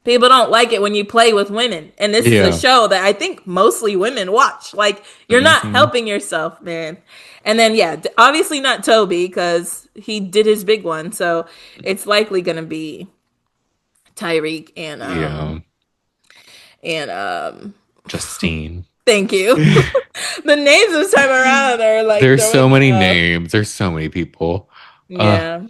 people don't like it when you play with women. And this is a Yeah. show that I think mostly women watch. Like you're not Hmm. helping yourself, man. And then yeah, obviously not Toby cuz he did his big one. So it's likely going to be Tyreek Yeah. and Justine. thank you. The names this time around are like There's so throwing me many off. names. There's so many people. Uh, Yeah.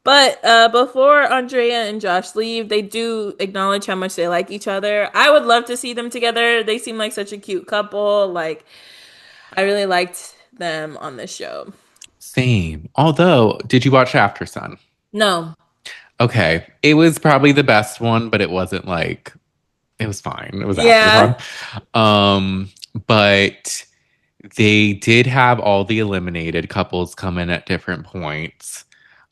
But before Andrea and Josh leave, they do acknowledge how much they like each other. I would love to see them together. They seem like such a cute couple. Like, I really liked them on this show. same. Although, did you watch Aftersun? No. Okay. It was probably the best one, but it wasn't like it was fine. It was Yeah. Aftersun. But they did have all the eliminated couples come in at different points.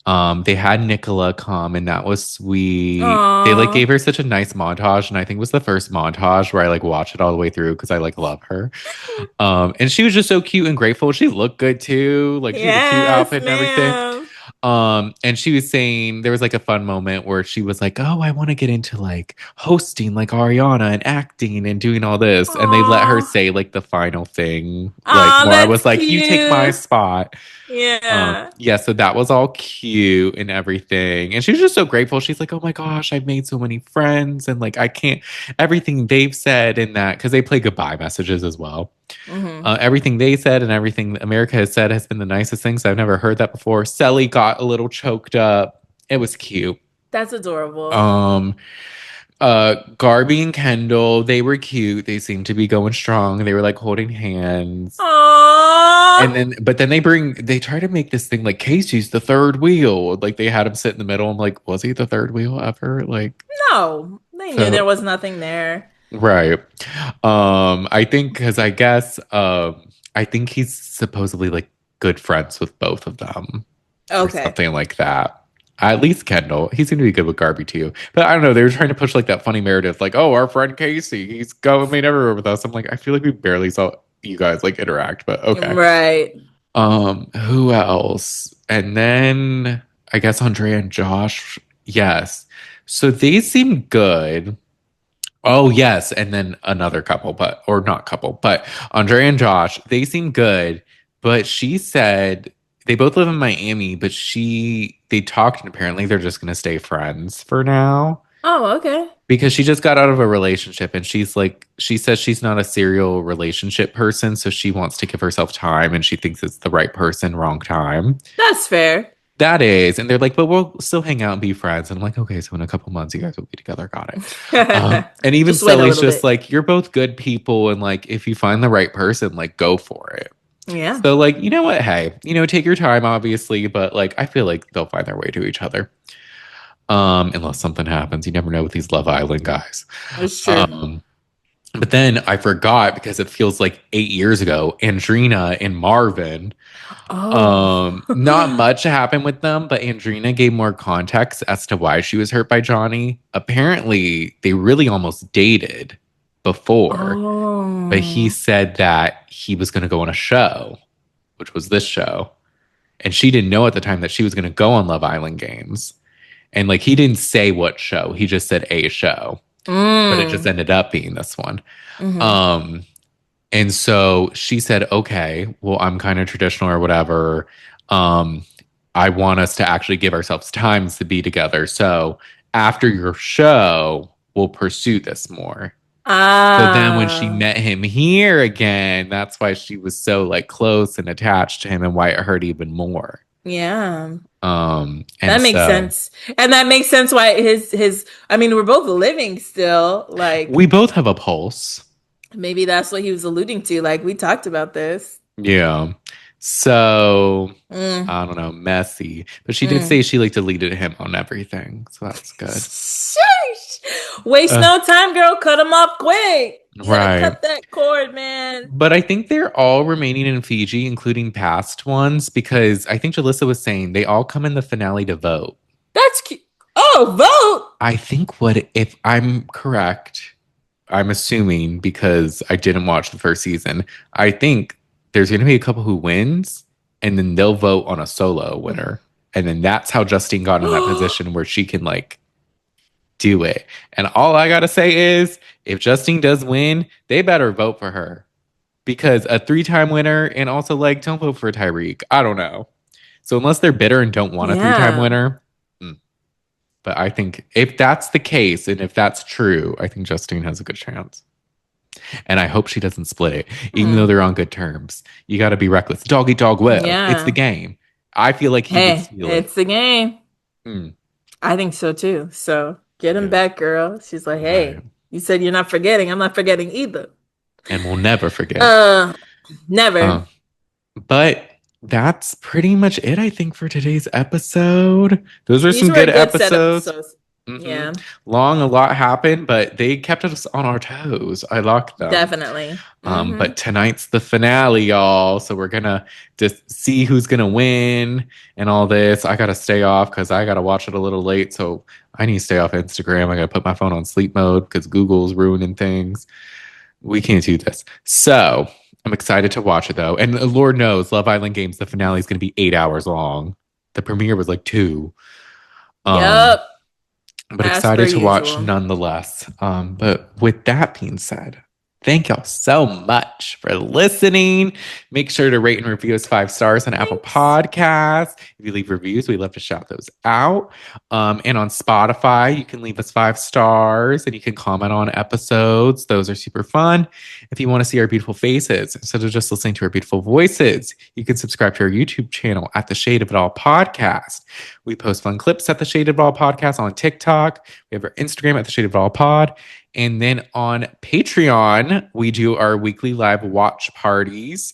They had Nicola come, and that was sweet. They like Aw. gave her such a nice montage, and I think it was the first montage where I like watched it all the way through because I like love her. And she was just so cute and grateful. She looked good too. Like she had a cute Yes, outfit and everything. ma'am. And she was saying there was like a fun moment where she was like, "Oh, I want to get into like hosting like Ariana and acting and doing all this." And they let her Aw. say like the final thing. Like Aw, Mara that's was like, "You take my cute. spot." Yeah. Yeah, so that was all cute and everything. And she was just so grateful. She's like, "Oh my gosh, I've made so many friends." And like, I can't, everything they've said in that, because they play goodbye messages as well. Hmm. Everything they said and everything America has said has been the nicest things. I've never heard that before. Selly got a little choked up. It was cute. That's adorable. Um, Garby and Kendall, they were cute. They seemed to be going strong. They were like holding hands. Aw. And then, but then they try to make this thing like Casey's the third wheel. Like they had him sit in the middle. I'm like, was he the third wheel ever? Like, No, they knew there so, was nothing there. right. I think because I think he's supposedly like good friends with both of them or Okay. something like that. At least Kendall. He seemed to be good with Garby too. But I don't know. They were trying to push like that funny narrative, like, oh, our friend Casey, he's going everywhere with us. I'm like, I feel like we barely saw you guys like interact, but okay. Right. Who else? And then I guess Andrea and Josh. Yes. So they seem good. Oh, yes. And then another couple, but, or not couple, but Andrea and Josh, they seem good. But she said they both live in Miami, but they talked and apparently they're just going to stay friends for now Oh, okay. because she just got out of a relationship and she's like, she says she's not a serial relationship person. So she wants to give herself time and she thinks it's the right person, wrong time. That's fair. That is. And they're like, but we'll still hang out and be friends. And I'm like, okay, so in a couple months, you guys will be together. Got it. And even Just wait a Sully's little just bit. like, you're both good people. And like, if you find the right person, like, go for it. Yeah. So, like, you know what? Hey, take your time, obviously. But like, I feel like they'll find their way to each other. Unless something happens. You never know with these Love Island guys. That's true. Um, but then I forgot because it feels like 8 years ago, Andrina and Marvin. Oh. Not much happened with them, but Andrina gave more context as to why she was hurt by Johnny. Apparently, they really almost dated before, but he Oh. said that he was going to go on a show. which was this show. And she didn't know at the time that she was going to go on Love Island games. And like he didn't say what show, he just said a show, but it just Mm. ended up being this one. Mm-hmm. Um, and so she said, okay, well, I'm kind of traditional or whatever. Um, I want us to actually give ourselves times to be together. So after your show, we'll pursue this more. So then when she Ah, met him here again, that's why she was so like close and attached to him and why it hurt even more. yeah. And That makes so sense. And that makes sense why his I mean, we're both living still. Like we both have a pulse. maybe that's what he was alluding to. Like we talked about this. Yeah. So Mm, I don't know, messy. But she did say mm. she like deleted him on everything. So that's good. Sheesh. Waste Uh, no time, girl. Cut him off quick. You gotta right. cut that cord, man. But I think they're all remaining in Fiji, including past ones, because I think Jalissa was saying they all come in the finale to vote. That's cute. Oh, vote. I think what if I'm correct, I'm assuming because I didn't watch the first season, I think there's going to be a couple who wins and then they'll vote on a solo winner. And then that's how Justine got in that position where she can like do it. And all I got to say is if Justine does win, they better vote for her because a 3-time winner and also like don't vote for Tyreek. I don't know. So unless they're bitter and don't want a 3-time Yeah. winner, but I think if that's the case and if that's true, I think Justine has a good chance. And I hope she doesn't split it, even though Hmm. they're on good terms. You got to be reckless. Dog eat dog world. It's the Yeah. game. I feel like he would Hey, steal it. it's the game. Mm, I think so too. So get him yeah, back, girl. She's like, right. hey, you said you're not forgetting. I'm not forgetting either. And we'll never forget. Uh, never. Uh, but that's pretty much it, I think, for today's episode. Those are These some were good good set episodes. episodes. hmm Yeah, Long, a lot happened, but they kept us on our toes. I liked them. definitely. But tonight's the finale, y'all. So we're gonna just see who's gonna win and all this. I gotta stay off because I gotta watch it a little late. So I need to stay off Instagram. I gotta put my phone on sleep mode because Google's ruining things. We can't do this. So I'm excited to watch it though. And Lord knows, Love Island Games, the finale is gonna be 8 hours long. The premiere was like 2. Um, Yep, but as per excited to watch usual. nonetheless. But with that being said, thank y'all so much for listening. Make sure to rate and review us 5 stars on Apple Thanks. Podcasts. If you leave reviews, we love to shout those out. And on Spotify, you can leave us 5 stars and you can comment on episodes. Those are super fun. If you want to see our beautiful faces instead of just listening to our beautiful voices, you can subscribe to our YouTube channel at the Shade of It All Podcast. We post fun clips at the Shade of It All Podcast on TikTok. We have our Instagram at the Shade of It All Pod. And then on Patreon, we do our weekly live watch parties.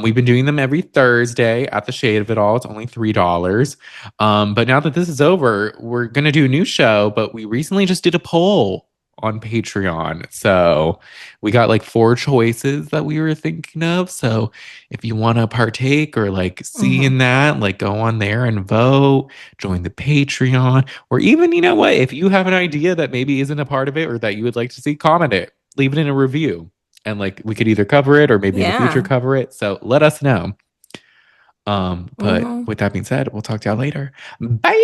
We've been doing them every Thursday at the Shade of It All. It's only $3. But now that this is over, we're going to do a new show. But we recently just did a poll on Patreon. So we got like 4 choices that we were thinking of. So if you want to partake or like see Hmm. in that, like go on there and vote, join the Patreon, or even, you know what, if you have an idea that maybe isn't a part of it or that you would like to see, comment it, leave it in a review. And like we could either cover it or maybe in the future Yeah. cover it. So let us know. But Hmm. with that being said, we'll talk to y'all later. Bye.